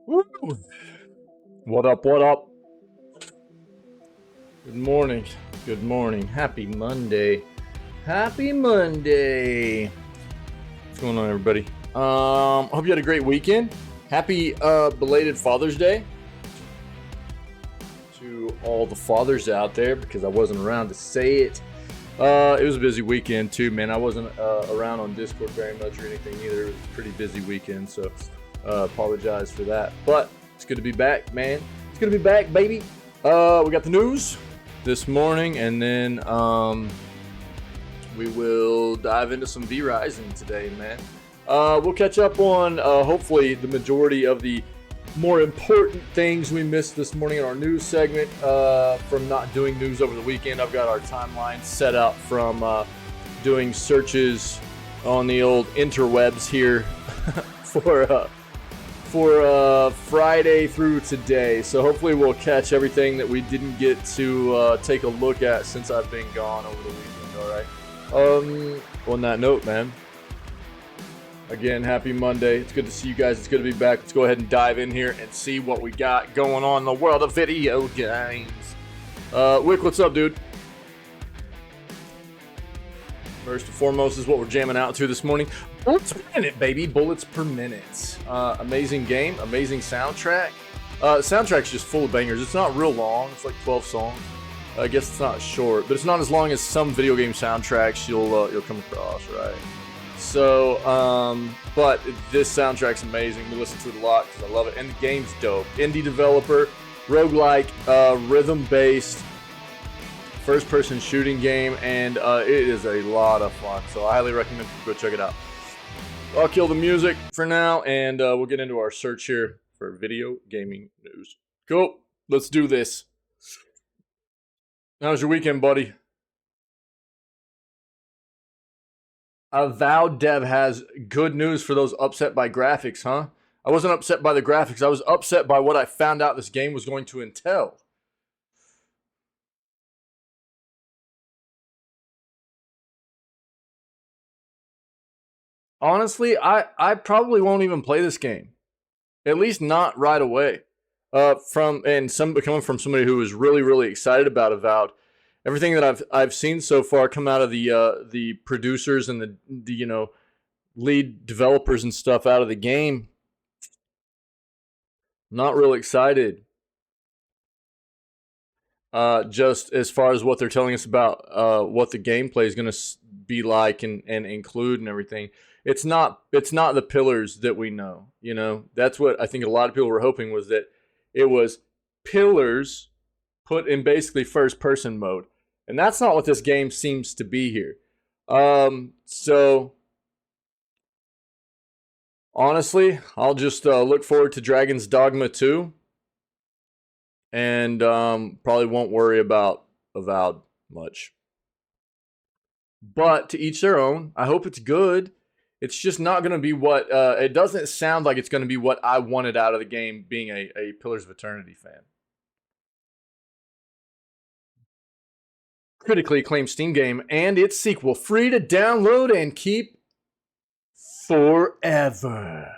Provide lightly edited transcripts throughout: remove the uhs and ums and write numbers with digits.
Woo! What up, what up? Good morning. Good morning. Happy Monday. Happy Monday. What's going on, everybody? Hope you had a great weekend. Happy belated Father's Day to all the fathers out there, because I wasn't around to say it. It was a busy weekend too, man. I wasn't around on Discord very much or anything either. It was a pretty busy weekend, so apologize for that. But it's good to be back, man. It's good to be back, baby. We got the news this morning, and then we will dive into some V-Rising today, man. We'll catch up on hopefully the majority of the more important things we missed this morning in our news segment from not doing news over the weekend. I've got our timeline set up from doing searches on the old interwebs here for Friday through today. So hopefully we'll catch everything that we didn't get to take a look at since I've been gone over the weekend. All right. On that note, man. Again, happy Monday. It's good to see you guys. It's good to be back. Let's go ahead and dive in here and see what we got going on in the world of video games. Wick, what's up, dude? First and foremost is what we're jamming out to this morning. Bullets per minute, baby. Bullets per minute. Amazing game. Amazing soundtrack. Soundtrack's just full of bangers. It's not real long. It's like 12 songs. I guess it's not short, but it's not as long as some video game soundtracks you'll come across, right? So, but this soundtrack's amazing. We listen to it a lot because I love it. And the game's dope. Indie developer, roguelike, rhythm-based, first-person shooting game, and it is a lot of fun. So I highly recommend you go check it out. I'll kill the music for now, and we'll get into our search here for video gaming news. Cool. Let's do this. How was your weekend, buddy? Avowed Dev has good news for those upset by graphics, huh? I wasn't upset by the graphics. I was upset by what I found out this game was going to entail. Honestly, I probably won't even play this game. At least not right away. Coming from somebody who was really, really excited about Avowed, everything that I've seen so far come out of the producers and the lead developers and stuff out of the game, not real excited. Just as far as what they're telling us about what the gameplay is going to be like and include and everything. It's not the pillars that we know. That's what I think a lot of people were hoping, was that it was pillars put in basically first person mode, and that's not what this game seems to be here. So honestly, I'll just look forward to Dragon's Dogma 2. And probably won't worry about Avowed much. But to each their own. I hope it's good. It's just not going to be what... it doesn't sound like it's going to be what I wanted out of the game, being a Pillars of Eternity fan. Critically acclaimed Steam game and its sequel, free to download and keep forever.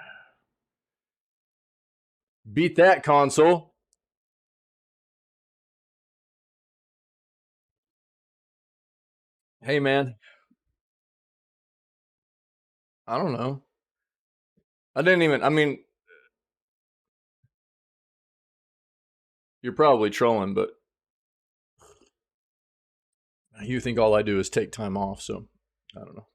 Beat that, console. Hey, man. I don't know. I mean, you're probably trolling, but you think all I do is take time off, so I don't know.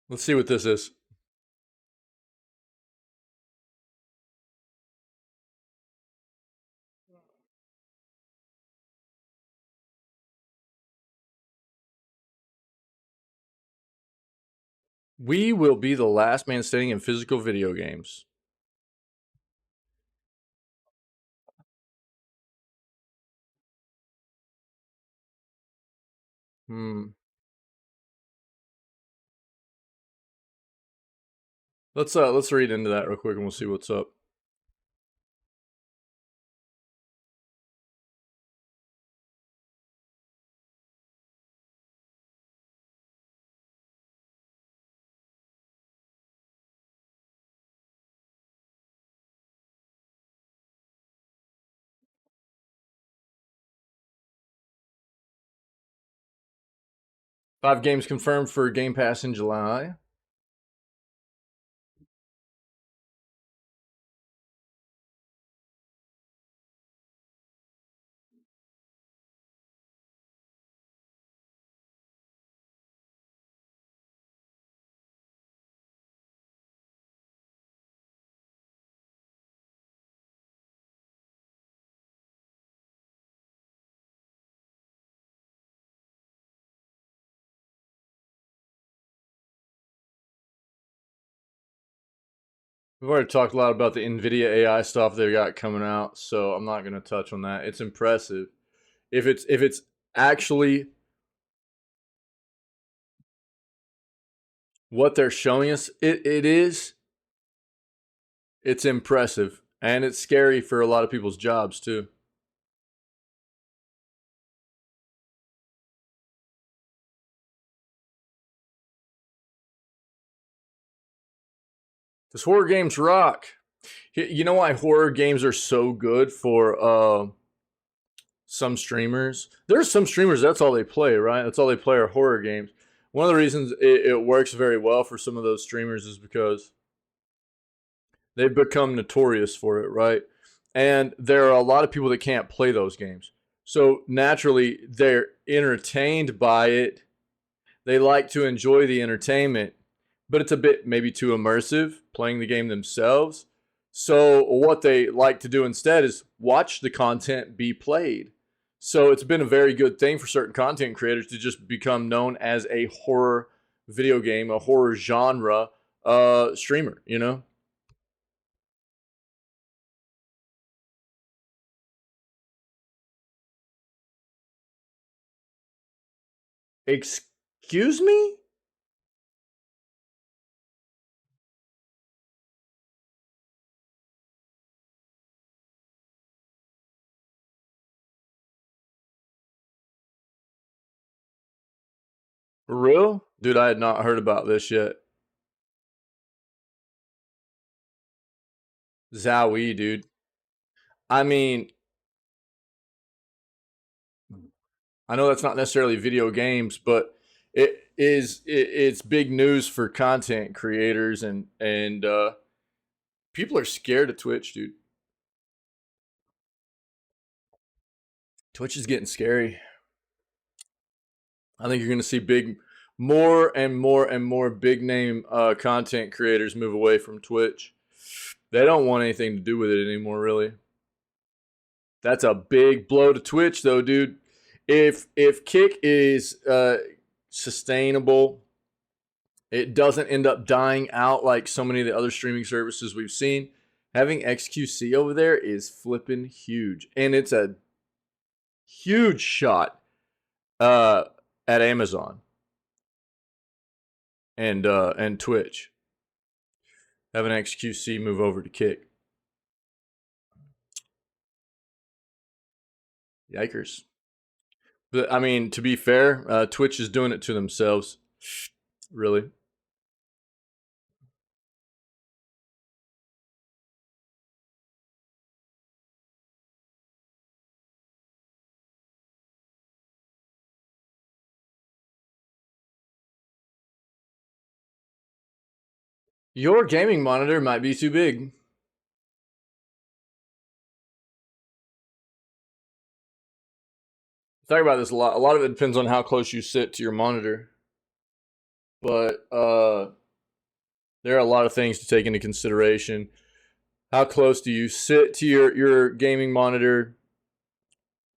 Let's see what this is. We will be the last man standing in physical video games. Let's read into that real quick and we'll see what's up. 5 games confirmed for Game Pass in July. We've already talked a lot about the NVIDIA AI stuff they've got coming out, so I'm not going to touch on that. It's impressive. If it's actually what they're showing us, it's impressive. And it's scary for a lot of people's jobs too. Because horror games rock. You know why horror games are so good for some streamers? There's some streamers that's all they play, right? That's all they play are horror games. One of the reasons it works very well for some of those streamers is because they've become notorious for it, right? And there are a lot of people that can't play those games. So naturally, they're entertained by it. They like to enjoy the entertainment, but it's a bit maybe too immersive playing the game themselves. So what they like to do instead is watch the content be played. So it's been a very good thing for certain content creators to just become known as a horror video game, a horror genre streamer, you know? Excuse me? For real? Dude, I had not heard about this yet. Zowie, dude. I mean, I know that's not necessarily video games, but it's big news for content creators and people are scared of Twitch, dude. Twitch is getting scary. I think you're going to see more and more and more big name content creators move away from Twitch. They don't want anything to do with it anymore, really. That's a big blow to Twitch, though, dude. If Kick is sustainable, it doesn't end up dying out like so many of the other streaming services we've seen. Having XQC over there is flipping huge, and it's a huge shot uh, at Amazon and Twitch. Having XQC move over to Kick. Yikers. But I mean, to be fair, Twitch is doing it to themselves. Really. Your gaming monitor might be too big. Talk about this a lot. A lot of it depends on how close you sit to your monitor. But there are a lot of things to take into consideration. How close do you sit to your gaming monitor?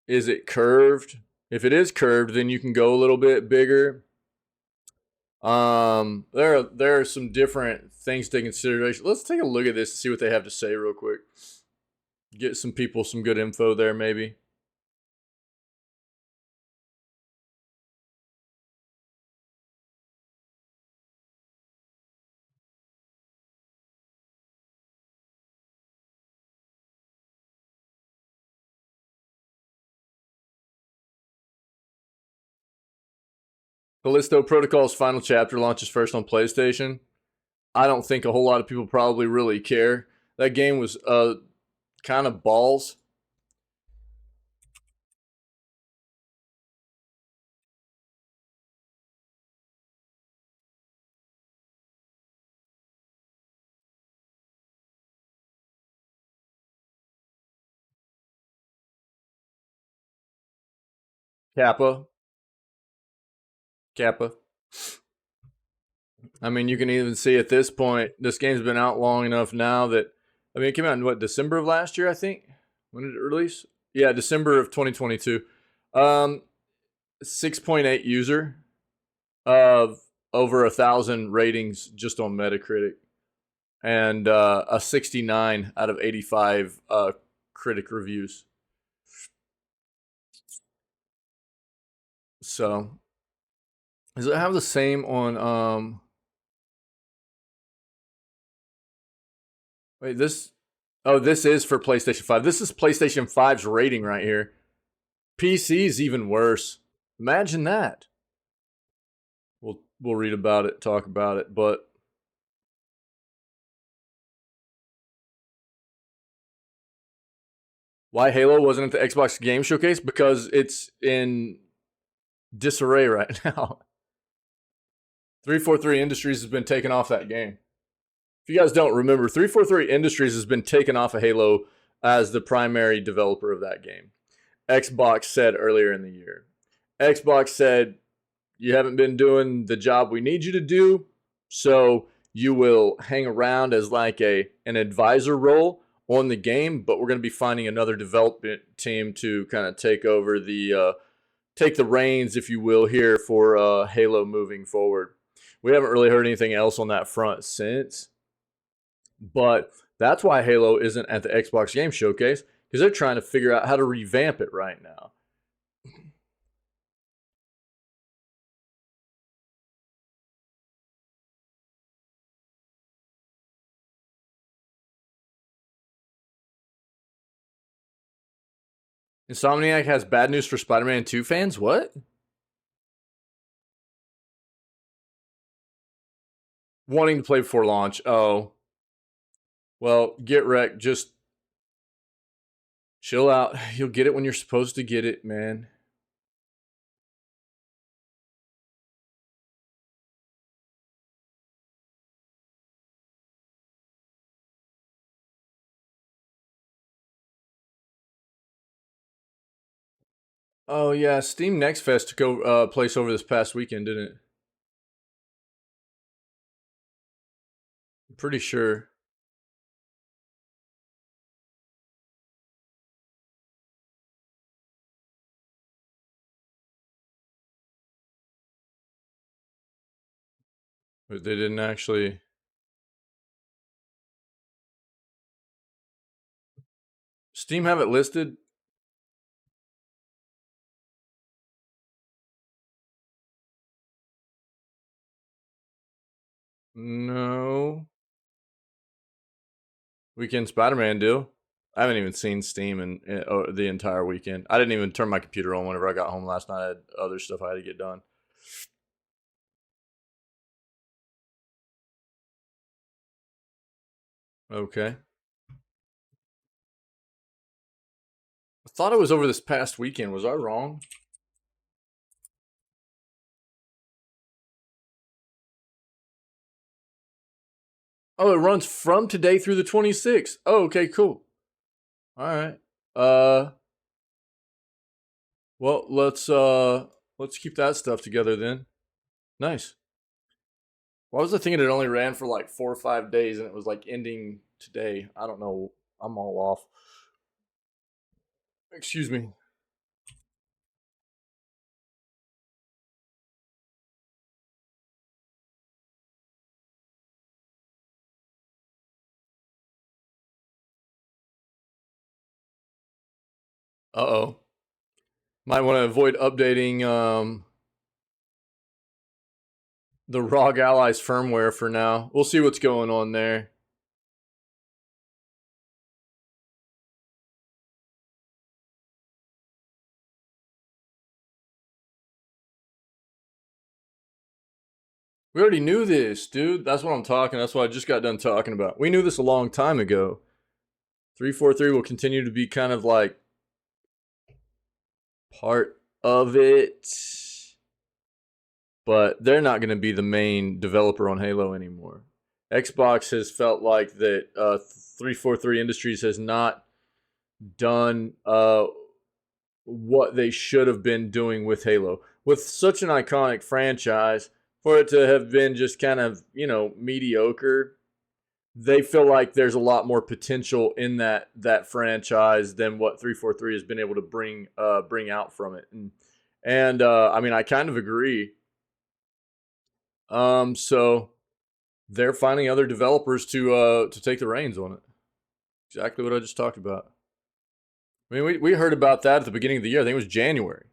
Is it curved? If it is curved, then you can go a little bit bigger. There are some different things to take into consideration. Let's take a look at this and see what they have to say real quick. Get some people some good info there, maybe. Callisto Protocol's final chapter launches first on PlayStation. I don't think a whole lot of people probably really care. That game was kind of balls. Kappa. Kappa. I mean, you can even see at this point, this game's been out long enough now that, I mean, it came out in what, December of last year, I think? When did it release? Yeah, December of 2022. 6.8 user of over 1,000 ratings just on Metacritic, and a 69 out of 85 critic reviews. So, does it have the same on wait, this, oh, this is for PlayStation 5. This is PlayStation 5's rating right here. PC's even worse. Imagine that. We'll read about it, talk about it, but why Halo wasn't at the Xbox Game Showcase? Because it's in disarray right now. 343 Industries has been taken off that game. If you guys don't remember, 343 Industries has been taken off of Halo as the primary developer of that game. Xbox said earlier in the year. Xbox said, you haven't been doing the job we need you to do, so you will hang around as like an advisor role on the game, but we're going to be finding another development team to kind of take over take the reins, if you will, here for Halo moving forward. We haven't really heard anything else on that front since, but that's why Halo isn't at the Xbox Game Showcase, because they're trying to figure out how to revamp it right now. Insomniac has bad news for Spider-Man 2 fans? What? Wanting to play before launch. Oh. Well, get wrecked. Just chill out. You'll get it when you're supposed to get it, man. Oh, yeah. Steam Next Fest took place over this past weekend, didn't it? I'm pretty sure. But they didn't actually. Steam have it listed? No. Weekend Spider-Man deal. I haven't even seen Steam in the entire weekend. I didn't even turn my computer on whenever I got home last night. I had other stuff I had to get done. Okay. I thought it was over this past weekend. Was I wrong? Oh, it runs from today through the 26th. Oh, okay, cool. All right. Well, let's keep that stuff together then. Nice. Why was I thinking it only ran for like 4 or 5 days and it was like ending today? I don't know. I'm all off. Excuse me. Uh-oh. Might want to avoid updating the ROG Allies firmware for now. We'll see what's going on there. We already knew this, dude. That's what I'm talking. That's what I just got done talking about. We knew this a long time ago. 343 will continue to be kind of like part of it, but they're not going to be the main developer on Halo anymore. Xbox has felt like that 343 Industries has not done what they should have been doing with Halo. With such an iconic franchise, for it to have been just kind of, mediocre, they feel like there's a lot more potential in that franchise than what 343 has been able to bring out from it. And I mean, I kind of agree. So they're finding other developers to take the reins on it. Exactly what I just talked about. I mean, we heard about that at the beginning of the year. I think it was January.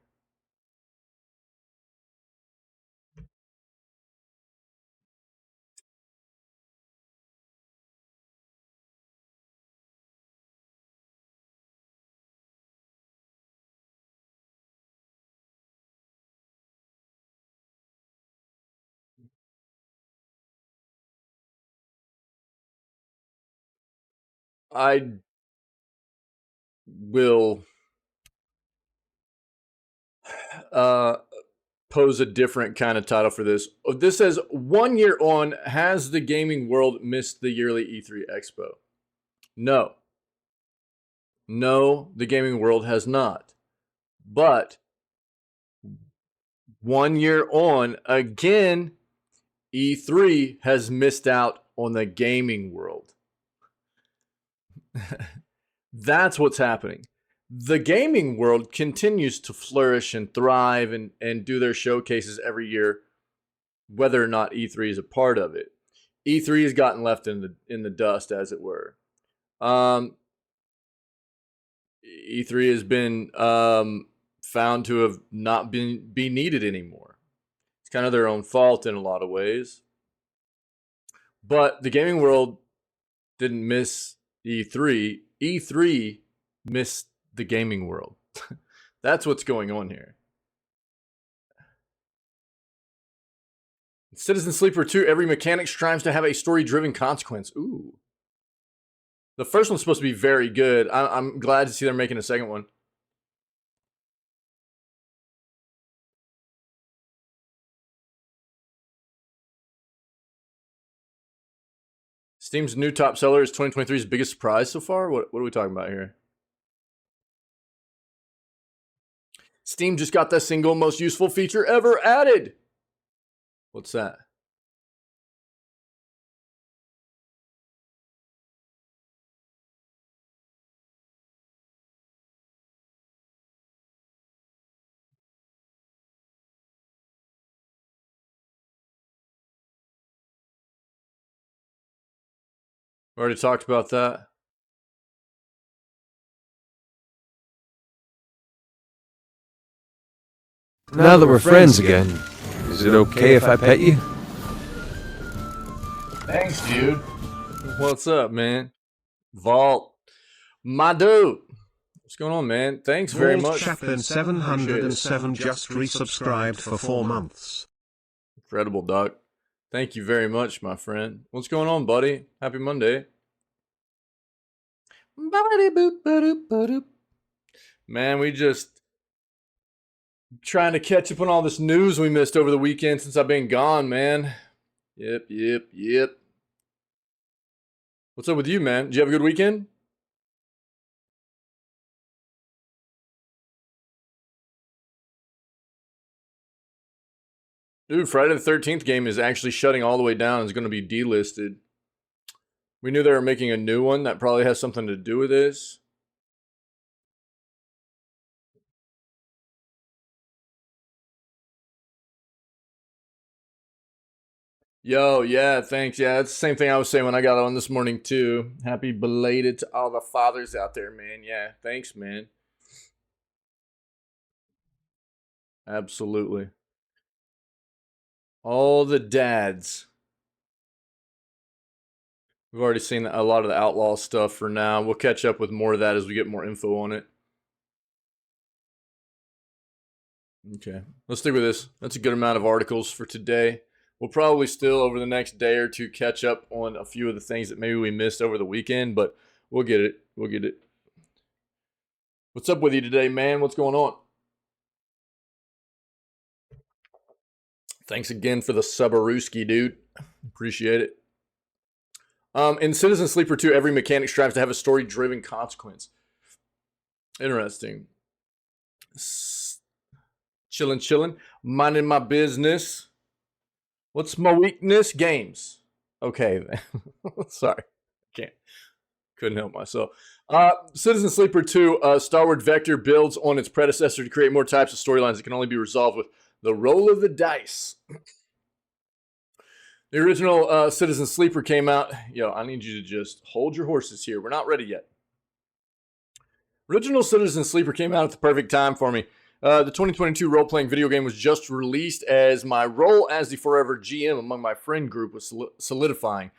I will uh, pose a different kind of title for this. This says 1 year on, has the gaming world missed the yearly E3 Expo? No. No, the gaming world has not. But 1 year on, again, E3 has missed out on the gaming world. That's what's happening. The gaming world continues to flourish and thrive and do their showcases every year, whether or not E3 is a part of it. E3 has gotten left in the dust, as it were. E3 has been found to have not be needed anymore. It's kind of their own fault in a lot of ways. But the gaming world didn't miss E3. E3 missed the gaming world. That's what's going on here. Citizen Sleeper 2, every mechanic strives to have a story-driven consequence. Ooh. The first one's supposed to be very good. I'm glad to see they're making a second one. Steam's new top seller is 2023's biggest surprise so far? What are we talking about here? Steam just got the single most useful feature ever added. What's that? We already talked about that. Now that we're friends again, is it okay if I pet you? Thanks, dude. What's up, man? Vault. My dude. What's going on, man? Thanks very much. Chaplin 707 just resubscribed for 4 months. Incredible, Doc. Thank you very much, my friend. What's going on, buddy? Happy Monday. Man, we just trying to catch up on all this news we missed over the weekend since I've been gone, man. Yep. What's up with you, man? Did you have a good weekend? Dude, Friday the 13th game is actually shutting all the way down. It's going to be delisted. We knew they were making a new one. That probably has something to do with this. Yo, yeah, thanks. Yeah, that's the same thing I was saying when I got on this morning, too. Happy belated to all the fathers out there, man. Yeah, thanks, man. Absolutely. All the dads. We've already seen a lot of the outlaw stuff for now. We'll catch up with more of that as we get more info on it. Okay, let's stick with this. That's a good amount of articles for today. We'll probably still, over the next day or two, catch up on a few of the things that maybe we missed over the weekend, but we'll get it. We'll get it. What's up with you today, man? What's going on? Thanks again for the Subarooski, dude. Appreciate it. In Citizen Sleeper 2, every mechanic strives to have a story-driven consequence. Interesting. Chilling, minding my business. What's my weakness? Games. Okay, sorry, couldn't help myself. Citizen Sleeper 2, Starward Vector builds on its predecessor to create more types of storylines that can only be resolved with the roll of the dice. The original Citizen Sleeper came out. Yo, I need you to just hold your horses here. We're not ready yet. Original Citizen Sleeper came out at the perfect time for me. The 2022 role-playing video game was just released as my role as the forever GM among my friend group was solidifying,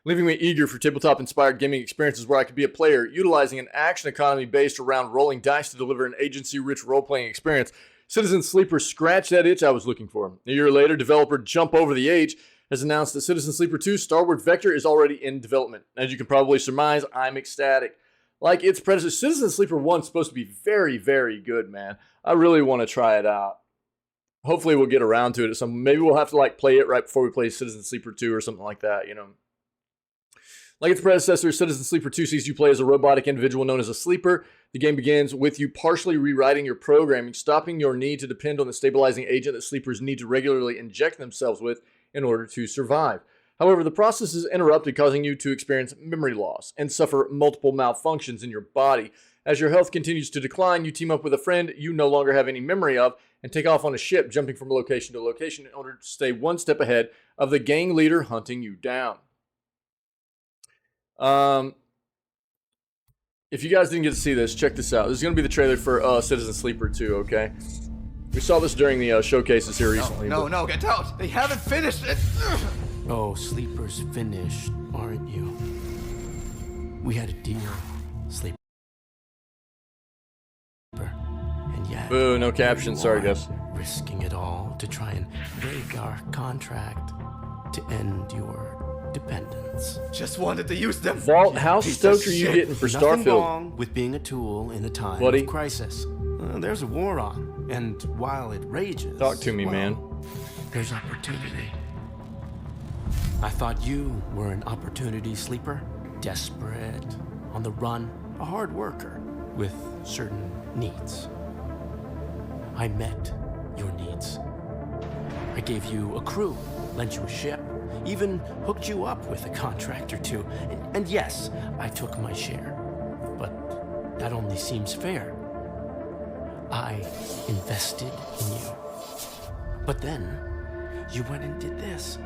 leaving me eager for tabletop-inspired gaming experiences where I could be a player, utilizing an action economy based around rolling dice to deliver an agency-rich role-playing experience. Citizen Sleeper scratched that itch I was looking for. A year later, developer Jump Over the Age has announced that Citizen Sleeper 2 Starward Vector is already in development. As you can probably surmise, I'm ecstatic. Like its predecessor, Citizen Sleeper 1 is supposed to be very, very good, man. I really want to try it out. Hopefully we'll get around to it at some. Maybe we'll have to like play it right before we play Citizen Sleeper 2 or something like that, you know. Like its predecessor, Citizen Sleeper 2 sees you play as a robotic individual known as a sleeper. The game begins with you partially rewriting your programming, stopping your need to depend on the stabilizing agent that sleepers need to regularly inject themselves with in order to survive. However, the process is interrupted, causing you to experience memory loss and suffer multiple malfunctions in your body. As your health continues to decline, you team up with a friend you no longer have any memory of and take off on a ship, jumping from location to location in order to stay one step ahead of the gang leader hunting you down. If you guys didn't get to see this, check this out. This is going to be the trailer for Citizen Sleeper 2, okay? We saw this during the showcases here recently. No, get out! They haven't finished it! Oh, Sleeper's finished, aren't you? We had a deal, Sleeper. And yet... Boo, no caption, sorry guys. Risking it all to try and break our contract to end your dependence. Just wanted to use them. Vault, how stoked are you getting for Nothing Starfield? wrong with being a tool in a time Buddy. of crisis. There's a war on, and while it rages... Talk to me, well, man. There's opportunity. I thought you were an opportunity sleeper, desperate, on the run, a hard worker with certain needs. I met your needs. I gave you a crew, lent you a ship, even hooked you up with a contract or two. And yes, I took my share, but that only seems fair. I invested in you. But then, you went and did this.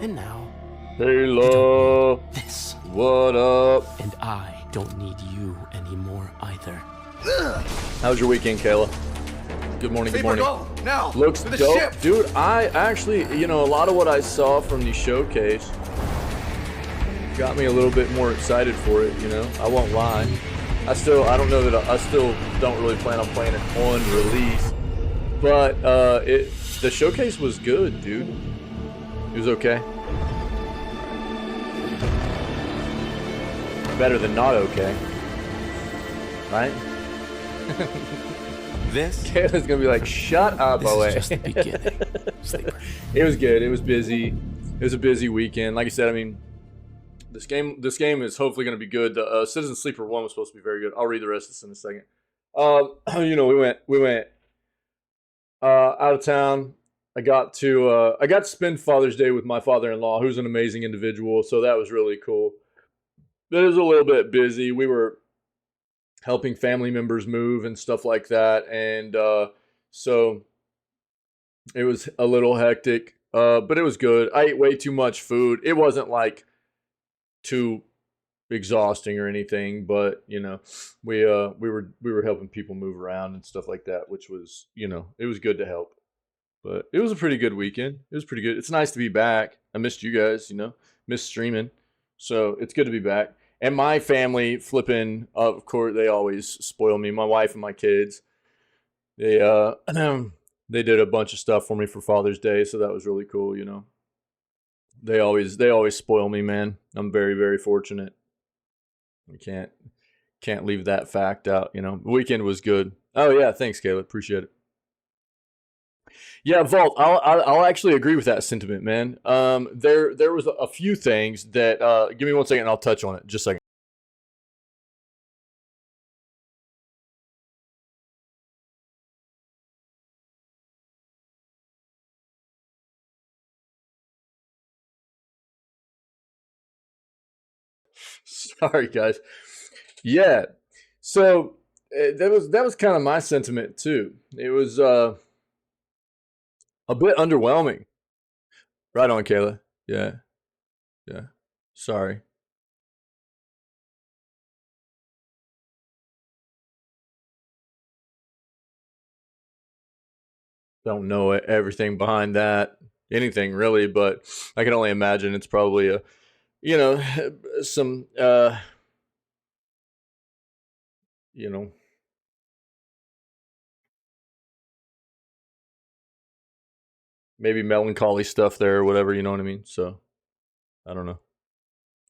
And now, Hello. this. What up? And I don't need you anymore either. How's your weekend, Kayla? Good morning, good Sleeper, morning. go! Now! Looks to the dope. ship! Dude, I actually, you know, a lot of what I saw from the showcase got me a little bit more excited for it, you know? I won't lie. I still don't really plan on playing it on release. But the showcase was good, dude. It was okay. Better than not okay. Right? This Kayla's gonna be like, shut up, is OA. just the beginning, Sleeper. It was good. It was busy. It was a busy weekend. Like I said, I mean, this game is hopefully going to be good. The Citizen Sleeper 1 was supposed to be very good. I'll read the rest of this in a second. You know, we went out of town. I got to spend Father's Day with my father-in-law, who's an amazing individual. So that was really cool. It was a little bit busy. We were helping family members move and stuff like that, and so it was a little hectic. But it was good. I ate way too much food. It wasn't like too exhausting or anything, but you know, we were helping people move around and stuff like that, which was, you know, it was good to help. But it was a pretty good weekend. It was pretty good. It's nice to be back. I missed you guys, you know, missed streaming. So it's good to be back. And my family flipping, of course, they always spoil me. My wife and my kids, they did a bunch of stuff for me for Father's Day, so that was really cool, you know. They always spoil me, man. I'm very, very fortunate. I can't leave that fact out, you know. The weekend was good. Oh yeah, thanks, Caleb. Appreciate it. Yeah, Vault, I'll actually agree with that sentiment, man. There was a few things that give me 1 second and I'll touch on it. Just a second. Sorry, guys. Yeah. So that was kind of my sentiment too. It was a bit underwhelming. Right on, Kayla. Yeah. Yeah. Sorry. Don't know everything behind that, anything really, but I can only imagine it's probably a, you know, some, you know, maybe melancholy stuff there or whatever, you know what I mean? So, I don't know.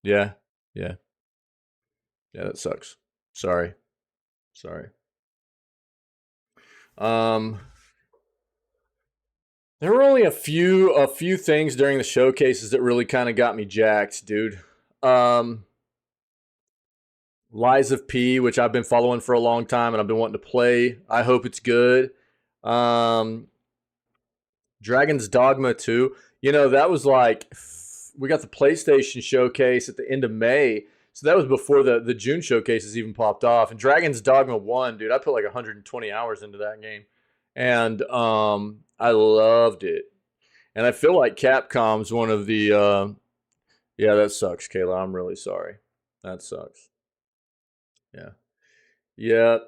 Yeah. Yeah. Yeah, that sucks. Sorry. Sorry. Um, there were only a few things during the showcases that really kind of got me jacked, dude. Um, Lies of P, which I've been following for a long time and I've been wanting to play. I hope it's good. Um, Dragon's Dogma 2. You know, that was like, we got the PlayStation showcase at the end of May. So that was before the June showcases even popped off. And Dragon's Dogma 1, dude, I put like 120 hours into that game. And I loved it. And I feel like Capcom's one of the, yeah, that sucks, Kayla. I'm really sorry. That sucks. Yeah. Yeah.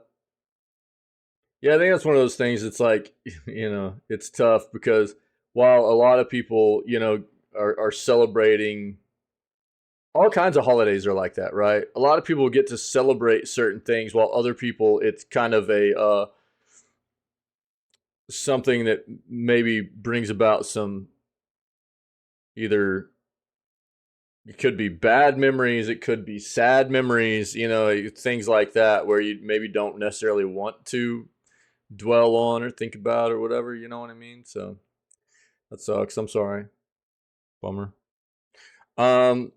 Yeah, I think that's one of those things. It's like, you know, it's tough because while a lot of people, you know, are celebrating, all kinds of holidays are like that, right? A lot of people get to celebrate certain things while other people, it's kind of a something that maybe brings about some, either it could be bad memories, it could be sad memories, you know, things like that where you maybe don't necessarily want to dwell on or think about or whatever, you know what I mean? So that sucks. I'm sorry. Bummer. Um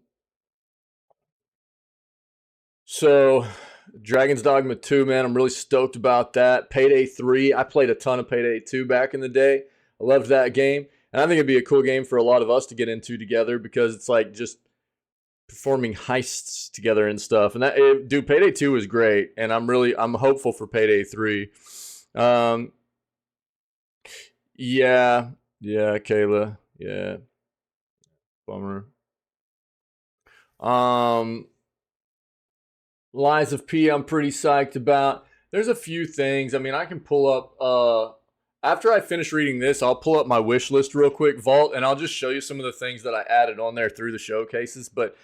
so Dragon's Dogma 2, man, I'm really stoked about that. Payday 3, I played a ton of Payday 2 back in the day. I loved that game. And I think it'd be a cool game for a lot of us to get into together because it's like just performing heists together and stuff. And that, dude, Payday 2 is great, and I'm hopeful for Payday 3. Yeah, yeah, Kayla, yeah, bummer. Um, Lies of P, I'm pretty psyched about. There's a few things. I mean, I can pull up. After I finish reading this, I'll pull up my wish list real quick, Vault, and I'll just show you some of the things that I added on there through the showcases. But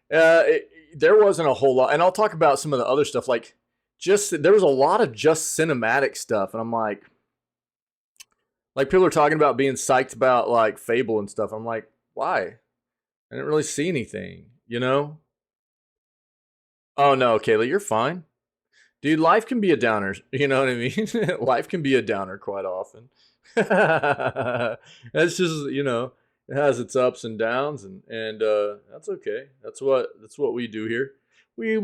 there wasn't a whole lot, and I'll talk about some of the other stuff. Like, just there was a lot of just cinematic stuff, and I'm like people are talking about being psyched about like Fable and stuff. I'm like, why? I didn't really see anything, you know? Oh no, Kayla, you're fine. Dude, life can be a downer. You know what I mean? Life can be a downer quite often. That's just, you know, it has its ups and downs, and that's okay. That's what we do here. We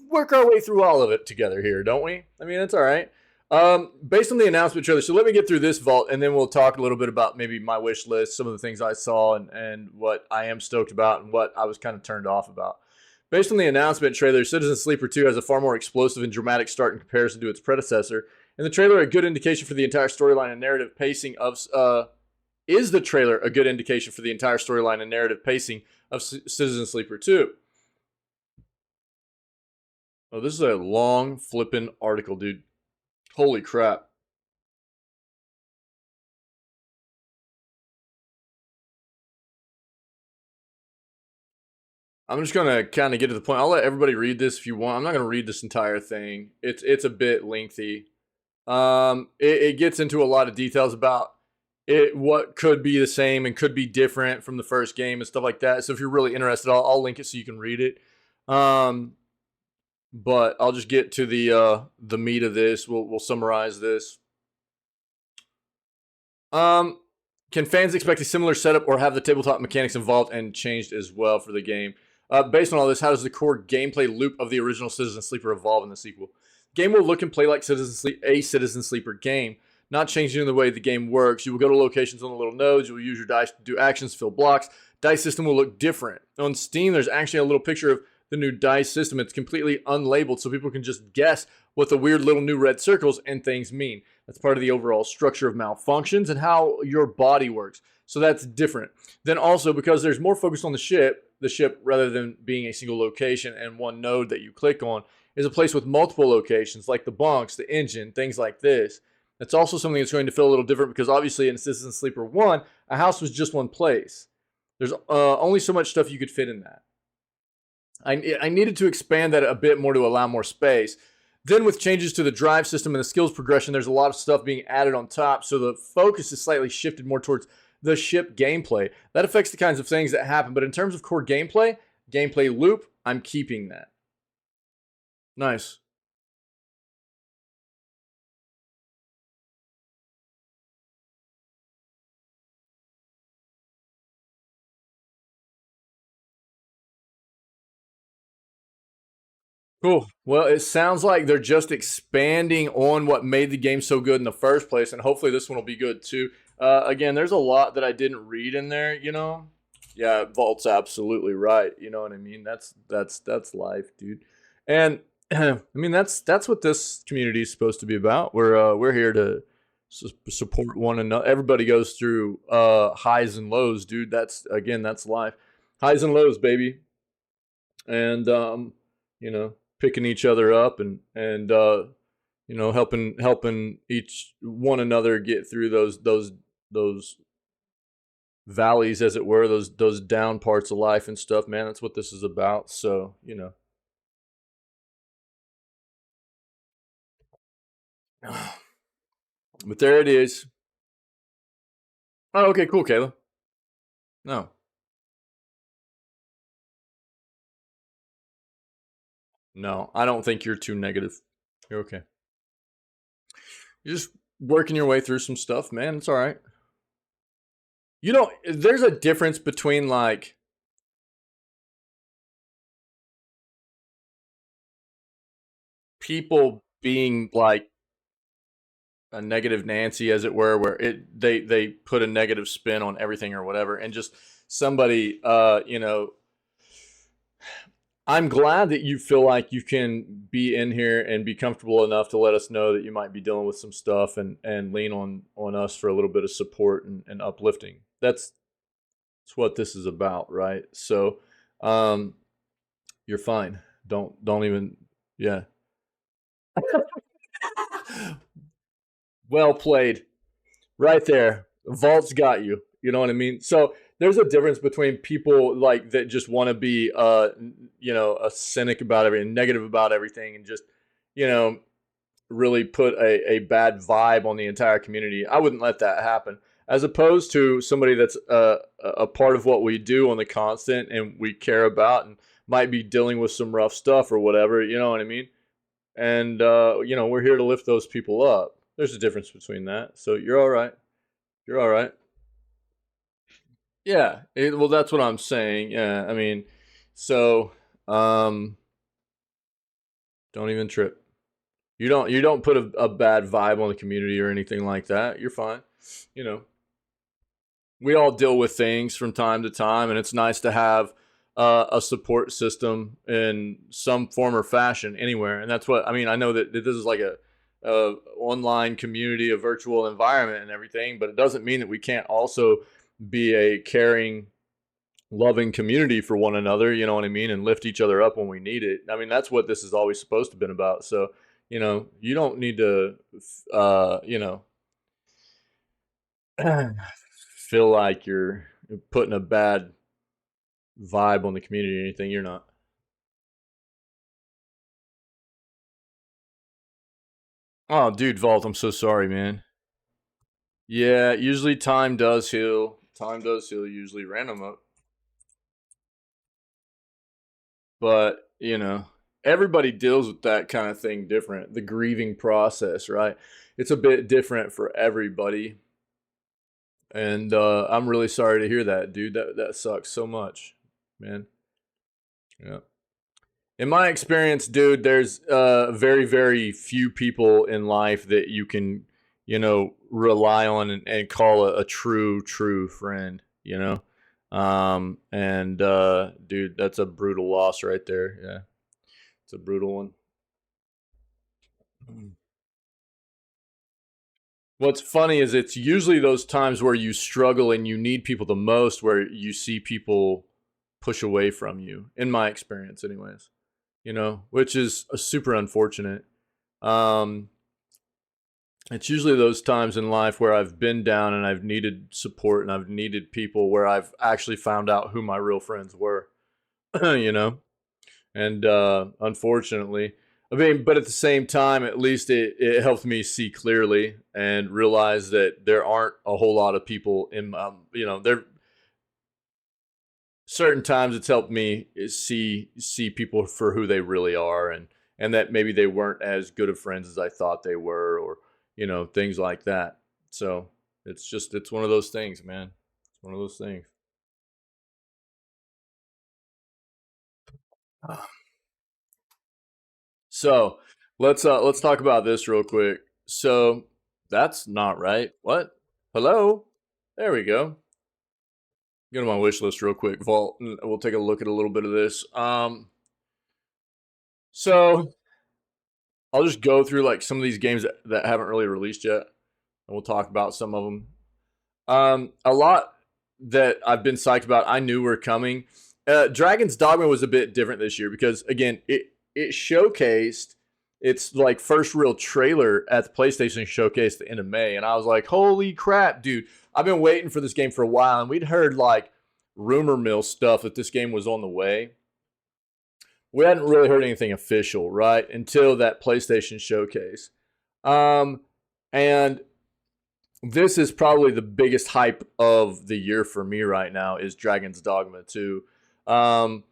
work our way through all of it together here, don't we? I mean, that's all right. Based on the announcement trailer, so let me get through this, Vault, and then we'll talk a little bit about maybe my wish list, some of the things I saw, and what I am stoked about, and what I was kind of turned off about. Based on the announcement trailer, Citizen Sleeper 2 has a far more explosive and dramatic start in comparison to its predecessor. And the trailer a good indication for the entire storyline and narrative pacing of is the trailer a good indication for the entire storyline and narrative pacing of Citizen Sleeper 2? Oh, this is a long flippin' article, dude. Holy crap. I'm just gonna kind of get to the point. I'll let everybody read this if you want. I'm not gonna read this entire thing. It's a bit lengthy. It gets into a lot of details about it, what could be the same and could be different from the first game and stuff like that. So if you're really interested, I'll link it so you can read it. But I'll just get to the meat of this. We'll summarize this. Can fans expect a similar setup or have the tabletop mechanics involved and changed as well for the game? Based on all this, how does the core gameplay loop of the original Citizen Sleeper evolve in the sequel? The game will look and play like a Citizen Sleeper game, not changing the way the game works. You will go to locations on the little nodes. You will use your dice to do actions, fill blocks. Dice system will look different. On Steam, there's actually a little picture of the new dice system. It's completely unlabeled, so people can just guess what the weird little new red circles and things mean. That's part of the overall structure of malfunctions and how your body works. So that's different. Then also, because there's more focus on the ship rather than being a single location and one node that you click on is a place with multiple locations like the bunks, the engine, things like this. That's also something that's going to feel a little different because obviously in Citizen Sleeper 1, a house was just one place. There's only so much stuff you could fit in that. I needed to expand that a bit more to allow more space. Then with changes to the drive system and the skills progression, there's a lot of stuff being added on top. So the focus is slightly shifted more towards the ship gameplay. That affects the kinds of things that happen. But in terms of core gameplay loop, I'm keeping that. Nice. Cool. Well, it sounds like they're just expanding on what made the game so good in the first place, and hopefully this one will be good too. Again, there's a lot that I didn't read in there, you know. Yeah, Vault's absolutely right. You know what I mean? That's life, dude. And I mean that's what this community is supposed to be about. We're here to support one another. Everybody goes through highs and lows, dude. That's life. Highs and lows, baby. And you know, picking each other up and you know, helping each one another get through those valleys, as it were, those down parts of life and stuff, man. That's what this is about. So, you know. But there it is. Oh, okay, cool, Kayla. No. No, I don't think you're too negative. You're okay. You're just working your way through some stuff, man. It's all right. You know, there's a difference between like people being like a negative Nancy, as it were, where they put a negative spin on everything or whatever, and just somebody, you know. I'm glad that you feel like you can be in here and be comfortable enough to let us know that you might be dealing with some stuff and lean on us for a little bit of support and uplifting. That's what this is about, right? So, you're fine. Don't even, yeah. Well played. Right there. Vault's got you. You know what I mean? So there's a difference between people like that just want to be, you know, a cynic about everything, negative about everything, and just, you know, really put a bad vibe on the entire community. I wouldn't let that happen. As opposed to somebody that's a part of what we do on the constant and we care about and might be dealing with some rough stuff or whatever. You know what I mean? And, you know, we're here to lift those people up. There's a difference between that. So you're all right. You're all right. Yeah. Well, that's what I'm saying. Yeah. I mean, so, don't even trip. You don't put a bad vibe on the community or anything like that. You're fine. You know, we all deal with things from time to time, and it's nice to have a support system in some form or fashion anywhere. And that's what I mean. I know that this is like a online community, a virtual environment, and everything, but it doesn't mean that we can't also be a caring, loving community for one another. You know what I mean? And lift each other up when we need it. I mean, that's what this is always supposed to have been about. So, you know, you don't need to, you know, feel like you're putting a bad vibe on the community or anything. You're not. Oh, dude, Vault, I'm so sorry, man. Yeah, usually time does heal. Time does heal, usually random up. But, you know, everybody deals with that kind of thing different. The grieving process, right? It's a bit different for everybody. And I'm really sorry to hear that, dude. That sucks so much, man. Yeah. In my experience, dude, there's very, very few people in life that you can, you know, rely on and call a true friend, you know? Dude, that's a brutal loss right there. Yeah, it's a brutal one. What's funny is it's usually those times where you struggle and you need people the most where you see people push away from you, in my experience anyways, you know, which is super unfortunate. It's usually those times in life where I've been down and I've needed support and I've needed people where I've actually found out who my real friends were, you know? And unfortunately, I mean, but at the same time, at least it helped me see clearly and realize that there aren't a whole lot of people in, you know, there. Certain times it's helped me see people for who they really are, and that maybe they weren't as good of friends as I thought they were, or you know, things like that. So it's one of those things, man. It's one of those things. So let's talk about this real quick. So that's not right. What? Hello? There we go. Go to my wish list real quick, Vault, and we'll take a look at a little bit of this. So I'll just go through like some of these games that haven't really released yet, and we'll talk about some of them. A lot that I've been psyched about, I knew were coming. Dragon's Dogma was a bit different this year because again, it showcased its like first real trailer at the PlayStation Showcase at the end of May, and I was like, holy crap, dude. I've been waiting for this game for a while, and we'd heard like rumor mill stuff that this game was on the way. We hadn't really heard anything official, right, until that PlayStation Showcase. And this is probably the biggest hype of the year for me right now is Dragon's Dogma 2. I'm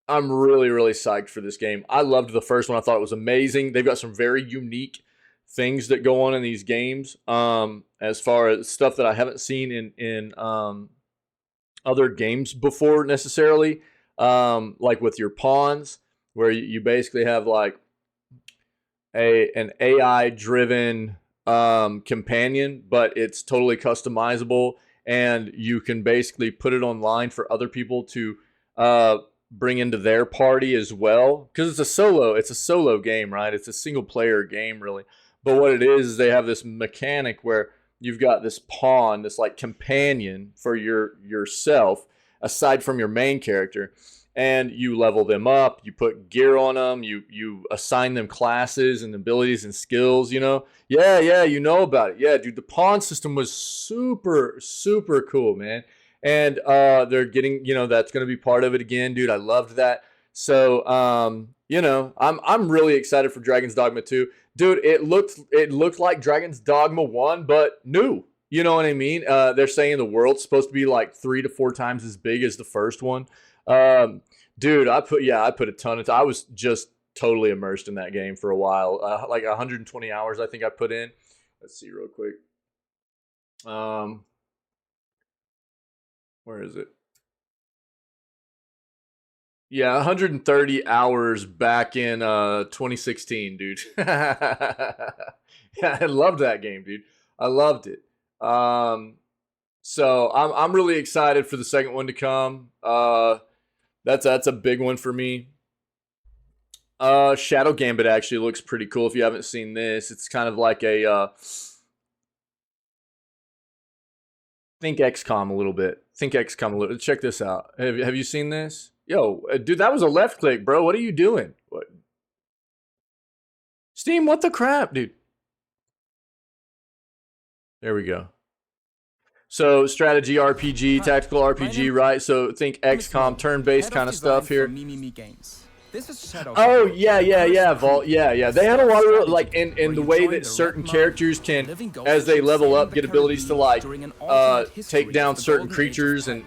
really, really psyched for this game. I loved the first one. I thought it was amazing. They've got some very unique things that go on in these games, as far as stuff that I haven't seen in other games before necessarily, like with your pawns, where you basically have like an AI driven companion, but it's totally customizable, and you can basically put it online for other people to bring into their party as well, because it's a solo game, right? It's a single player game really. But what it is they have this mechanic where you've got this pawn, this like companion for yourself aside from your main character, and you level them up, you put gear on them, you assign them classes and abilities and skills, you know? Yeah, you know about it. Yeah, dude, the pawn system was super, super cool, man. And they're getting, you know, that's going to be part of it again, dude. I loved that. So, you know, I'm really excited for Dragon's Dogma 2. Dude, it looked like Dragon's Dogma 1, but new. You know what I mean? They're saying the world's supposed to be like 3 to 4 times as big as the first one. Dude, I put a ton of time. I was just totally immersed in that game for a while. Like 120 hours I think I put in. Let's see real quick. Where is it? Yeah, 130 hours back in 2016, dude. Yeah, I loved that game, dude. I loved it. So I'm really excited for the second one to come. That's a big one for me. Shadow Gambit actually looks pretty cool. If you haven't seen this, it's kind of like a think XCOM a little bit. Check this out. Have you seen this? Yo, dude, that was a left click, bro. What are you doing? What? Steam, what the crap, dude? There we go. So strategy RPG, tactical RPG, right? So think XCOM, turn-based kind of stuff here. Oh yeah, Vault, yeah. They had a lot of like in the way that certain characters can, as they level up, get abilities to like take down certain creatures, and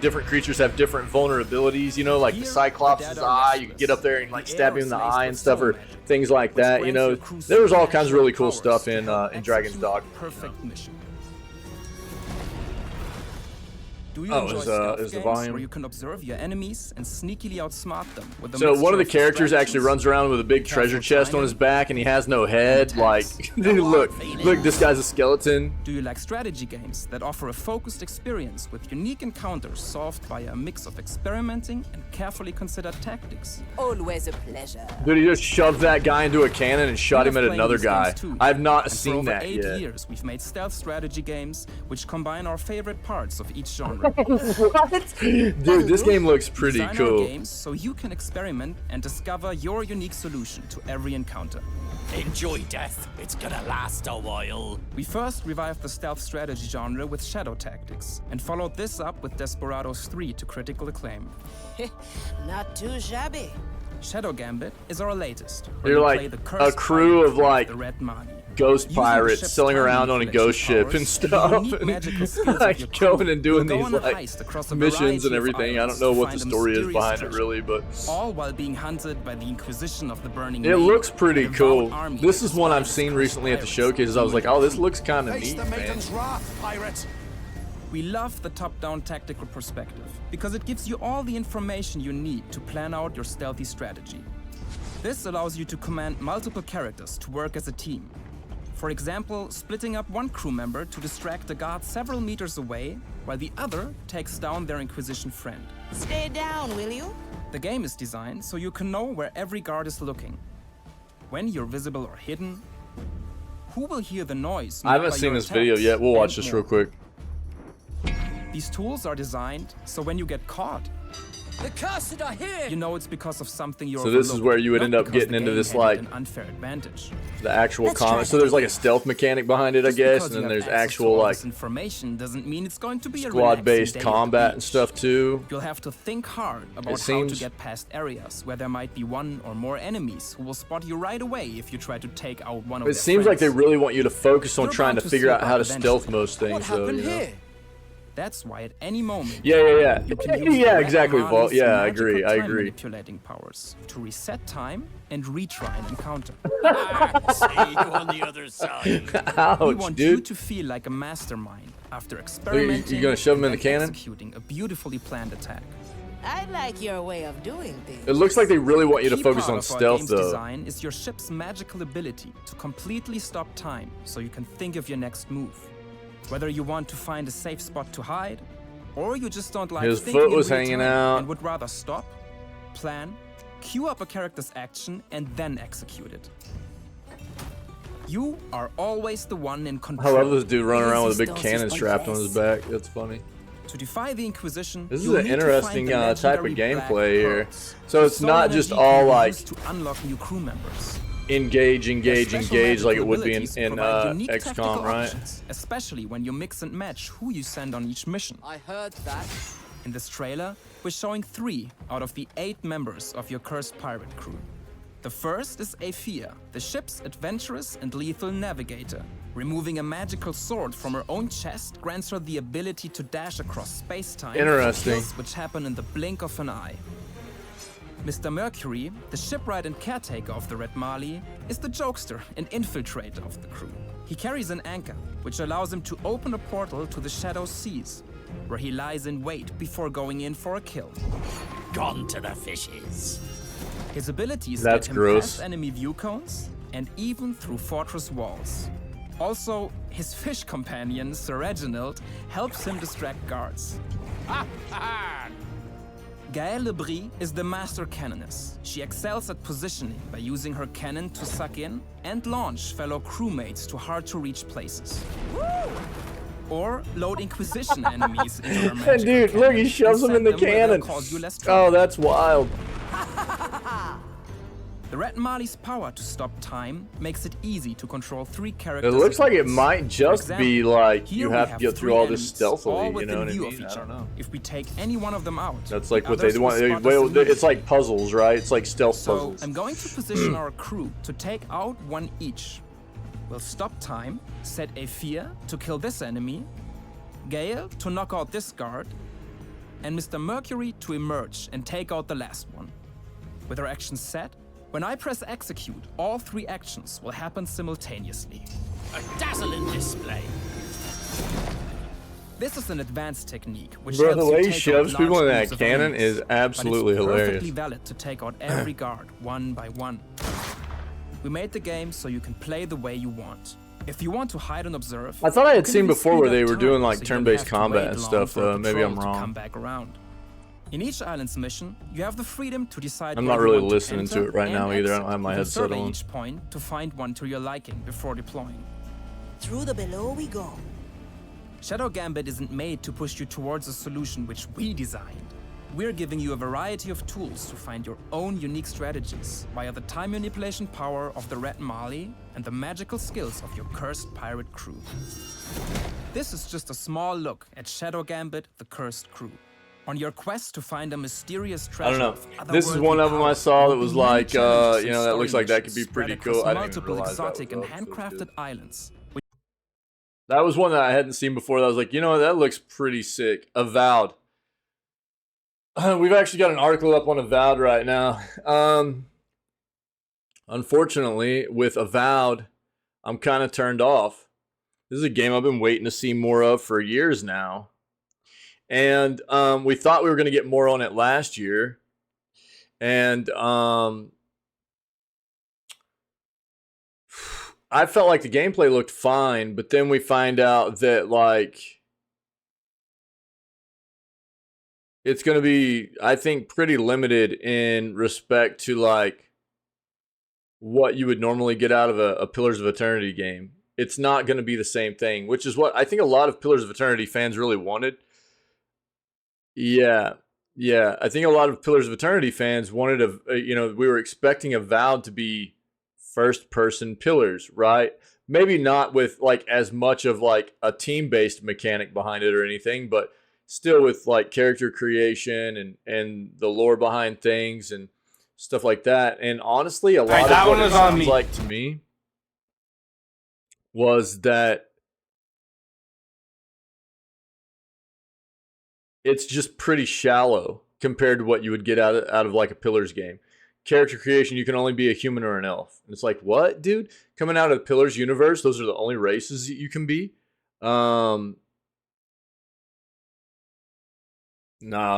different creatures have different vulnerabilities. You know, like the Cyclops' eye, you can get up there and like stab him in the eye and stuff, or things like that. You know, there was all kinds of really cool stuff in Dragon's Dogma. Perfect mission. Do you Oh, enjoy is stealth the games volume? where you can observe your enemies and sneakily outsmart them with a So one of the mixture characters actually distractions, runs around with a big treasure careful chest on his timing, back, and he has no head. Like, dude, look, this guy's a skeleton. Do you like strategy games that offer a focused experience with unique encounters solved by a mix of experimenting and carefully considered tactics? Always a pleasure. Dude, he just shoved that guy into a cannon and shot We him at love playing another these games guy. too. I've not And for seen over that 8 yet. years, we've made stealth strategy games which combine our favorite parts of each genre. Dude, this game looks pretty Design our cool. games so you can experiment and discover your unique solution to every encounter. Enjoy death. It's gonna last a while. We first revived the stealth strategy genre with Shadow Tactics, and followed this up with Desperados 3 to critical acclaim. Not too shabby. Shadow Gambit is our latest, where You're you like play the a cursed crew pirate of like the Red Mani. ghost Using the pirates ship's sailing time around on a manipulation ghost ship powers and stuff, unique magical skills and of like your crew, going and doing you'll go these on a like heist across a missions variety and of everything. I don't islands know to what the find a story is mysterious behind it treasure, really, but all while being hunted by the Inquisition of the Burning it Main, looks pretty a devout cool. army This that is one I've inspires seen cursed recently at the pirates showcases. I was like, oh, this looks kind of Face neat, the man. maiden's wrath, pirate. We love the top-down tactical perspective because it gives you all the information you need to plan out your stealthy strategy. This allows you to command multiple characters to work as a team. For example, splitting up one crew member to distract a guard several meters away, while the other takes down their Inquisition friend. Stay down, will you? The game is designed so you can know where every guard is looking, when you're visible or hidden, who will hear the noise. I haven't made by seen your this video attacks, yet. We'll watch and this more. real quick. These tools are designed so when you get caught, The cursed are here! you know it's because of something you're So this is overlooked, where you would not end up because getting the into game this, handed like, an unfair advantage. The actual Let's try comment. So that there's like a again. stealth mechanic behind it, I Just guess, because and you then have there's access to actual all like this information doesn't mean it's going to be a squad-based relaxing day at the combat and beach. stuff too. You'll have to think hard about how to seems- get past areas where there might be one or more enemies who will spot you right away if you try to take out one of It their seems like they friends. really want you to focus on You're trying bound to to figure slip out how up to stealth eventually. most things. What though, happened you know? here? That's why at any moment Yeah. you can use Yeah, the exactly, Red Vol. Mali's Yeah, I magical agree. I time agree. manipulating powers to reset time and retry an encounter. See you on the other side. We Ouch, want you dude. to feel like a mastermind after experimenting gonna shove him in and the cannon? executing a beautifully planned attack. I like your way of doing things. It looks like they really want you to Key focus part on of our stealth game's though. design is your ship's magical ability to completely stop time so you can think of your next move. Whether you want to find a safe spot to hide, or you just don't like His thinking foot in was real hanging time out. and would rather stop, plan, queue up a character's action, and then execute it. You are always the one in I control. love this dude running around with a big Resistance cannon is strapped on his back. That's funny. To defy the Inquisition, This is you'll an need to interesting find the type of legendary black gameplay here. pearls. So it's Soul not just energy all can be like used to unlock new crew members. engage Their special like it magical would be in abilities provide unique tactical XCOM, right? options, especially when you mix and match who you send on each mission. I heard that. In this trailer, we're showing 3 out of the 8 members of your cursed pirate crew. The first is Aphia, the ship's adventurous and lethal navigator. Removing a magical sword from her own chest grants her the ability to dash across space-time for Interesting. kills which happen in the blink of an eye. Mr. Mercury, the shipwright and caretaker of the Red Mali, is the jokester and infiltrator of the crew. He carries an anchor, which allows him to open a portal to the Shadow Seas, where he lies in wait before going in for a kill. Gone to the fishes. His abilities That's get him gross. past enemy view cones and even through fortress walls. Also, his fish companion, Sir Reginald, helps him distract guards. Gaëlle Lebris is the master cannoness. She excels at positioning by using her cannon to suck in and launch fellow crewmates to hard-to-reach places. Or load Inquisition enemies into her magical And dude, look, he cannon shoves and them in the send them where they'll cannon. cause you less Oh, trouble. that's wild. The Red Mali's power to stop time makes it easy to control 3 It characters. looks at like it once. might For just be example, like here you we have to get through 3 all this enemies, stealthily, all you within know what I view mean? of each I don't other. know. If we take any one of them out, That's the like what they others will want. spot us Well, immediately. it's like puzzles, right? It's like stealth So puzzles. I'm going to position our crew to take out one each. We'll stop time, set Aphia to kill this enemy, Gale to knock out this guard, and Mr. Mercury to emerge and take out the last one. With our actions set, when I press execute, all 3 actions will happen simultaneously. A dazzling display. This is an advanced technique which Bro, the helps you way he take shoves out people in large that groups of cannon enemies, is absolutely but it's hilarious. perfectly valid to take out every guard one by one. We made the game so you can play the way you want. If you want to hide and observe, I thought I you had can seen even before speed where up they were time doing like so you don't turn-based have to combat wait and long stuff. for a Maybe I'm patrol to wrong. come back around. In each island's mission, you have the freedom to decide. I'm where not you really want listening to enter it right now and either. I exit. don't have my You can headset survey on. each point to find one to your liking before deploying. Through the below we go. Shadow Gambit isn't made to push you towards a solution which we designed. We're giving you a variety of tools to find your own unique strategies via the time manipulation power of the Red Mali and the magical skills of your cursed pirate crew. This is just a small look at Shadow Gambit, the Cursed Crew. On your quest to find a mysterious treasure. I don't know. of This is otherworldly one of them I power, saw there that will was be many like, challenges you and know, that story looks like that could missions be pretty spread across cool. I didn't even multiple realize that was exotic up, and so it's handcrafted good. islands. That was one that I hadn't seen before. That I was like, you know what, that looks pretty sick. Avowed. We've actually got an article up on Avowed right now. Unfortunately, with Avowed, I'm kind of turned off. This is a game I've been waiting to see more of for years now. And we thought we were going to get more on it last year. And I felt like the gameplay looked fine, but then we find out that, like, it's going to be, I think, pretty limited in respect to, like, what you would normally get out of a Pillars of Eternity game. It's not going to be the same thing, which is what I think a lot of Pillars of Eternity fans really wanted. Yeah. I think a lot of Pillars of Eternity fans wanted we were expecting Avowed to be first-person Pillars, right? Maybe not with, like, as much of, like, a team-based mechanic behind it or anything, but still with, like, character creation and the lore behind things and stuff like that. And honestly, a lot of what it sounds like to me was that it's just pretty shallow compared to what you would get out of like a Pillars game. Character creation, you can only be a human or an elf. And it's like, what, dude? Coming out of the Pillars universe, those are the only races that you can be? Nah,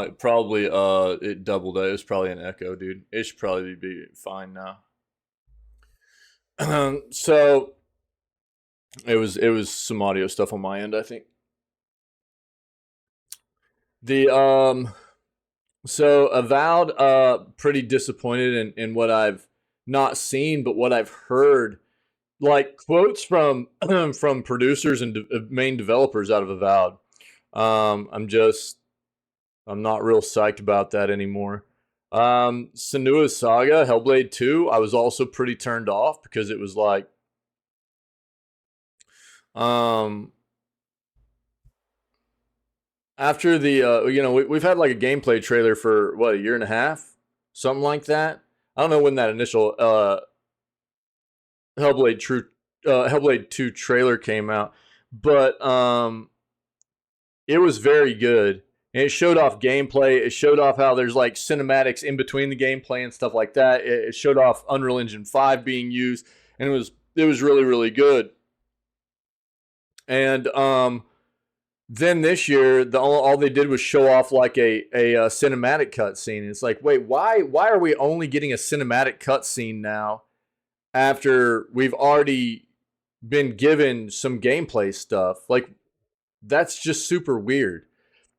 it probably it doubled it. It was probably an echo, dude. It should probably be fine now. So it was some audio stuff on my end, I think. The so Avowed, pretty disappointed in what I've not seen, but what I've heard, like quotes from from producers and main developers out of Avowed. I'm not real psyched about that anymore. Senua's Saga, Hellblade 2, I was also pretty turned off because it was like, after the, we've had like a gameplay trailer for what, a year and a half, something like that. I don't know when that initial Hellblade 2 trailer came out, but it was very good. And it showed off gameplay. It showed off how there's like cinematics in between the gameplay and stuff like that. It showed off Unreal Engine 5 being used, and it was really, really good. And then this year, all they did was show off like a cinematic cutscene. It's like, wait, why are we only getting a cinematic cutscene now after we've already been given some gameplay stuff? Like, that's just super weird.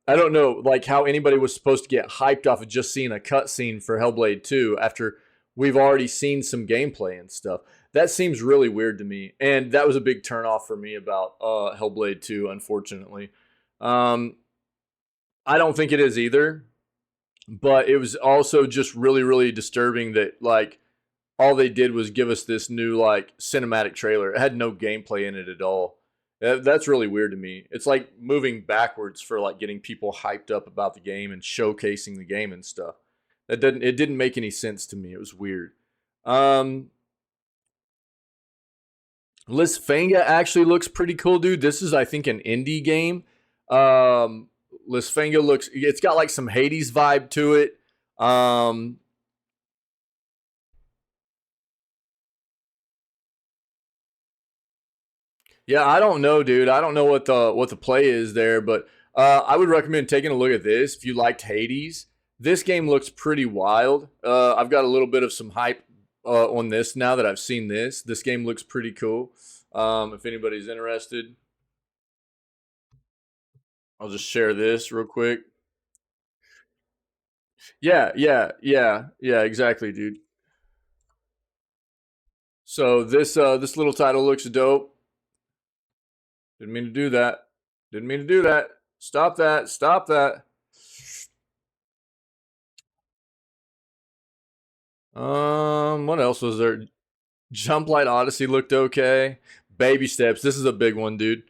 I don't know, like, how anybody was supposed to get hyped off of just seeing a cutscene for Hellblade 2 after we've already seen some gameplay and stuff. That seems really weird to me, and that was a big turnoff for me about Hellblade 2, unfortunately. I don't think it is either, but it was also just really, really disturbing that, like, all they did was give us this new, like, cinematic trailer. It had no gameplay in it at all. That's really weird to me. It's like moving backwards for like getting people hyped up about the game and showcasing the game and stuff. It didn't make any sense to me. It was weird. Lisfanga actually looks pretty cool, dude. This is, I think, an indie game. Lisfanga it's got like some Hades vibe to it. Yeah, I don't know, dude. I don't know what the play is there, but I would recommend taking a look at this if you liked Hades. This game looks pretty wild. I've got a little bit of some hype on this now that I've seen this. This game looks pretty cool. If anybody's interested, I'll just share this real quick. Yeah, exactly, dude. So this little title looks dope. Didn't mean to do that. Didn't mean to do that. Stop that. Stop that. What else was there? Jump Light Odyssey looked okay. Baby Steps. This is a big one, dude.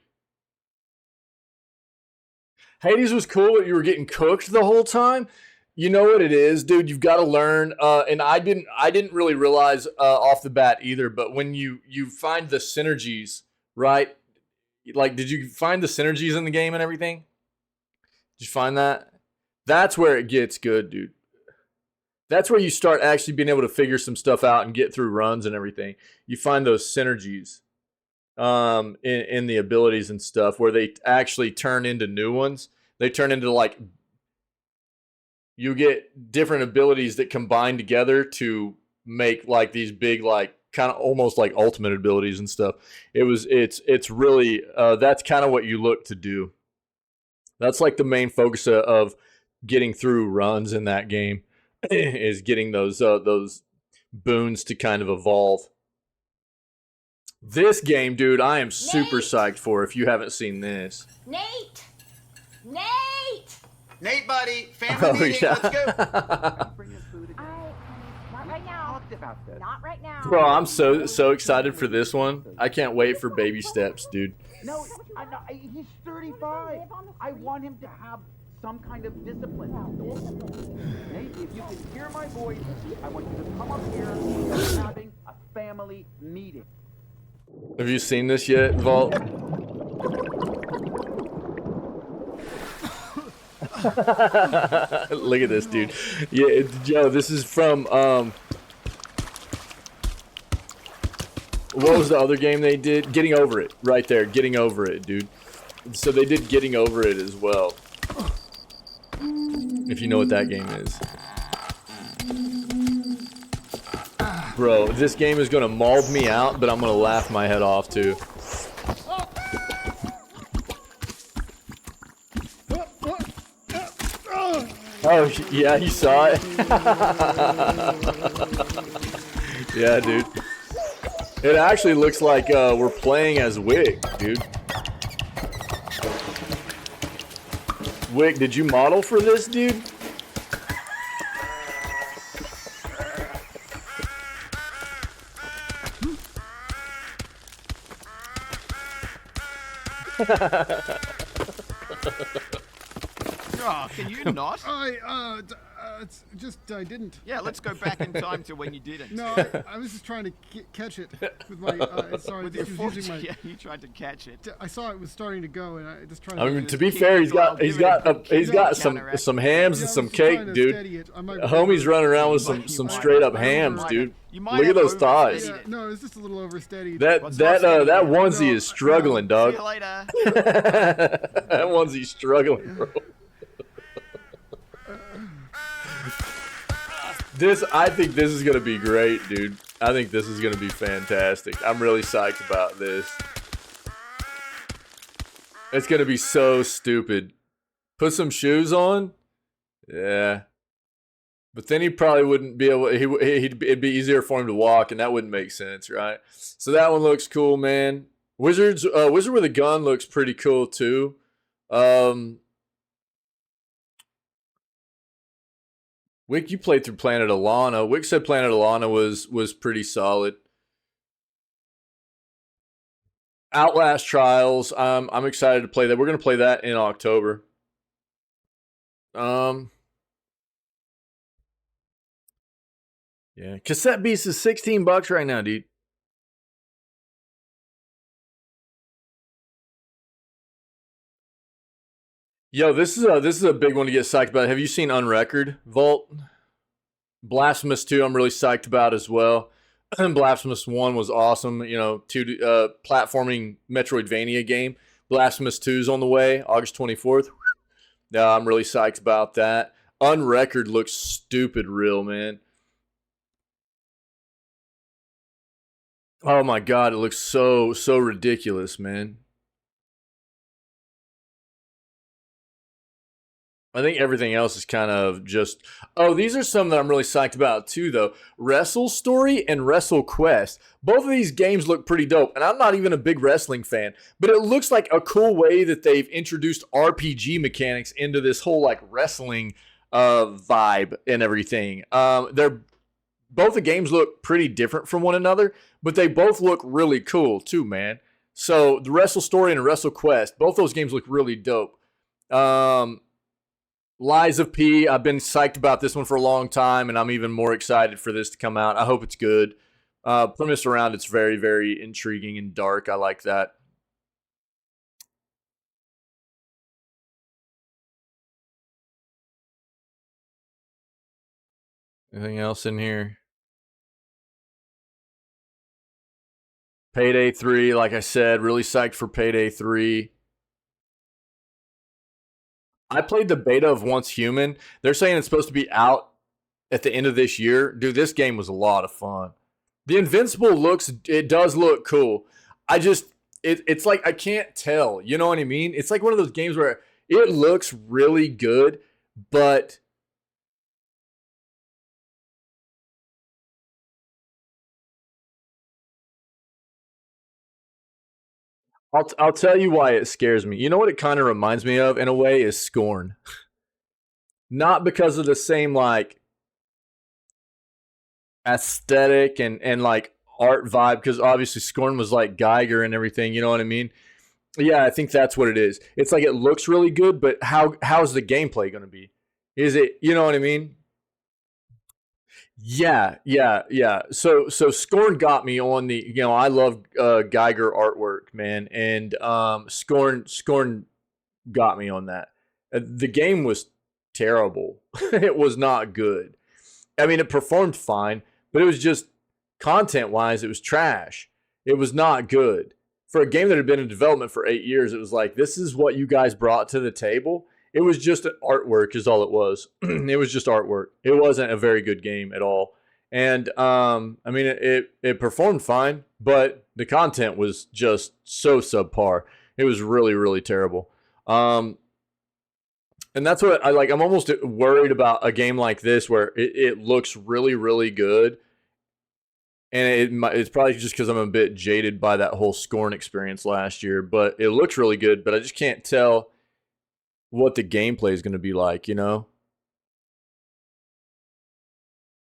Hades was cool, but you were getting cooked the whole time. You know what it is, dude. You've got to learn. And I didn't really realize off the bat either. But when you find the synergies, right? Like, did you find the synergies in the game and everything? Did you find that? That's where it gets good, dude. That's where you start actually being able to figure some stuff out and get through runs and everything. You find those synergies in the abilities and stuff where they actually turn into new ones. They turn into, like, you get different abilities that combine together to make, like, these big, like, kind of almost like ultimate abilities and stuff. It's really that's kind of what you look to do. That's like the main focus of getting through runs in that game is getting those boons to kind of evolve. This game, dude, I am super psyched for if you haven't seen this. Nate! Nate, buddy, family meeting. Yeah. Let's go. Not right now. Not right now. Bro, I'm so excited for this one. I can't wait for Baby Steps, dude. No, he's 35. I want him to have some kind of discipline. Nate, if you can hear my voice, I want you to come up here. We're having a family meeting. Have you seen this yet, Vault? Look at this, dude. Yeah, Joe, this is from what was the other game they did? Getting Over It, right there. Getting Over It, dude. So they did Getting Over It as well. If you know what that game is. Bro, this game is gonna maul me out, but I'm gonna laugh my head off too. Oh, yeah, you saw it? Yeah, dude. It actually looks like we're playing as Wick, dude. Wick, did you model for this, dude? Oh, can you not? It's just I didn't. Yeah, let's go back in time to when you didn't. No, I was just trying to catch it with my. Sorry, with your foot. using my. Yeah, you tried to catch it. I saw it was starting to go, and I just trying. I mean, to be fair, he's got some hams and some cake, dude. Homie's running around with some straight up hams, dude. Look at those thighs. Yeah, no, it's just a little oversteady. That onesie is struggling, dog. See you later. That onesie's struggling, bro. I think this is gonna be great, dude. I think this is gonna be fantastic. I'm really psyched about this. It's gonna be so stupid. Put some shoes on? Yeah. But then he probably wouldn't be able, it'd be easier for him to walk, and that wouldn't make sense, right? So that one looks cool, man. Wizard with a gun looks pretty cool too. Wick, you played through Planet Alana. Wick said Planet Alana was pretty solid. Outlast Trials. I'm excited to play that. We're gonna play that in October. Yeah, Cassette Beast is $16 right now, dude. Yo, this is a big one to get psyched about. Have you seen Unrecord, Vault? Blasphemous 2, I'm really psyched about as well. Blasphemous 1 was awesome. You know, platforming Metroidvania game. Blasphemous 2 is on the way, August 24th. I'm really psyched about that. Unrecord looks stupid real, man. Oh my god, it looks so ridiculous, man. I think everything else is kind of just... Oh, these are some that I'm really psyched about too, though. Wrestle Story and Wrestle Quest. Both of these games look pretty dope, and I'm not even a big wrestling fan, but it looks like a cool way that they've introduced RPG mechanics into this whole like wrestling vibe and everything. Both the games look pretty different from one another, but they both look really cool too, man. So the Wrestle Story and Wrestle Quest, both those games look really dope. Lies of P, I've been psyched about this one for a long time, and I'm even more excited for this to come out. I hope it's good. Premise around it's very, very intriguing and dark. I like that. Anything else in here? Payday 3, like I said, really psyched for Payday 3. I played the beta of Once Human. They're saying it's supposed to be out at the end of this year. Dude, this game was a lot of fun. The Invincible it does look cool. It's like I can't tell. You know what I mean? It's like one of those games where it looks really good, but I'll tell you why it scares me. You know what it kind of reminds me of in a way is Scorn. Not because of the same like aesthetic and like art vibe, because obviously Scorn was like Geiger and everything, you know what I mean? Yeah, I think that's what it is. It's like it looks really good, but how's the gameplay going to be? Is it, you know what I mean? Yeah. So Scorn got me on the, you know, I love Geiger artwork, man, and Scorn got me on that. The game was terrible. It was not good. I mean, it performed fine, but it was just content-wise, it was trash. It was not good. For a game that had been in development for 8 years, it was like, this is what you guys brought to the table. It was just an artwork is all it was. It was just artwork. It wasn't a very good game at all. And, I mean, it performed fine, but the content was just so subpar. It was really, really terrible. And that's what I like. I'm almost worried about a game like this where it looks really, really good. And it's probably just because I'm a bit jaded by that whole Scorn experience last year. But it looks really good, but I just can't tell what the gameplay is going to be like, you know?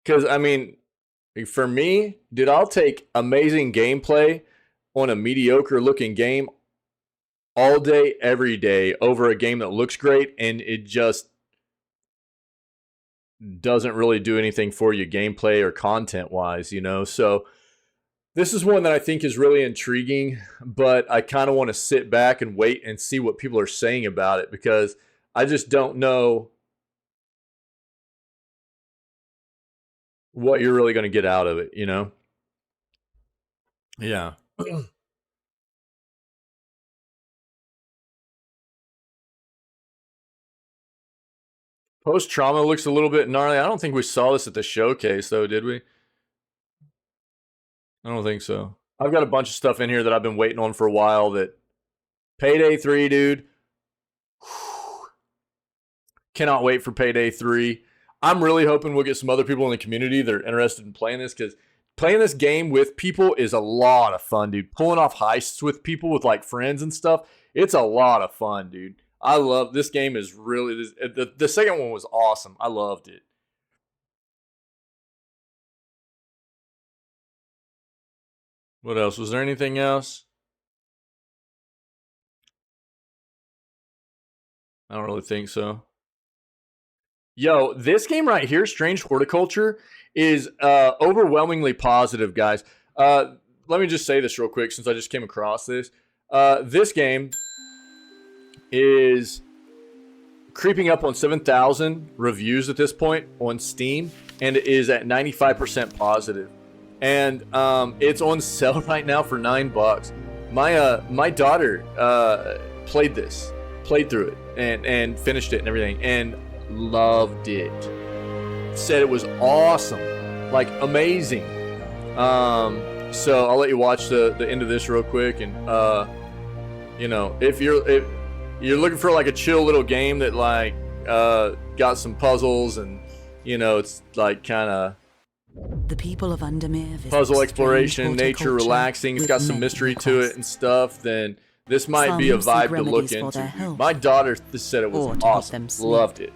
Because, I mean, for me, dude, I'll take amazing gameplay on a mediocre-looking game all day, every day, over a game that looks great, and it just doesn't really do anything for you gameplay or content-wise, you know? So this is one that I think is really intriguing, but I kind of want to sit back and wait and see what people are saying about it, because I just don't know what you're really going to get out of it, you know? Yeah. Post-trauma looks a little bit gnarly. I don't think we saw this at the showcase, though, did we? I don't think so. I've got a bunch of stuff in here that I've been waiting on for a while. That Payday 3, dude. Cannot wait for Payday 3. I'm really hoping we'll get some other people in the community that are interested in playing this, because playing this game with people is a lot of fun, dude. Pulling off heists with people, with like friends and stuff, it's a lot of fun, dude. I love this game. Is really the second one was awesome. I loved it. What else? Was there anything else? I don't really think so. Yo, this game right here, Strange Horticulture, is overwhelmingly positive, guys. Let me just say this real quick, since I just came across this. This game is creeping up on 7,000 reviews at this point on Steam, and it is at 95% positive. and it's on sale right now for $9. My daughter played through it and finished it and everything, and loved it. Said it was awesome, like amazing. So I'll let you watch the end of this real quick, and you know, if you're looking for like a chill little game that like got some puzzles, and you know, it's like kind of The people of Undermere visit puzzle strange exploration, nature, horticulture relaxing, it's with got some many mystery to it requests. and stuff, then this might be a Some vibe seek to look remedies for into. their Dude. health, My daughter said it was or to help awesome. them sleep. Loved it.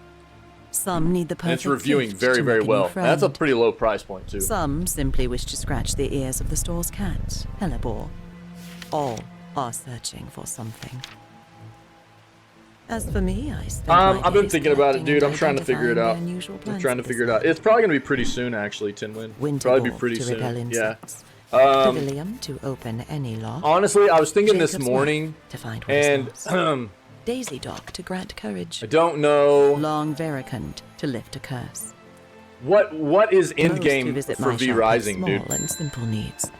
Some need the And perfect it's reviewing gift very, to very make a new well. friend. That's a pretty low price point too. Some simply wish to scratch the ears of the store's cat, Hellebore. All are searching for something. As for me, I spend my I've been days thinking about it, collecting dude. and I'm trying to figure it out. identifying their unusual I'm plants trying to for figure it this out. It's probably going to be pretty soon, actually, Tinwin. Winter Probably be Wolf pretty to soon. repel Yeah. insects. Pavilium to open any lock. Honestly, I was thinking this Jacob's morning, Wife to find what is and lost. Daisy Dock to grant courage. I don't know Long Veracant to lift a curse. what is end Most who game visit for my V shop have Rising, small dude. and simple needs.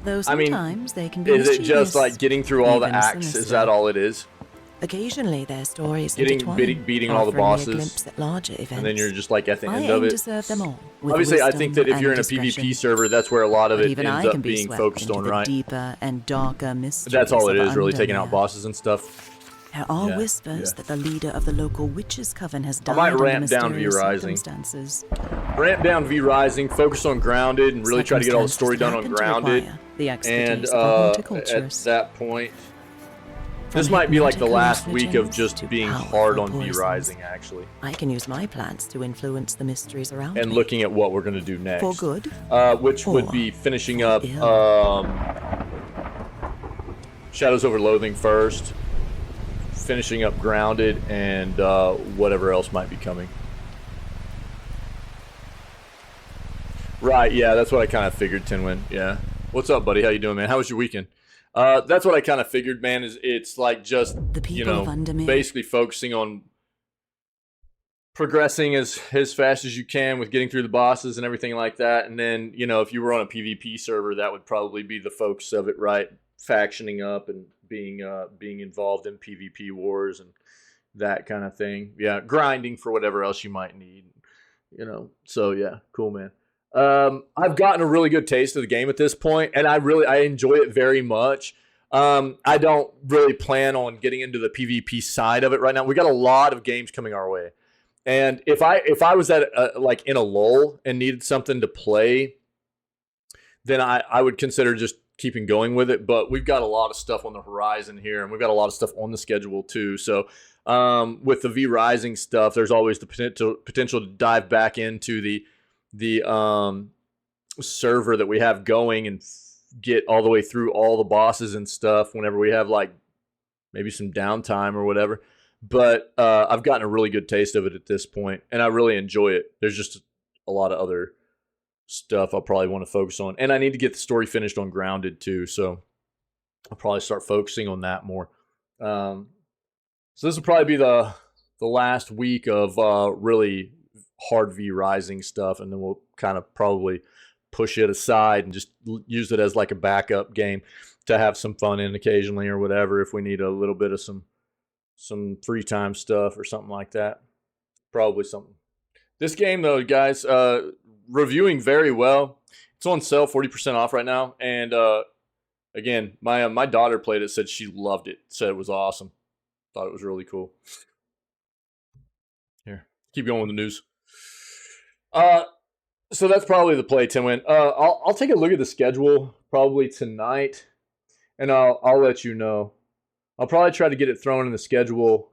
Though I mean, sometimes they can be Is it just mischievous, like getting through all the even acts? Is sinister. that all it is? Occasionally their stories Getting intertwine, beating all the offering me a bosses, glimpse at larger events. and then you're just like at the I end of aim it. to serve them all with Obviously, I wisdom think that if you're in a and discretion. PvP server, that's where a lot of But it even ends I up can be being swept focused into on, the right? deeper and darker mysteries That's all it of is, really taking out Undermere. bosses and stuff. There are Yeah, whispers yeah. that the leader of the local witches' coven has I died might under ramp down V mysterious Rising. circumstances. Ramp down V Rising, focus on Grounded, and really try to get all the story done on Circumstances that happen to Grounded. require the And expertise of a at horticulturist. that point, From this might be like the hypnotic last week of hallucinogens just to being powerful hard on V poisons. Rising, actually, I can use my plants to influence the mysteries around and me. looking at what we're gonna do next. For good, Which would or be finishing for up ill. Shadows over Loathing first, finishing up Grounded, and whatever else might be coming. Right, yeah, that's what I kind of figured, Tinwin. Yeah. What's up, buddy? How you doing, man? How was your weekend? That's what I kind of figured, man, is it's like just, The people you know, of Undermere. basically focusing on progressing as fast as you can with getting through the bosses and everything like that. And then, you know, if you were on a PvP server, that would probably be the focus of it, right? Factioning up and being involved in PvP wars and that kind of thing. Yeah, grinding for whatever else you might need, you know. So yeah, cool, man. I've gotten a really good taste of the game at this point, and I enjoy it very much. I don't really plan on getting into the PvP side of it right now. We got a lot of games coming our way, and if I was at like in a lull and needed something to play, then I would consider just keeping going with it. But we've got a lot of stuff on the horizon here, and we've got a lot of stuff on the schedule too. So with the V Rising stuff, there's always the potential to dive back into the server that we have going and get all the way through all the bosses and stuff whenever we have like maybe some downtime or whatever. But I've gotten a really good taste of it at this point, and I really enjoy it. There's just a lot of other stuff I'll probably want to focus on, and I need to get the story finished on Grounded too, so I'll probably start focusing on that more. So this will probably be the last week of really hard V Rising stuff, and then we'll kind of probably push it aside and just use it as like a backup game to have some fun in occasionally or whatever if we need a little bit of some free time stuff or something like that. Probably something. This game though, guys, reviewing very well. It's on sale, 40% off right now, and again, my daughter played it, said she loved it, said it was awesome, thought it was really cool. Here, keep going with the news. So that's probably the play, Tinwin. I'll take a look at the schedule probably tonight, and I'll let you know. I'll probably try to get it thrown in the schedule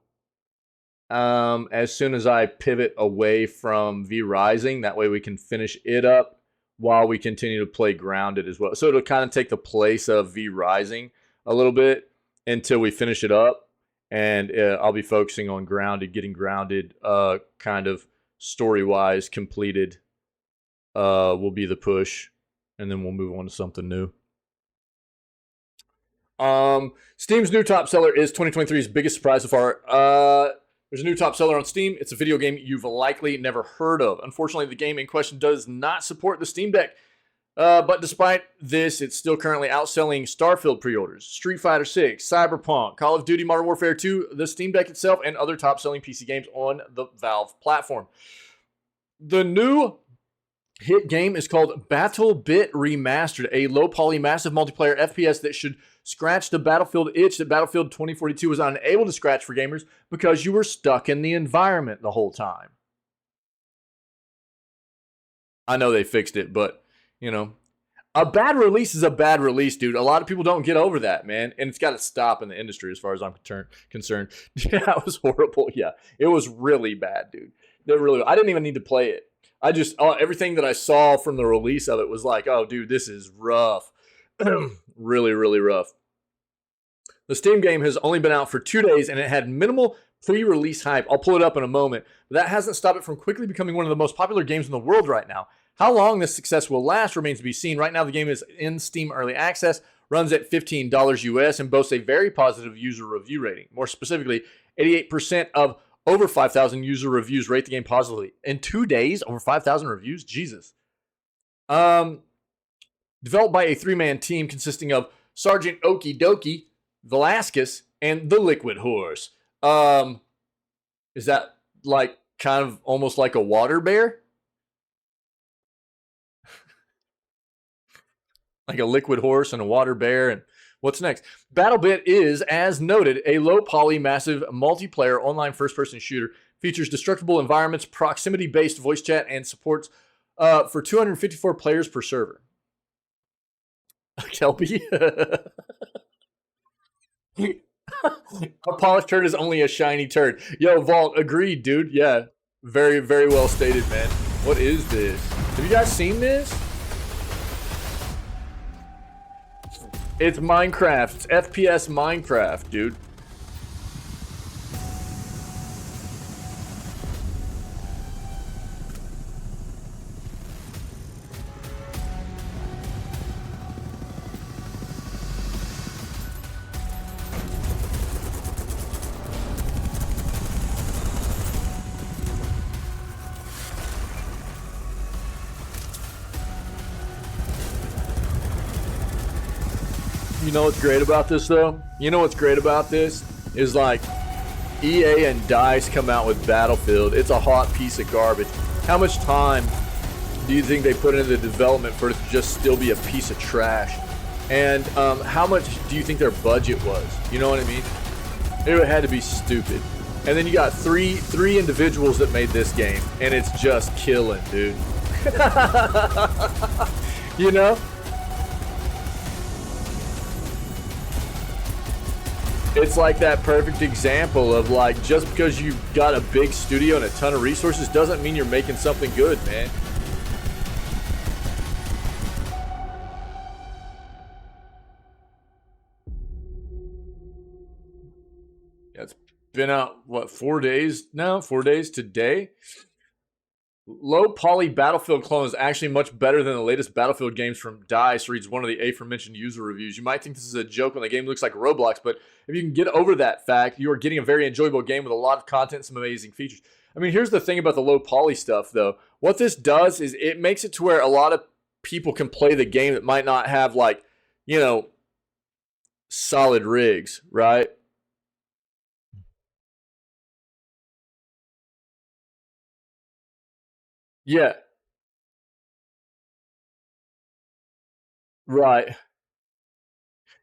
as soon as I pivot away from V Rising. That way we can finish it up while we continue to play Grounded as well. So it'll kind of take the place of V Rising a little bit until we finish it up, and I'll be focusing on Grounded, getting Grounded kind of story-wise completed. Will be the push, and then we'll move on to something new. Steam's new top seller is 2023's biggest surprise so far. There's a new top seller on Steam. It's a video game you've likely never heard of. Unfortunately, the game in question does not support the Steam Deck. But despite this, it's still currently outselling Starfield pre-orders, Street Fighter 6, Cyberpunk, Call of Duty Modern Warfare 2, the Steam Deck itself, and other top-selling PC games on the Valve platform. The new hit game is called BattleBit Remastered, a low-poly, massive multiplayer FPS that should scratch the Battlefield itch that Battlefield 2042 was unable to scratch for gamers because you were stuck in the environment the whole time. I know they fixed it, but, you know, a bad release is a bad release, dude. A lot of people don't get over that, man, and it's got to stop in the industry as far as I'm concerned. Yeah, it was horrible. Yeah, it was really bad, dude. I didn't even need to play it. I just, everything that I saw from the release of it was like, oh, dude, this is rough. Really, really rough. The Steam game has only been out for 2 days, and it had minimal pre-release hype. I'll pull it up in a moment. But that hasn't stopped it from quickly becoming one of the most popular games in the world right now. How long this success will last remains to be seen. Right now, the game is in Steam Early Access, runs at $15 US, and boasts a very positive user review rating. More specifically, 88% of over 5,000 user reviews rate the game positively. In 2 days, over 5,000 reviews? Jesus. Developed by a three-man team consisting of Sergeant Okie Dokie, Velasquez, and the Liquid Horse. Is that like kind of almost like a water bear? Like a liquid horse and a water bear. And what's next? BattleBit is, as noted, a low-poly, massive multiplayer online first-person shooter. Features destructible environments, proximity-based voice chat, and supports for 254 players per server. Kelpie? A polished turd is only a shiny turd. Yo, Vault, agreed, dude. Yeah, very, very well stated, man. What is this? Have you guys seen this? It's Minecraft. It's FPS Minecraft, dude. You know what's great about this, though? You know what's great about this? Is like EA and DICE come out with Battlefield. It's a hot piece of garbage. How much time do you think they put into the development for it to just still be a piece of trash? And how much do you think their budget was? You know what I mean? It had to be stupid. And then you got three individuals that made this game, and it's just killing, dude. You know? It's like that perfect example of like, just because you got a big studio and a ton of resources doesn't mean you're making something good, man. Yeah, it's been out, what, 4 days now? 4 days today? Low poly Battlefield clone is actually much better than the latest Battlefield games from DICE, reads one of the aforementioned user reviews. You might think this is a joke when the game looks like Roblox, but if you can get over that fact, you are getting a very enjoyable game with a lot of content and some amazing features. I mean, here's the thing about the low poly stuff, though. What this does is it makes it to where a lot of people can play the game that might not have, like, you know, solid rigs, right? Yeah, right.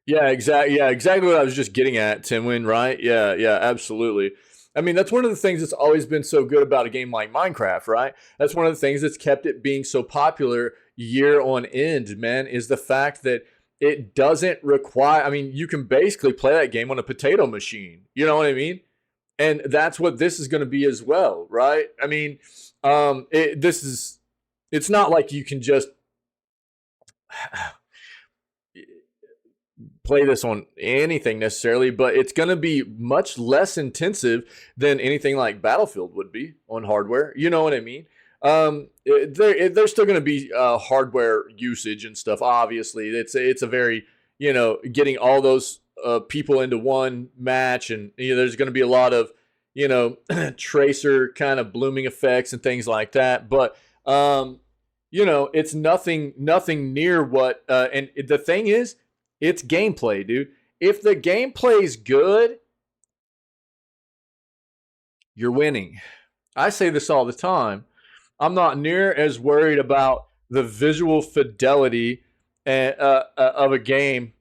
Yeah, exactly what I was just getting at, Timwin, right? Yeah, absolutely. I mean, that's one of the things that's always been so good about a game like Minecraft, right? That's one of the things that's kept it being so popular year on end, man, is the fact that it doesn't require, I mean, you can basically play that game on a potato machine. You know what I mean? And that's what this is going to be as well, right? I mean, it's not like you can just play this on anything necessarily, but it's going to be much less intensive than anything like Battlefield would be on hardware. You know what I mean? There's still going to be hardware usage and stuff. Obviously, it's a very, you know, getting all those people into one match, and you know, there's going to be a lot of, you know, tracer kind of blooming effects and things like that. But you know, it's nothing near what. And the thing is, it's gameplay, dude. If the gameplay's good, you're winning. I say this all the time. I'm not near as worried about the visual fidelity of a game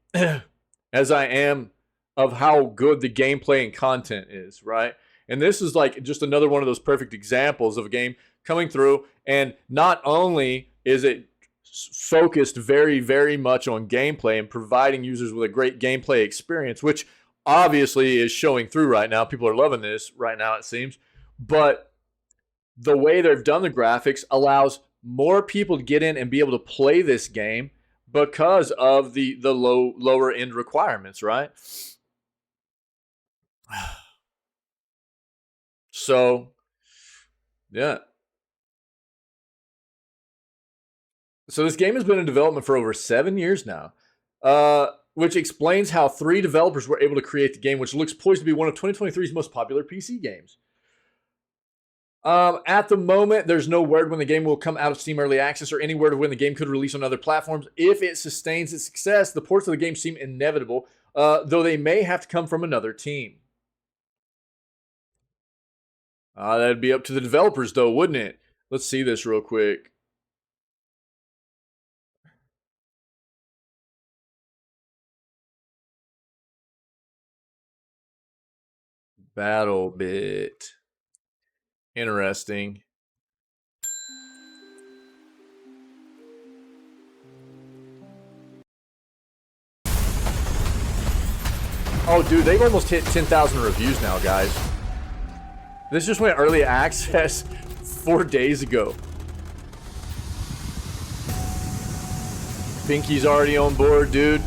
as I am of how good the gameplay and content is, right? And this is like just another one of those perfect examples of a game coming through, and not only is it focused very, very much on gameplay and providing users with a great gameplay experience, which obviously is showing through right now. People are loving this right now, it seems. But the way they've done the graphics allows more people to get in and be able to play this game because of the lower end requirements, right? So, yeah. So this game has been in development for over 7 years now, which explains how 3 developers were able to create the game, which looks poised to be one of 2023's most popular PC games. At the moment, there's no word when the game will come out of Steam Early Access or any word of when the game could release on other platforms. If it sustains its success, the ports of the game seem inevitable, though they may have to come from another team. That'd be up to the developers, though, wouldn't it? Let's see this real quick. Battle bit. Interesting. Oh, dude, they've almost hit 10,000 reviews now, guys. This just went early access 4 days ago. Pinky's already on board, dude.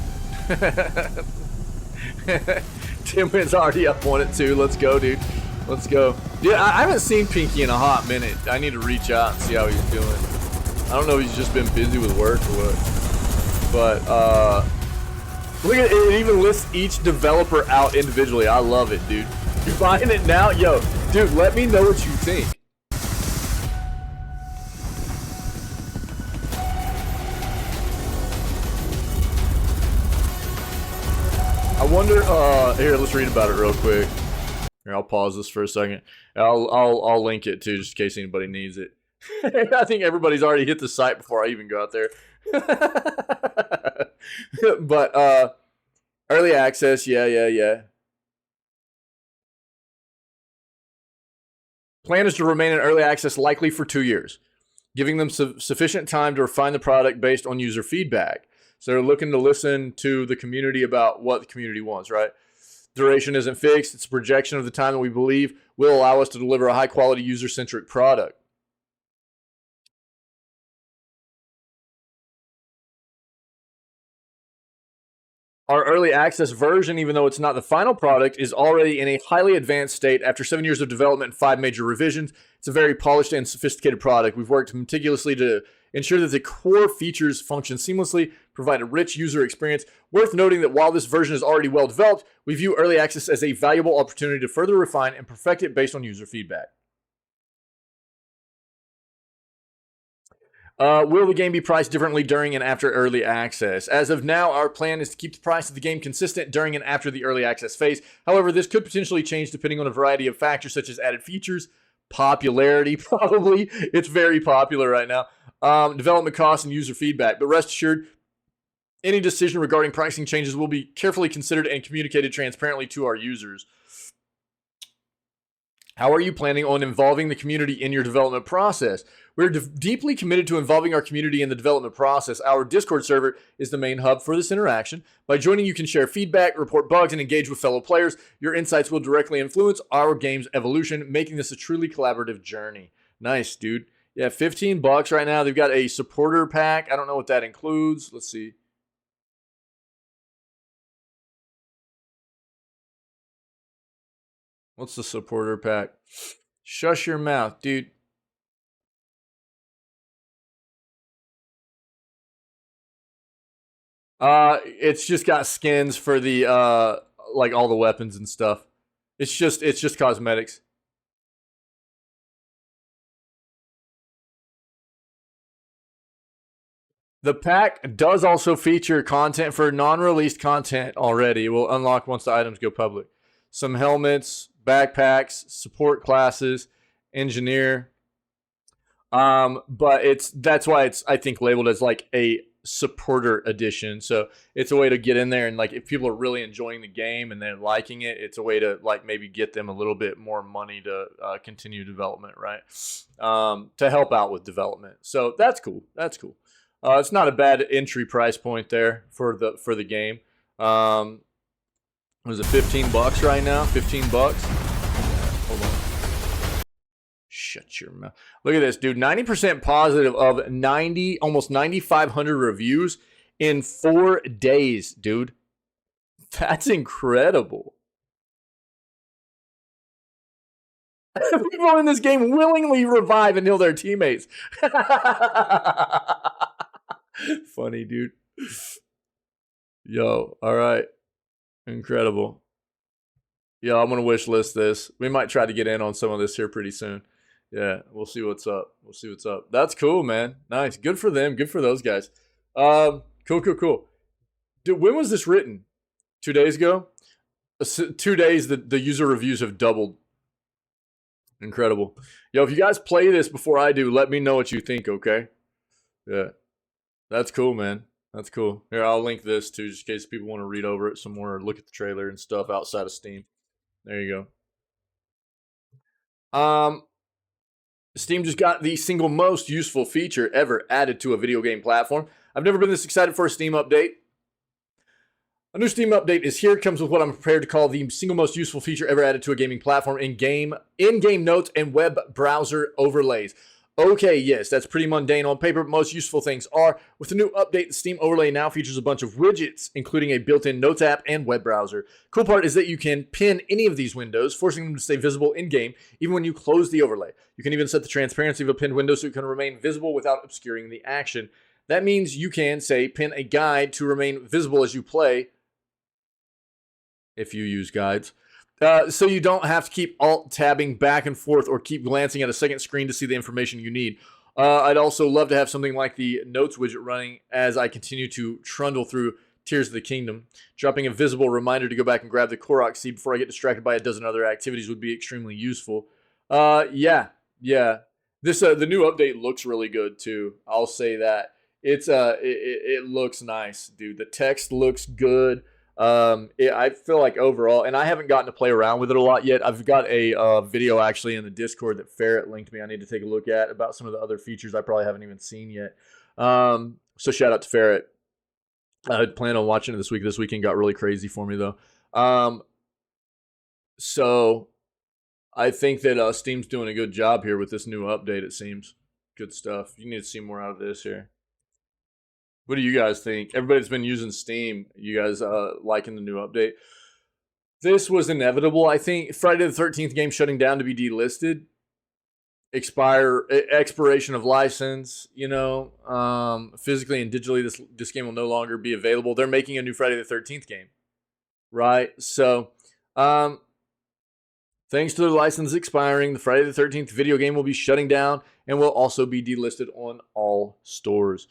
Timwin's already up on it, too. Let's go, dude. Let's go. Yeah, I haven't seen Pinky in a hot minute. I need to reach out and see how he's doing. I don't know if he's just been busy with work or what. But, look at it. It even lists each developer out individually. I love it, dude. You're buying it now? Yo, dude, let me know what you think. I wonder, here, let's read about it real quick. Here, I'll pause this for a second. I'll link it too, just in case anybody needs it. I think everybody's already hit the site before I even go out there. But, early access, yeah. Plan is to remain in early access likely for 2 years, giving them sufficient time to refine the product based on user feedback. So they're looking to listen to the community about what the community wants, right? Duration isn't fixed. It's a projection of the time that we believe will allow us to deliver a high-quality, user-centric product. Our early access version, even though it's not the final product, is already in a highly advanced state. After 7 years of development and 5 major revisions, it's a very polished and sophisticated product. We've worked meticulously to ensure that the core features function seamlessly, provide a rich user experience. Worth noting that while this version is already well developed, we view early access as a valuable opportunity to further refine and perfect it based on user feedback. Will the game be priced differently during and after early access? As of now, our plan is to keep the price of the game consistent during and after the early access phase. However, this could potentially change depending on a variety of factors such as added features, popularity, probably. It's very popular right now. Development costs and user feedback. But rest assured, any decision regarding pricing changes will be carefully considered and communicated transparently to our users. How are you planning on involving the community in your development process? We're deeply committed to involving our community in the development process. Our Discord server is the main hub for this interaction. By joining, you can share feedback, report bugs, and engage with fellow players. Your insights will directly influence our game's evolution, making this a truly collaborative journey. Nice, dude. Yeah, $15 right now. They've got a supporter pack. I don't know what that includes. Let's see. What's the supporter pack? Shush your mouth, dude. It's just got skins for the like all the weapons and stuff. It's just cosmetics. The pack does also feature content for non-released content already. It will unlock once the items go public. Some helmets, backpacks, support classes, engineer. But that's why it's, I think, labeled as like a supporter edition. So it's a way to get in there and like if people are really enjoying the game and they're liking it, it's a way to like maybe get them a little bit more money to continue development, right? To help out with development. So that's cool. That's cool. It's not a bad entry price point there for the game. Was it $15 right now? $15. Hold on. Shut your mouth. Look at this, dude. 90% positive of almost 9,500 reviews in 4 days, dude. That's incredible. People in this game willingly revive and heal their teammates. Funny, dude. Yo, all right. Incredible. Yo, I'm going to wish list this. We might try to get in on some of this here pretty soon. Yeah, we'll see what's up. We'll see what's up. That's cool, man. Nice. Good for them. Good for those guys. Cool. Dude, when was this written? 2 days ago? 2 days, the user reviews have doubled. Incredible. Yo, if you guys play this before I do, let me know what you think, okay? Yeah. That's cool, man. That's cool. Here, I'll link this too, just in case people want to read over it some more or look at the trailer and stuff outside of Steam. There you go. Steam just got the single most useful feature ever added to a video game platform. I've never been this excited for a Steam update. A new Steam update is here. It comes with what I'm prepared to call the single most useful feature ever added to a gaming platform: in-game notes and web browser overlays. Okay, yes, that's pretty mundane on paper, but most useful things are. With the new update, the Steam Overlay now features a bunch of widgets, including a built-in Notes app and web browser. Cool part is that you can pin any of these windows, forcing them to stay visible in-game, even when you close the overlay. You can even set the transparency of a pinned window so it can remain visible without obscuring the action. That means you can, say, pin a guide to remain visible as you play, if you use guides. So you don't have to keep alt-tabbing back and forth or keep glancing at a second screen to see the information you need. I'd also love to have something like the Notes widget running as I continue to trundle through Tears of the Kingdom. Dropping a visible reminder to go back and grab the Korok seed before I get distracted by a dozen other activities would be extremely useful. Yeah. This the new update looks really good too. I'll say that. It looks nice, dude. The text looks good. I feel like overall, and I haven't gotten to play around with it a lot yet. I've got a video actually in the Discord that Ferret linked me. I need to take a look at about some of the other features I probably haven't even seen yet. So shout out to Ferret. I had planned on watching it this week. This weekend got really crazy for me though. So I think that Steam's doing a good job here with this new update. It seems good stuff. You need to see more out of this here. What do you guys think? Everybody's been using Steam. You guys liking the new update? This was inevitable. I think Friday the 13th game shutting down to be delisted. Expiration of license, physically and digitally, this game will no longer be available. They're making a new Friday the 13th game, right? So, thanks to the license expiring, the Friday the 13th video game will be shutting down and will also be delisted on all stores.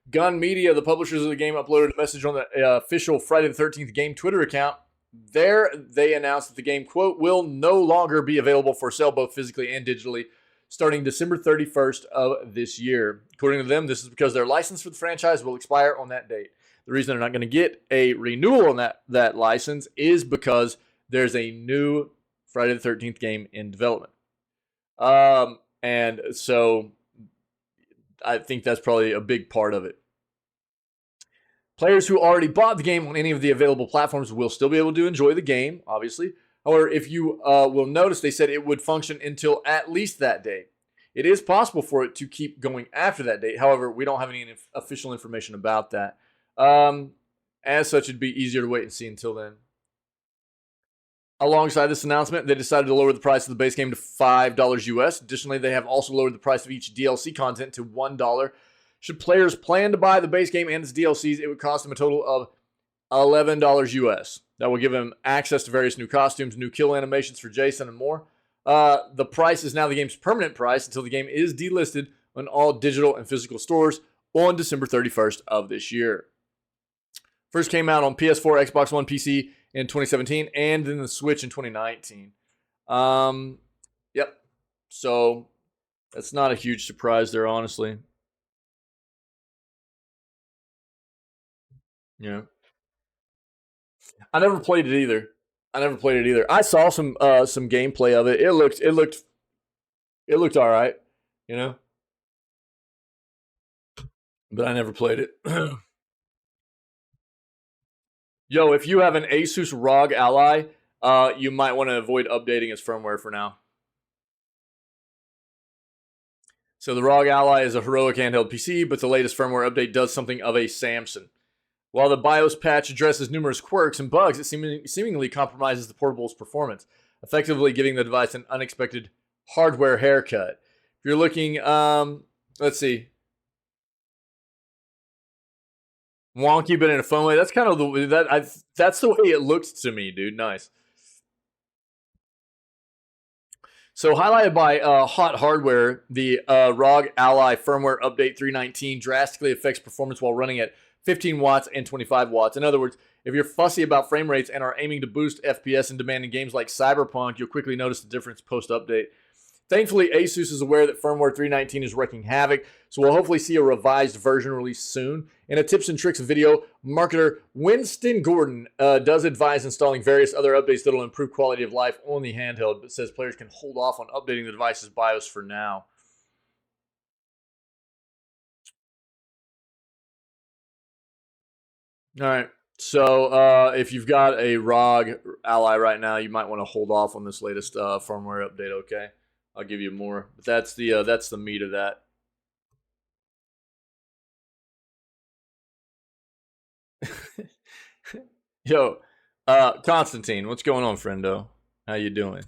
Gun Media, the publishers of the game, uploaded a message on the official Friday the 13th game Twitter account. There, they announced that the game, quote, will no longer be available for sale both physically and digitally starting December 31st of this year. According to them, this is because their license for the franchise will expire on that date. The reason they're not going to get a renewal on that license is because there's a new Friday the 13th game in development. And so I think that's probably a big part of it. Players who already bought the game on any of the available platforms will still be able to enjoy the game, obviously. However, if you will notice, they said it would function until at least that date. It is possible for it to keep going after that date. However, we don't have any official information about that. As such, it'd be easier to wait and see until then. Alongside this announcement, they decided to lower the price of the base game to $5 US. Additionally, they have also lowered the price of each DLC content to $1. Should players plan to buy the base game and its DLCs, it would cost them a total of $11 US. That will give them access to various new costumes, new kill animations for Jason, and more. The price is now the game's permanent price until the game is delisted on all digital and physical stores on December 31st of this year. First came out on PS4, Xbox One, PC in 2017, and then the Switch in 2019. Yep. So that's not a huge surprise there, honestly. Yeah. I never played it either. I saw some gameplay of it. It looked all right, you know. But I never played it. Yo, if you have an Asus ROG Ally, you might want to avoid updating its firmware for now. So the ROG Ally is a heroic handheld PC, but the latest firmware update does something of a Samson. While the BIOS patch addresses numerous quirks and bugs, it seemingly compromises the portable's performance, effectively giving the device an unexpected hardware haircut. If you're looking, let's see. Wonky, but in a fun way. That's kind of that's the way it looks to me, dude. Nice. So highlighted by hot hardware, the ROG Ally firmware update 319 drastically affects performance while running at 15 watts and 25 watts. In other words, if you're fussy about frame rates and are aiming to boost FPS in demanding games like Cyberpunk, you'll quickly notice the difference post-update. Thankfully, Asus is aware that firmware 319 is wreaking havoc, so we'll hopefully see a revised version released soon. In a tips and tricks video, marketer Winston Gordon does advise installing various other updates that will improve quality of life on the handheld, but says players can hold off on updating the device's BIOS for now. All right, so if you've got a ROG Ally right now, you might want to hold off on this latest firmware update, okay? I'll give you more, but that's the meat of that. Yo, Constantine, what's going on, friendo? How you doing?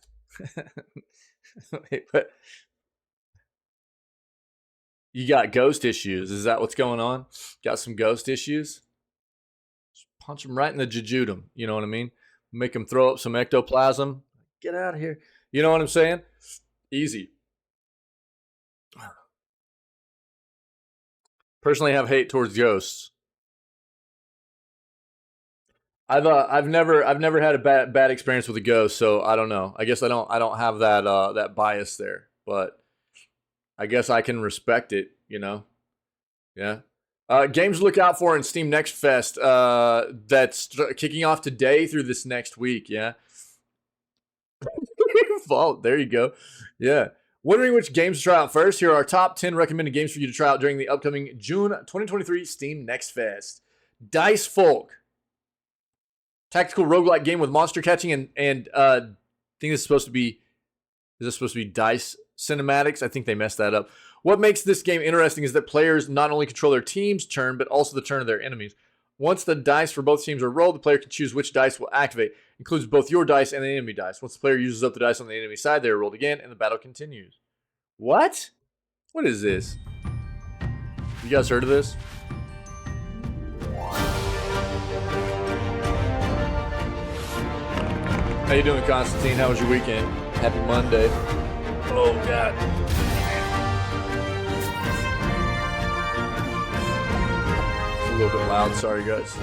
Wait, what? You got ghost issues? Is that what's going on? Got some ghost issues? Just punch them right in the jejudum. You know what I mean? Make them throw up some ectoplasm. Get out of here. You know what I'm saying? Easy. Personally, have hate towards ghosts. I've never had a bad experience with a ghost, so I don't know. I guess I don't have that bias there, but I guess I can respect it. You know, yeah. Games to look out for in Steam Next Fest. That's kicking off today through this next week. Yeah. Vault. There you go. Yeah. Wondering which games to try out first? Here are our top 10 recommended games for you to try out during the upcoming June 2023 Steam Next Fest. Dice Folk. Tactical roguelike game with monster catching and I think this is supposed to be dice cinematics. I think they messed that up. What makes this game interesting is that players not only control their team's turn, but also the turn of their enemies. Once the dice for both teams are rolled, the player can choose which dice will activate. It includes both your dice and the enemy dice. Once the player uses up the dice on the enemy side, they are rolled again, and the battle continues. What? What is this? You guys heard of this? How you doing, Constantine? How was your weekend? Happy Monday. Oh, God. It's a little bit loud. Sorry, guys.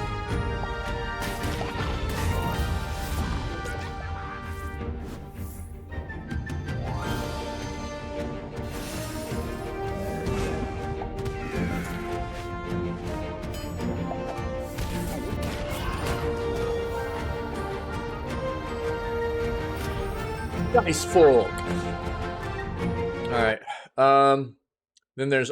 Dice Folk. Alright. Then there's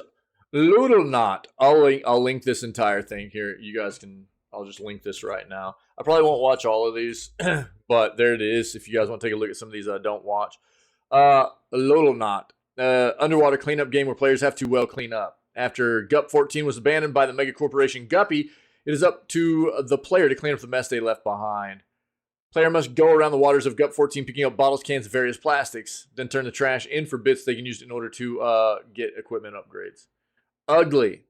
Loodle Knot. I'll link this entire thing here. You guys can, I'll just link this right now. I probably won't watch all of these, but there it is. If you guys want to take a look at some of these I don't watch. Loodle Knot. Underwater cleanup game where players have to clean up. After GUP 14 was abandoned by the mega corporation Guppy, it is up to the player to clean up the mess they left behind. Player must go around the waters of GUP 14 picking up bottles, cans, and various plastics, then turn the trash in for bits they can use in order to get equipment upgrades. Ugly.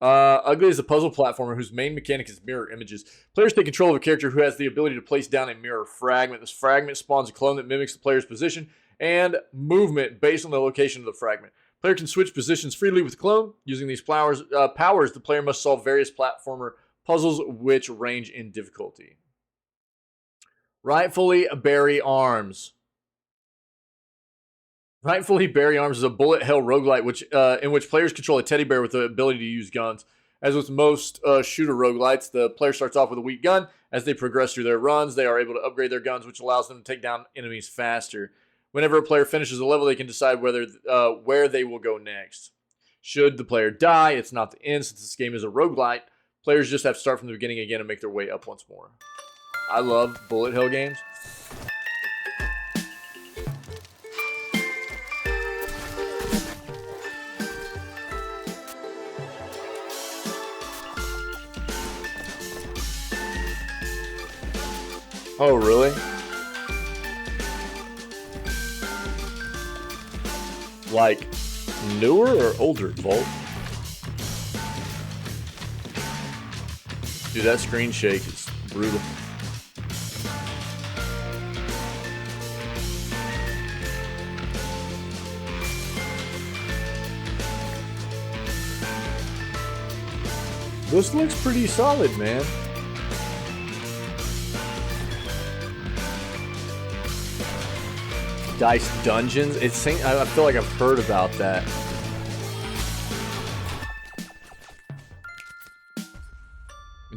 Ugly is a puzzle platformer whose main mechanic is mirror images. Players take control of a character who has the ability to place down a mirror fragment. This fragment spawns a clone that mimics the player's position and movement based on the location of the fragment. Player can switch positions freely with clone. Using these powers, the player must solve various platformer puzzles which range in difficulty. Rightfully Bury Arms. Rightfully Bury Arms is a bullet hell roguelite in which players control a teddy bear with the ability to use guns. As with most shooter roguelites, the player starts off with a weak gun. As they progress through their runs, they are able to upgrade their guns, which allows them to take down enemies faster. Whenever a player finishes a level, they can decide where they will go next. Should the player die, it's not the end. Since this game is a roguelite, players just have to start from the beginning again and make their way up once more. I love bullet hell games. Oh, really? Like, newer or older, Volt? Dude, that screen shake is brutal. This looks pretty solid, man. Dice Dungeons? I feel like I've heard about that.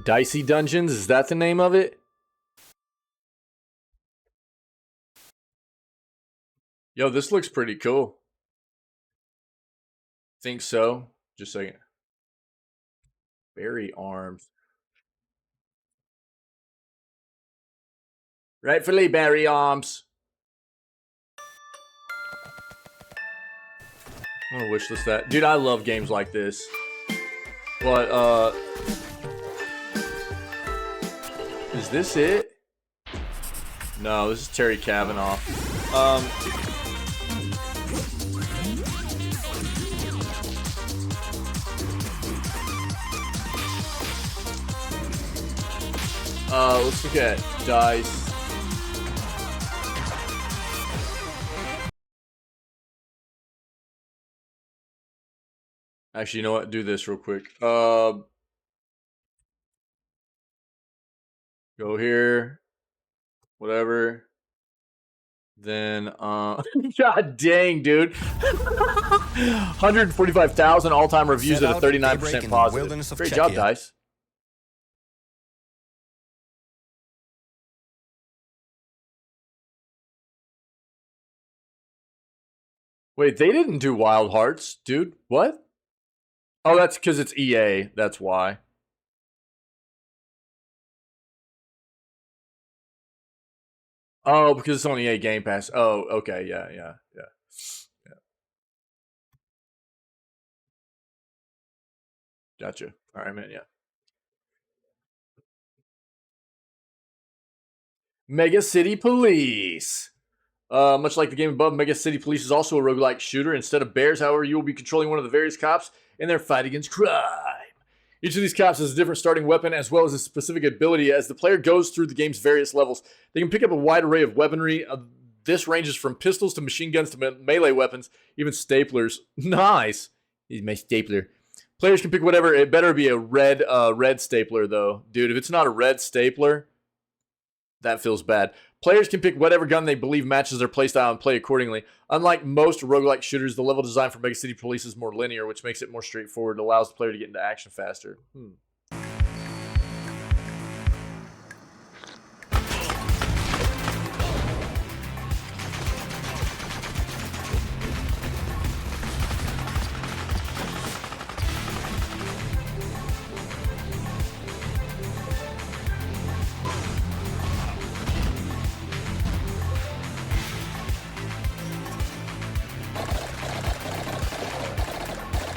Dicey Dungeons? Is that the name of it? Yo, this looks pretty cool. Think so. Just a second. Bury Arms. Rightfully Bury Arms. I'm gonna wishlist that. Dude, I love games like this. But, is this it? No, this is Terry Kavanaugh. Let's look at Dice. Actually, you know what? Do this real quick. Go here. Whatever. Then, God dang, dude. 145,000 all-time reviews at a 39% positive. Great job, Dice. Wait, they didn't do Wild Hearts, dude. What? Oh, that's because it's EA. That's why. Oh, because it's on EA Game Pass. Oh, okay. Yeah. Gotcha. All right, man. Yeah. Mega City Police. Much like the game above, Mega City Police is also a roguelike shooter. Instead of bears, however, you will be controlling one of the various cops in their fight against crime. Each of these cops has a different starting weapon as well as a specific ability. As the player goes through the game's various levels, they can pick up a wide array of weaponry. This ranges from pistols to machine guns to melee weapons, even staplers. Nice. He's my stapler. Players can pick whatever. It better be a red stapler, though. Dude, if it's not a red stapler, that feels bad. Players can pick whatever gun they believe matches their playstyle and play accordingly. Unlike most roguelike shooters, the level design for Mega City Police is more linear, which makes it more straightforward and allows the player to get into action faster.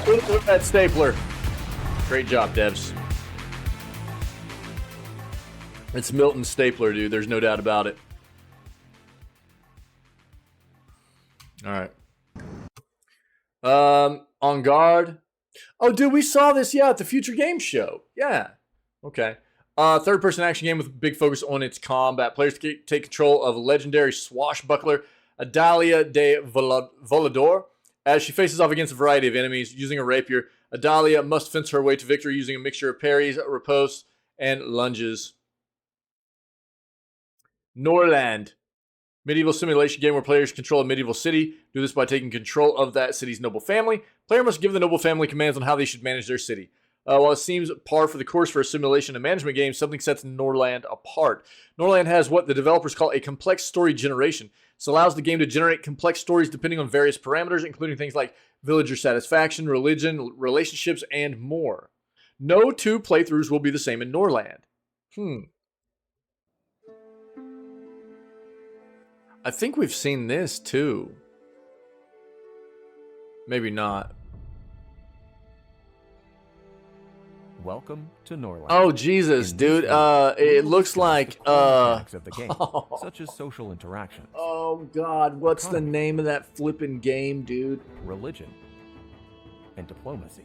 Look at that stapler. Great job, devs. It's Milton's stapler, dude. There's no doubt about it. All right. On guard. Oh, dude, we saw this, at the Future Game Show. Yeah. Okay. Third-person action game with big focus on its combat. Players take control of legendary swashbuckler Adalia de Volador As she faces off against a variety of enemies using a rapier, Adalia must fence her way to victory using a mixture of parries, ripostes, and lunges. Norland. Medieval simulation game where players control a medieval city. Do this by taking control of that city's noble family. Player must give the noble family commands on how they should manage their city. While it seems par for the course for a simulation and management game, something sets Norland apart. Norland has what the developers call a complex story generation. This allows the game to generate complex stories depending on various parameters, including things like villager satisfaction, religion, relationships, and more. No two playthroughs will be the same in Norland. I think we've seen this too. Maybe not. Welcome to Norland. Oh Jesus, dude! It looks like of the game, such as social interaction. Oh God, what's the name of that flippin' game, dude? Religion and diplomacy.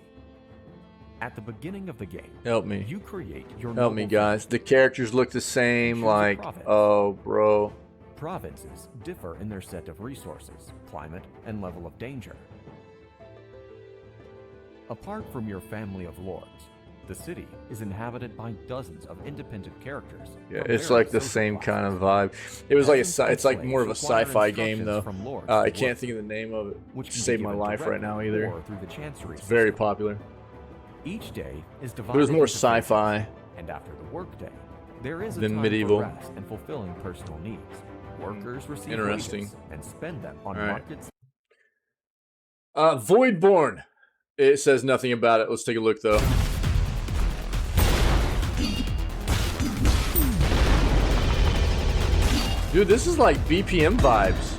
At the beginning of the game, help me. You create your help me, guys. The characters look the same. Like, oh, bro. Provinces differ in their set of resources, climate, and level of danger. Apart from your family of lords, the city is inhabited by dozens of independent characters. Yeah, it's like the same kind of vibe. It was like it's like more of a sci-fi game though. I can't think of the name of it. Which saved my life right now either. It's very popular. Each day is divided. But it was more sci-fi. And after the workday, there is a than time medieval. for rest and fulfilling personal needs. Workers receive interesting wages and spend them on markets. Voidborn. It says nothing about it. Let's take a look though. Dude, this is like BPM vibes.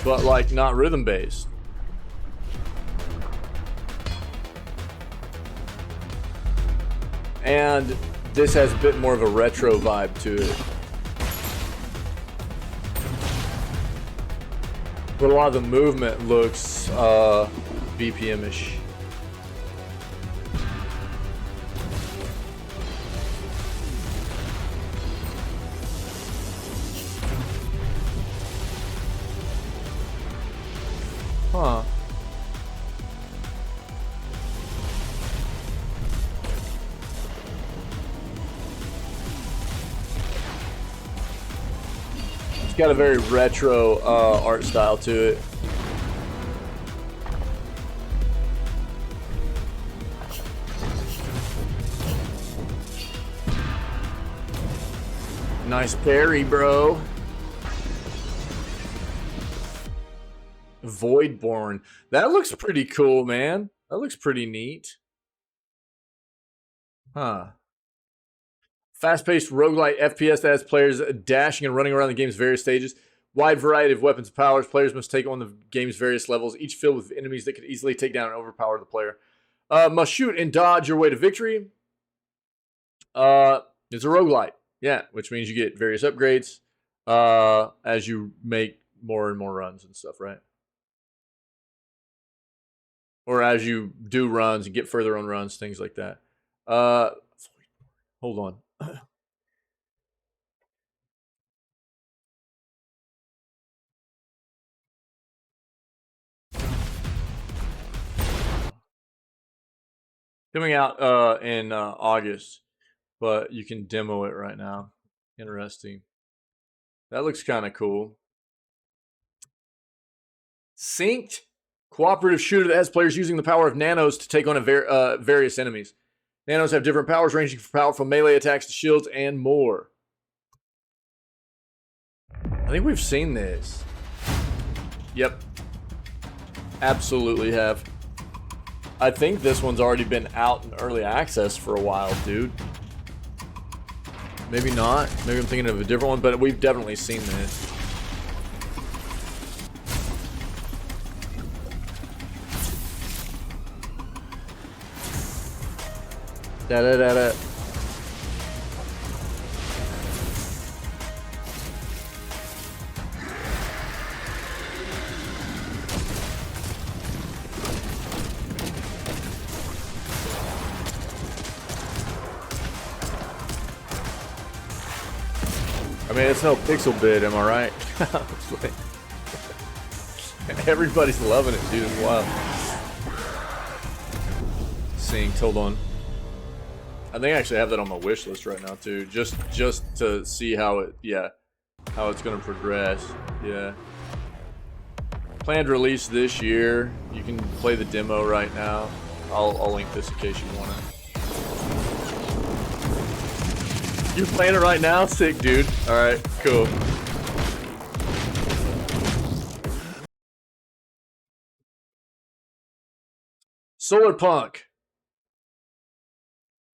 But like not rhythm based. And this has a bit more of a retro vibe to it. But a lot of the movement looks BPM-ish. Huh. It's got a very retro art style to it. Nice parry, bro. Voidborn. That looks pretty cool, man. That looks pretty neat. Huh. Fast-paced roguelite FPS that has players dashing and running around the game's various stages. Wide variety of weapons and powers. Players must take on the game's various levels, each filled with enemies that could easily take down and overpower the player. Must shoot and dodge your way to victory. It's a roguelite. Yeah, which means you get various upgrades as you make more and more runs and stuff, right? Or as you do runs and get further on runs, things like that. Hold on. Coming out in August, but you can demo it right now. Interesting. That looks kind of cool. Synced cooperative shooter that has players using the power of nanos to take on various enemies. Nanos have different powers ranging from powerful melee attacks to shields and more. I think we've seen this. Yep. Absolutely have. I think this one's already been out in early access for a while, dude. Maybe not. Maybe I'm thinking of a different one, but we've definitely seen this. Da-da-da-da. I mean, it's no pixel bid, am I right? Everybody's loving it, dude. Wow. Synced. Hold on. I think I actually have that on my wish list right now too, just to see how it, how it's gonna progress. Yeah. Planned release this year. You can play the demo right now. I'll link this in case you want it. You're playing it right now? Sick, dude. All right, cool. Solar Punk.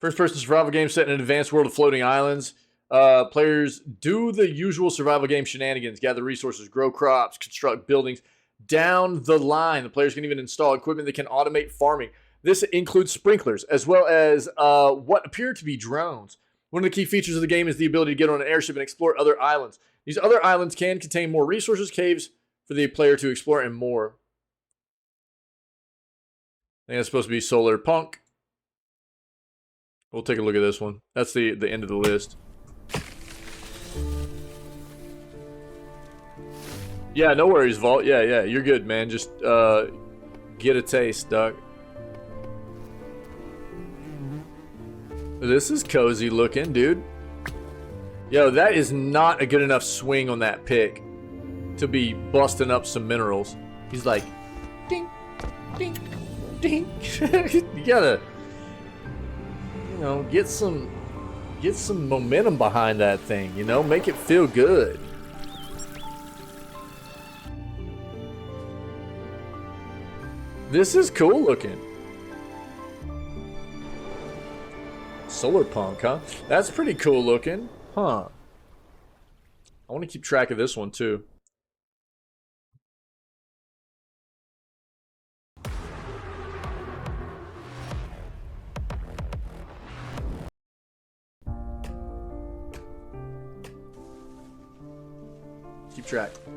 First-person survival game set in an advanced world of floating islands. Players do the usual survival game shenanigans, gather resources, grow crops, construct buildings. Down the line, the players can even install equipment that can automate farming. This includes sprinklers, as well as what appear to be drones. One of the key features of the game is the ability to get on an airship and explore other islands. These other islands can contain more resources, caves for the player to explore, and more. I think that's supposed to be Solar Punk. We'll take a look at this one. That's the end of the list. Yeah, no worries, Vault. Yeah, you're good, man. Just get a taste, Doc. This is cozy looking, dude. Yo, that is not a good enough swing on that pick to be busting up some minerals. He's like, ding, ding, ding. You gotta, you know, get some momentum behind that thing, you know, make it feel good. This is cool looking. Solar Punk, huh? That's pretty cool looking, huh? I want to keep track of this one too.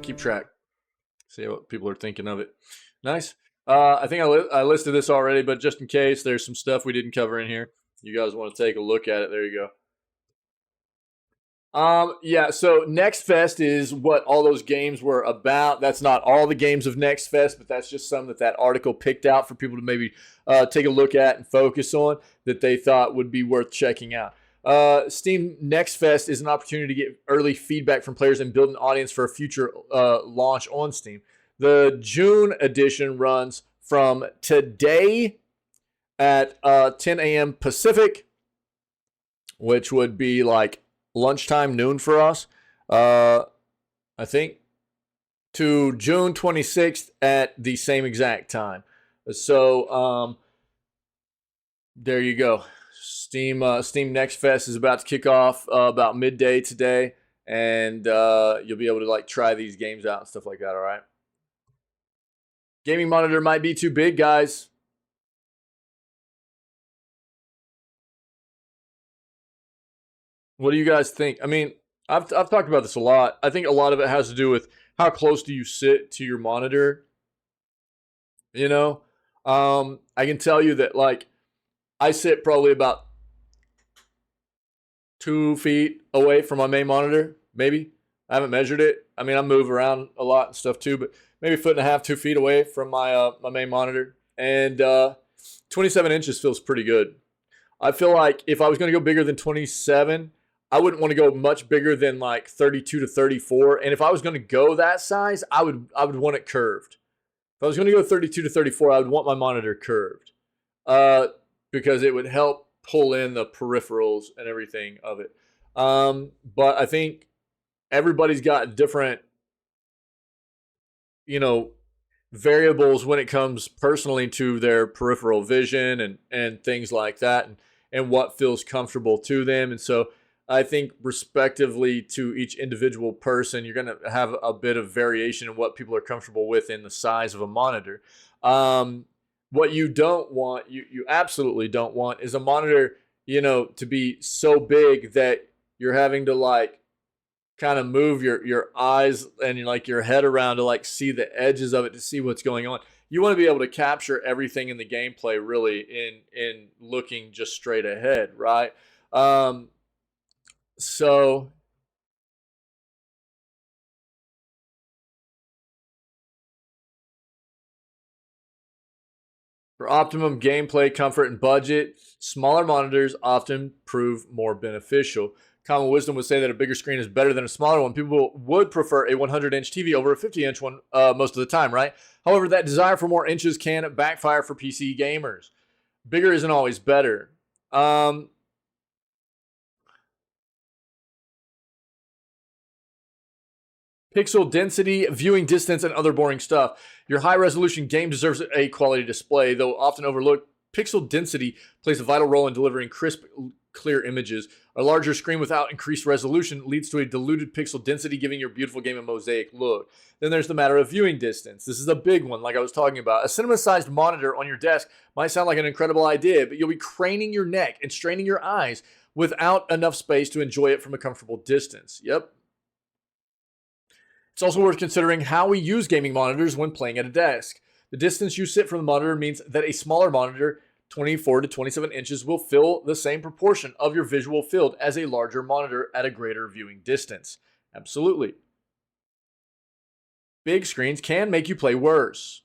Keep track. See what people are thinking of it. Nice. I think I listed this already, but just in case, there's some stuff we didn't cover in here. You guys want to take a look at it? There you go. Yeah, so Next Fest is what all those games were about. That's not all the games of Next Fest, but that's just some that article picked out for people to maybe take a look at and focus on that they thought would be worth checking out. Steam Next Fest is an opportunity to get early feedback from players and build an audience for a future launch on Steam. The June edition runs from today at 10 a.m. Pacific, which would be like lunchtime, noon for us, I think, to June 26th at the same exact time. So there you go. Steam Next Fest is about to kick off about midday today, and you'll be able to like try these games out and stuff like that. All right. Gaming monitor might be too big, guys. What do you guys think? I mean, I've talked about this a lot. I think a lot of it has to do with how close do you sit to your monitor. You know, I can tell you that like I sit probably about 2 feet away from my main monitor, maybe. I haven't measured it. I mean, I move around a lot and stuff too, but maybe 1.5 feet, 2 feet away from my my main monitor. And 27 inches feels pretty good. I feel like if I was going to go bigger than 27, I wouldn't want to go much bigger than like 32 to 34. And if I was going to go that size, I would want it curved. If I was going to go 32 to 34, I would want my monitor curved because it would help pull in the peripherals and everything of it. But I think everybody's got different, you know, variables when it comes personally to their peripheral vision and things like that, and what feels comfortable to them. And so I think respectively to each individual person, you're going to have a bit of variation in what people are comfortable with in the size of a monitor. What you don't want, you absolutely don't want, is a monitor, you know, to be so big that you're having to like kind of move your eyes and like your head around to like see the edges of it to see what's going on. You want to be able to capture everything in the gameplay really in looking just straight ahead, right? So For optimum gameplay, comfort, and budget, smaller monitors often prove more beneficial. Common wisdom would say that a bigger screen is better than a smaller one. People would prefer a 100-inch TV over a 50-inch one most of the time, right? However, that desire for more inches can backfire for PC gamers. Bigger isn't always better. Pixel density, viewing distance, and other boring stuff. Your high-resolution game deserves a quality display, though often overlooked. Pixel density plays a vital role in delivering crisp, clear images. A larger screen without increased resolution leads to a diluted pixel density, giving your beautiful game a mosaic look. Then there's the matter of viewing distance. This is a big one, like I was talking about. A cinema-sized monitor on your desk might sound like an incredible idea, but you'll be craning your neck and straining your eyes without enough space to enjoy it from a comfortable distance. Yep. It's also worth considering how we use gaming monitors when playing at a desk. The distance you sit from the monitor means that a smaller monitor, 24 to 27 inches, will fill the same proportion of your visual field as a larger monitor at a greater viewing distance. Absolutely. Big screens can make you play worse.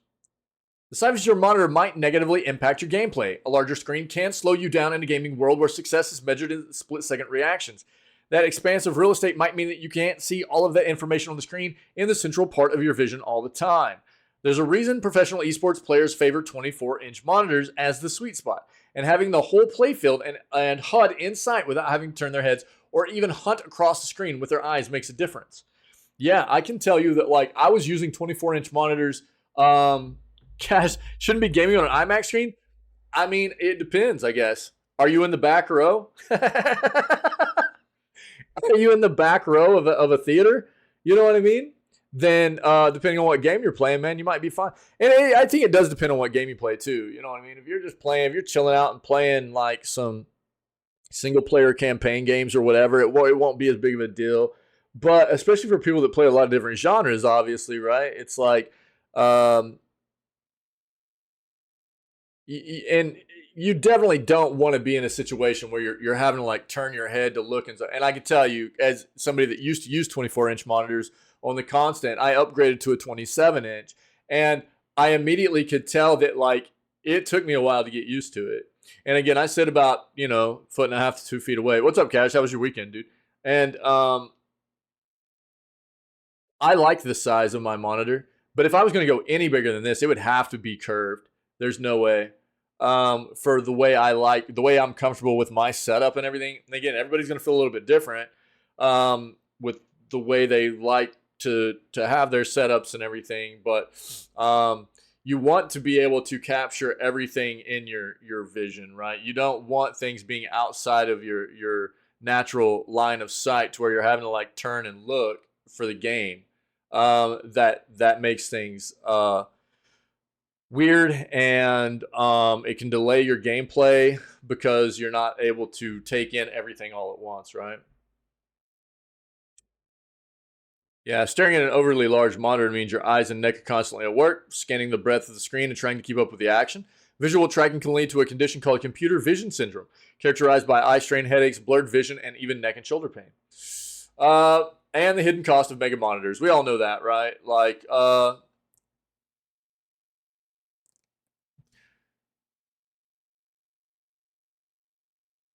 The size of your monitor might negatively impact your gameplay. A larger screen can slow you down in a gaming world where success is measured in split-second reactions. That expansive real estate might mean that you can't see all of that information on the screen in the central part of your vision all the time. There's a reason professional esports players favor 24-inch monitors as the sweet spot, and having the whole playfield and HUD in sight without having to turn their heads or even hunt across the screen with their eyes makes a difference. Yeah, I can tell you that, like, I was using 24-inch monitors. Cash, shouldn't be gaming on an IMAX screen? I mean, it depends, I guess. Are you in the back row? Are you in the back row of a theater? You know what I mean? Then, depending on what game you're playing, man, you might be fine. And I think it does depend on what game you play, too. You know what I mean? If you're just playing, if you're chilling out and playing, like, some single-player campaign games or whatever, it won't be as big of a deal. But especially for people that play a lot of different genres, obviously, right? It's like, and you definitely don't want to be in a situation where you're having to, like, turn your head to look and stuff. And I can tell you, as somebody that used to use 24-inch monitors on the constant, I upgraded to a 27-inch, and I immediately could tell that, like, it took me a while to get used to it. And again, I sit about, 1.5 to 2 feet away. What's up, Cash? How was your weekend, dude? And I liked the size of my monitor, but if I was going to go any bigger than this, it would have to be curved. There's no way. For the way the way I'm comfortable with my setup and everything. And again, everybody's going to feel a little bit different with the way they like to have their setups and everything. But you want to be able to capture everything in your vision, right? You don't want things being outside of your natural line of sight to where you're having to, like, turn and look for the game. That makes things weird, and it can delay your gameplay because you're not able to take in everything all at once, right? Yeah, staring at an overly large monitor means your eyes and neck are constantly at work, scanning the breadth of the screen and trying to keep up with the action. Visual tracking can lead to a condition called computer vision syndrome, characterized by eye strain, headaches, blurred vision, and even neck and shoulder pain. And the hidden cost of mega monitors. We all know that, right? Like,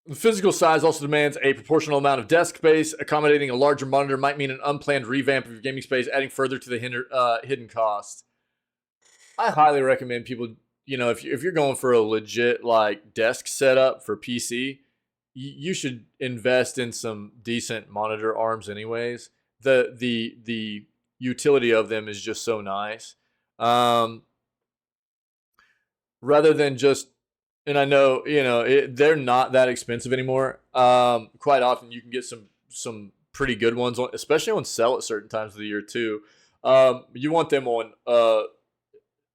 the physical size also demands a proportional amount of desk space. Accommodating a larger monitor might mean an unplanned revamp of your gaming space, adding further to the hidden costs. I highly recommend people, if you're going for a legit, like, desk setup for PC, you should invest in some decent monitor arms anyways. The utility of them is just so nice. Rather than just, and I know, they're not that expensive anymore. Quite often you can get some pretty good ones, especially on sale at certain times of the year too. You want them on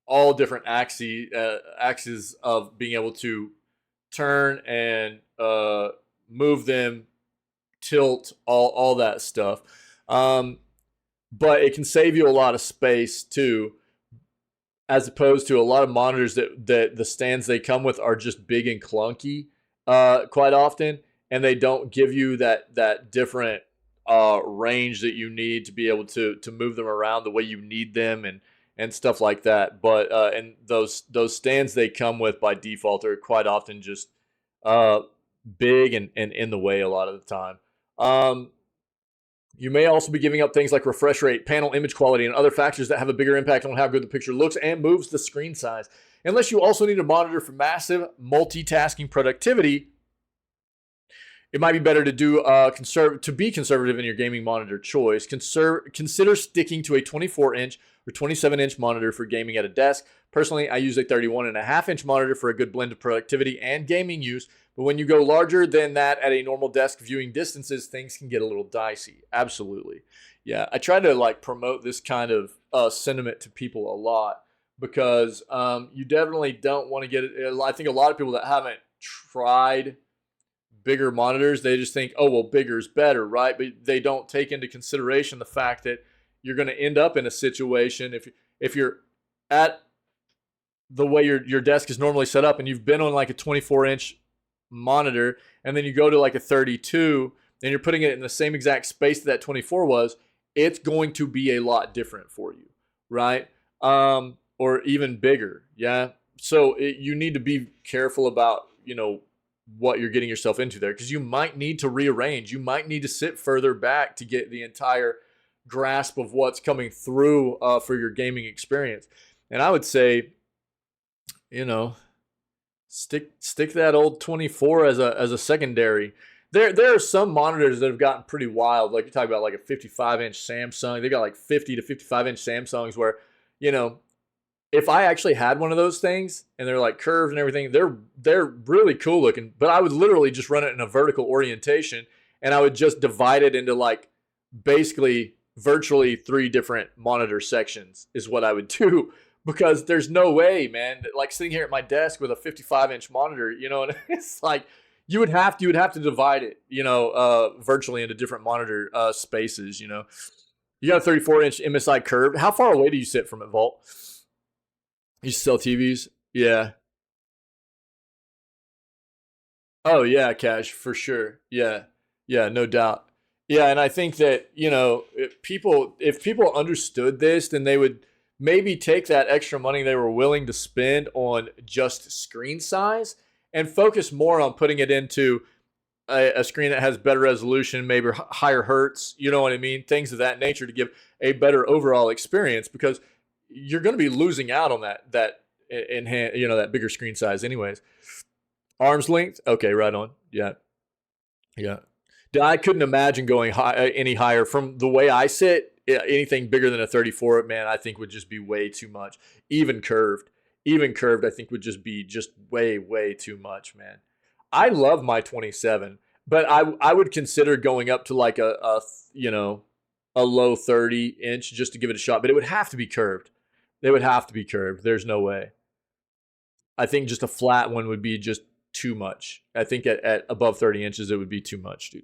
all different axes of being able to turn and move them, tilt, all that stuff. But it can save you a lot of space too, as opposed to a lot of monitors that the stands they come with are just big and clunky quite often, and they don't give you that different range that you need to be able to move them around the way you need them, and stuff like that. But and those stands they come with by default are quite often just big and in the way a lot of the time. You may also be giving up things like refresh rate, panel image quality, and other factors that have a bigger impact on how good the picture looks and moves the screen size. Unless you also need a monitor for massive multitasking productivity, it might be better to do be conservative in your gaming monitor choice. Consider sticking to a 24-inch or 27-inch monitor for gaming at a desk. Personally, I use a 31.5-inch monitor for a good blend of productivity and gaming use. But when you go larger than that at a normal desk viewing distances, things can get a little dicey. Absolutely. Yeah, I try to like promote this kind of sentiment to people a lot because you definitely don't want to get it. I think a lot of people that haven't tried bigger monitors, they just think, oh, well, bigger is better, right? But they don't take into consideration the fact that you're going to end up in a situation if you're at the way your desk is normally set up and you've been on like a 24-inch monitor and then you go to like a 32 and you're putting it in the same exact space that 24 was, it's going to be a lot different for you, right? Or even bigger, yeah? So you need to be careful about, what you're getting yourself into there because you might need to rearrange. You might need to sit further back to get the entire grasp of what's coming through for your gaming experience. And I would say, stick that old 24 as a secondary. There are some monitors that have gotten pretty wild. Like you talk about like a 55-inch Samsung. They got like 50 to 55-inch Samsungs where, if I actually had one of those things and they're like curved and everything, they're really cool looking, but I would literally just run it in a vertical orientation and I would just divide it into like basically virtually 3 different monitor sections is what I would do because there's no way, man, like sitting here at my desk with a 55-inch monitor, and it's like you would have to divide it, virtually into different monitor spaces, You got a 34-inch MSI curved. How far away do you sit from it, Vault? You sell TVs? Yeah. Oh, yeah, Cash, for sure. Yeah. Yeah, no doubt. Yeah, and I think that, if people understood this, then they would maybe take that extra money they were willing to spend on just screen size and focus more on putting it into a screen that has better resolution, maybe higher hertz, you know what I mean? Things of that nature to give a better overall experience because you're going to be losing out on that that bigger screen size anyways. Arm's length? Okay, right on. Yeah. I couldn't imagine going any higher from the way I sit. Anything bigger than a 34, man, I think would just be way too much. Even curved, I think would just be way, way too much, man. I love my 27, but I would consider going up to like a low 30-inch just to give it a shot, but it would have to be curved. They would have to be curved. There's no way. I think just a flat one would be just too much. I think at above 30 inches, it would be too much, dude.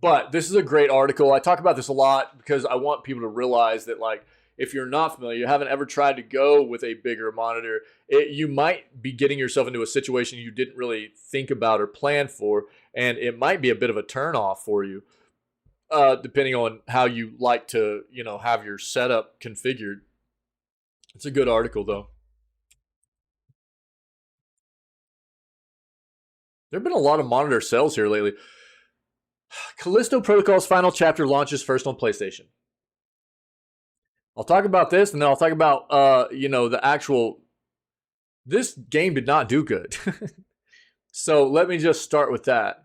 But this is a great article. I talk about this a lot because I want people to realize that, like, if you're not familiar, you haven't ever tried to go with a bigger monitor, you might be getting yourself into a situation you didn't really think about or plan for, and it might be a bit of a turnoff for you, depending on how you like to, have your setup configured. It's a good article, though. There have been a lot of monitor sales here lately. Callisto Protocol's final chapter launches first on PlayStation. I'll talk about this, and then I'll talk about, the actual... This game did not do good. So let me just start with that.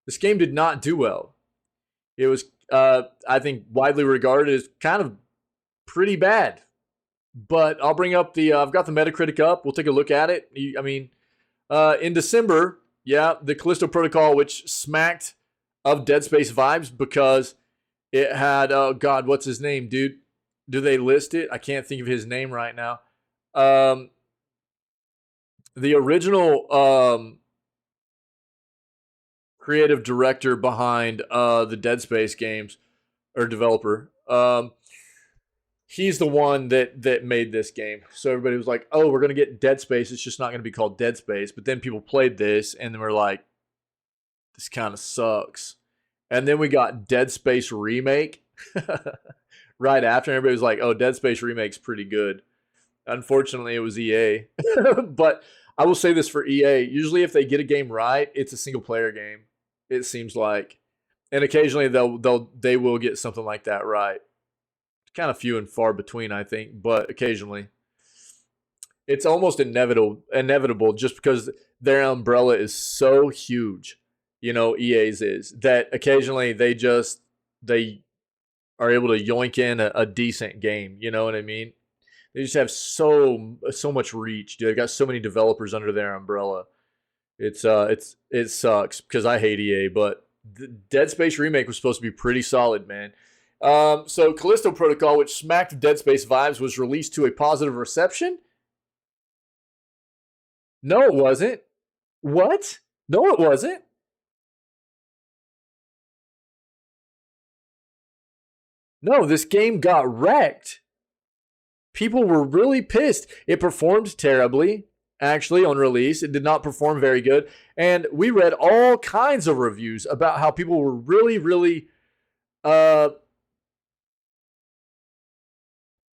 This game did not do well. It was, I think, widely regarded as kind of pretty bad. But I'll bring up I've got the Metacritic up. We'll take a look at it. In December, the Callisto Protocol, which smacked of Dead Space vibes because it had, oh God, what's his name, dude? Do they list it? I can't think of his name right now. The original creative director behind the Dead Space games, or developer, he's the one that made this game. So everybody was like, oh, we're going to get Dead Space. It's just not going to be called Dead Space. But then people played this and they were like, this kind of sucks. And then we got Dead Space Remake. right after. And everybody was like, "Oh, Dead Space remake's pretty good." Unfortunately, it was EA. But I will say this for EA: usually, if they get a game right, it's a single player game. It seems like, and occasionally they will get something like that right. Kind of few and far between, I think, but occasionally. It's almost inevitable just because their umbrella is so huge, EA's is, that occasionally they are able to yoink in a decent game, you know what I mean? They just have so much reach, dude. They've got so many developers under their umbrella. It sucks because I hate EA, but the Dead Space remake was supposed to be pretty solid, man. So Callisto Protocol, which smacked of Dead Space vibes, was released to a positive reception. No, it wasn't. What? No, it wasn't. No, this game got wrecked. People were really pissed. It performed terribly, actually, on release. It did not perform very good. And we read all kinds of reviews about how people were really, really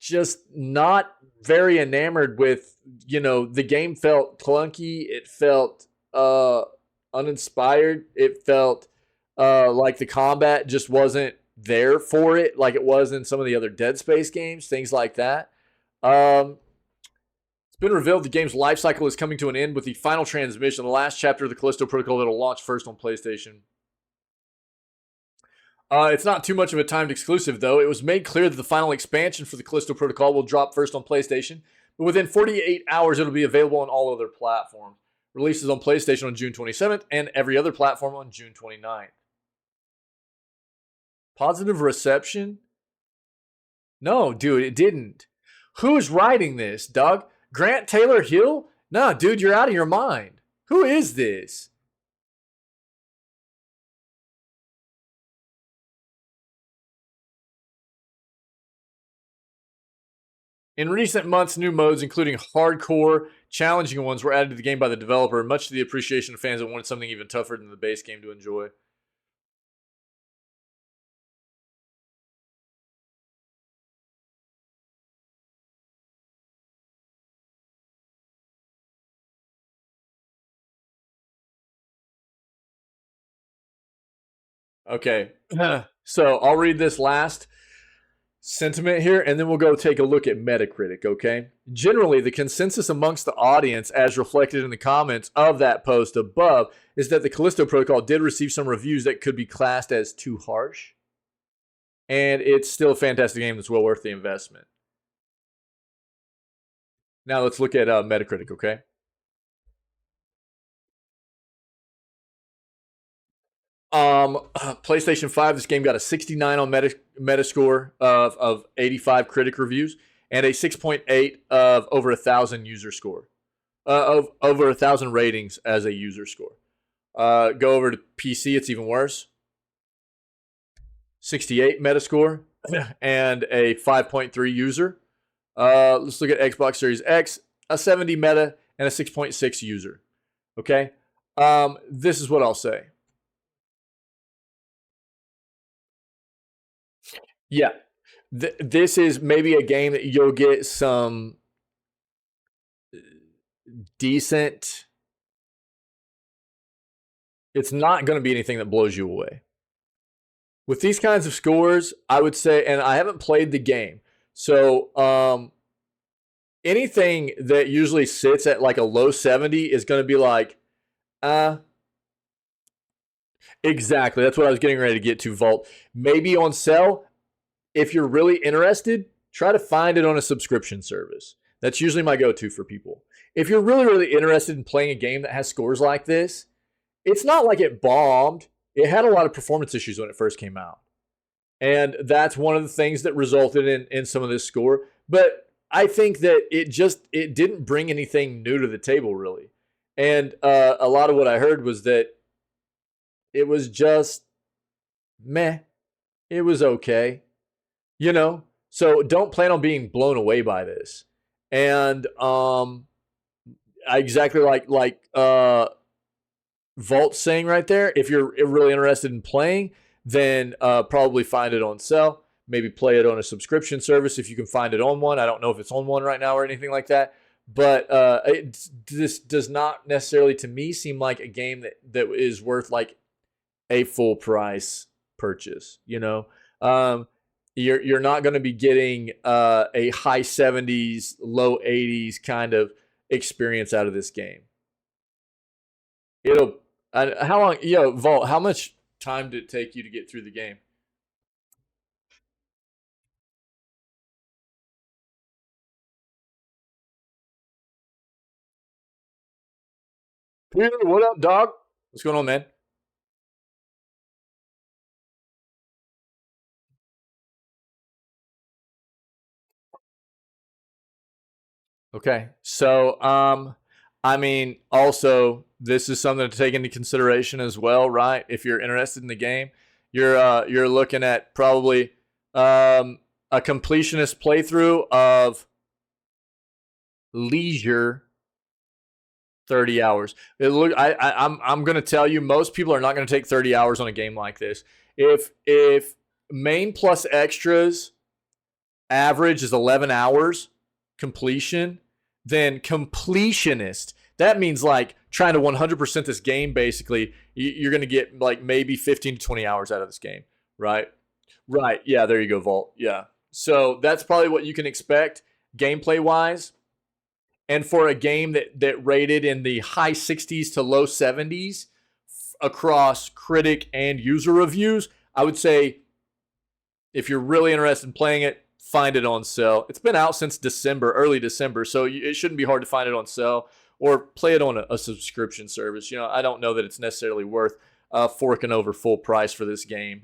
just not very enamored with, the game felt clunky. It felt uninspired. It felt like the combat just wasn't there for it like it was in some of the other Dead Space games, things like that. It's been revealed the game's life cycle is coming to an end with the final transmission, the last chapter of the Callisto Protocol that will launch first on PlayStation. It's not too much of a timed exclusive, though. It was made clear that the final expansion for the Callisto Protocol will drop first on PlayStation, but within 48 hours, it'll be available on all other platforms. Releases on PlayStation on June 27th and every other platform on June 29th. Positive reception? No, dude, it didn't. Who's writing this, Doug? Grant Taylor Hill? No, dude, you're out of your mind. Who is this? In recent months, new modes, including hardcore, challenging ones, were added to the game by the developer, much to the appreciation of fans that wanted something even tougher than the base game to enjoy. Okay, so I'll read this last sentiment here, and then we'll go take a look at Metacritic, okay? Generally, the consensus amongst the audience, as reflected in the comments of that post above, is that the Callisto Protocol did receive some reviews that could be classed as too harsh. And it's still a fantastic game that's well worth the investment. Now let's look at Metacritic, okay? PlayStation 5, this game got a 69 on Metascore of 85 critic reviews and a 6.8 of over 1,000 user score. Of over 1,000 ratings as a user score. Go over to PC, it's even worse. 68 Metascore and a 5.3 user. Let's look at Xbox Series X, a 70 meta and a 6.6 user. Okay? This is what I'll say. Yeah, this is maybe a game that you'll get some decent. It's not going to be anything that blows you away. With these kinds of scores, I would say, and I haven't played the game, so anything that usually sits at like a low 70 is going to be like, exactly. That's what I was getting ready to get to, Vault. Maybe on sale. If you're really interested, try to find it on a subscription service. That's usually my go-to for people. If you're really, really interested in playing a game that has scores like this, it's not like it bombed. It had a lot of performance issues when it first came out. And that's one of the things that resulted in some of this score. But I think that it didn't bring anything new to the table, really. And a lot of what I heard was that it was just meh. It was okay. So don't plan on being blown away by this. And exactly like Vault's saying right there, if you're really interested in playing, then probably find it on sale. maybe play it on a subscription service if you can find it on one. I don't know if it's on one right now or anything like that. But this does not necessarily, to me, seem like a game that is worth like a full price purchase. You're not going to be getting a high 70s, low 80s kind of experience out of this game. How long, Vault, how much time did it take you to get through the game? Peter, what up, dog? What's going on, man? Okay. So, I mean, also, this is something to take into consideration as well, right? If you're interested in the game, you're looking at probably a completionist playthrough of leisure 30 hours. I'm going to tell you, most people are not going to take 30 hours on a game like this. If main plus extras average is 11 hours completion, then completionist, that means like trying to 100% this game. Basically, you're going to get like maybe 15 to 20 hours out of this game, right? Right. Yeah, there you go, Vault. Yeah. So that's probably what you can expect gameplay wise. And for a game that rated in the high 60s to low 70s across critic and user reviews, I would say if you're really interested in playing it, find it on sale. It's been out since December, early December, so it shouldn't be hard to find it on sale or play it on a subscription service. I don't know that it's necessarily worth forking over full price for this game,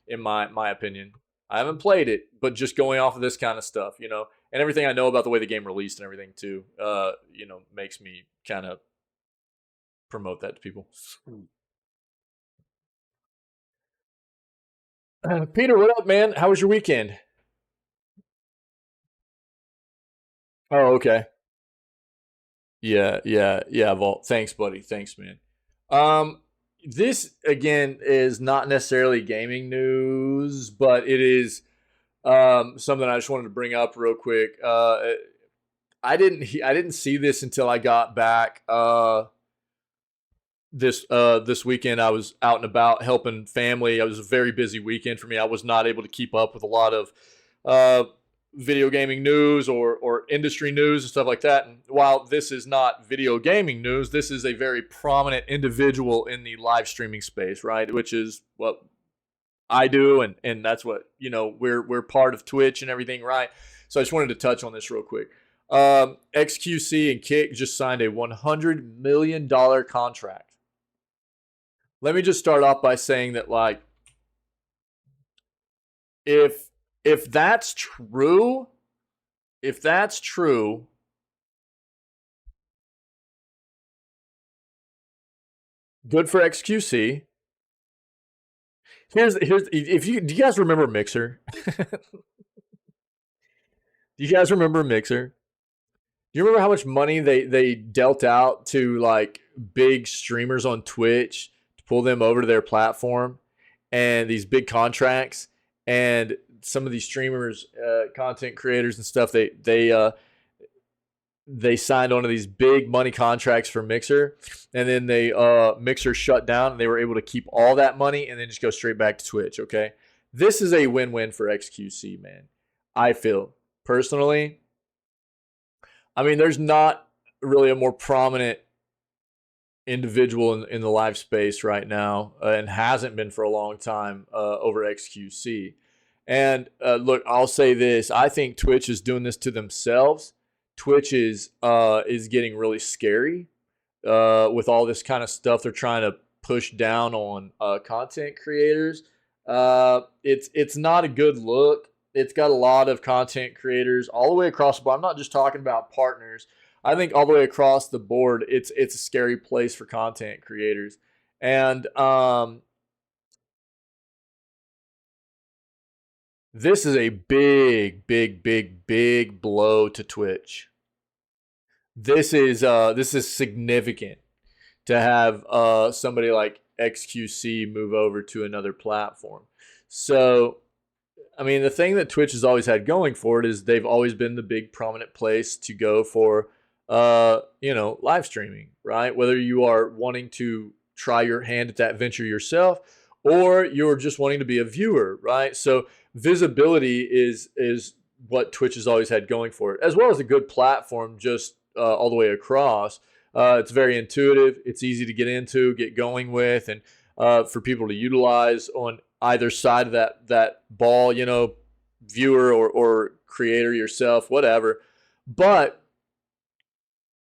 in my opinion. I haven't played it, but just going off of this kind of stuff, and everything I know about the way the game released and everything too, makes me kind of promote that to people. Peter, what up, man? How was your weekend? Oh, okay. Yeah, Vault. Thanks, buddy. Thanks, man. This again is not necessarily gaming news, but it is something I just wanted to bring up real quick. I didn't see this until I got back this weekend. I was out and about helping family. It was a very busy weekend for me. I was not able to keep up with a lot of video gaming news or industry news and stuff like that. And while this is not video gaming news, this is a very prominent individual in the live streaming space, right? Which is what I do, and that's what we're part of Twitch and everything, right? So I just wanted to touch on this real quick. XQC and Kick just signed a $100 million contract. Let me just start off by saying that, like, if that's true, good for XQC. Do you guys remember Mixer? Do you guys remember Mixer? Do you remember how much money they dealt out to like big streamers on Twitch to pull them over to their platform, and these big contracts, and some of these streamers, content creators and stuff, they signed onto these big money contracts for Mixer, and then Mixer shut down, and they were able to keep all that money and then just go straight back to Twitch. Okay, this is a win-win for XQC, man. I feel personally. I mean, there's not really a more prominent individual in the live space right now, and hasn't been for a long time, over XQC. And look, I'll say this: I think Twitch is doing this to themselves. Twitch is getting really scary with all this kind of stuff they're trying to push down on content creators. It's not a good look. It's got a lot of content creators all the way across the board. I'm not just talking about partners. I think all the way across the board, it's a scary place for content creators. And this is a big blow to Twitch. This is significant to have somebody like XQC move over to another platform. So I mean, the thing that Twitch has always had going for it is they've always been the big prominent place to go for, live streaming, right? Whether you are wanting to try your hand at that venture yourself or you're just wanting to be a viewer, right? So visibility is what Twitch has always had going for it, as well as a good platform just all the way across. It's very intuitive. It's easy to get into, get going with, and for people to utilize on either side of that ball, viewer or creator yourself, whatever. But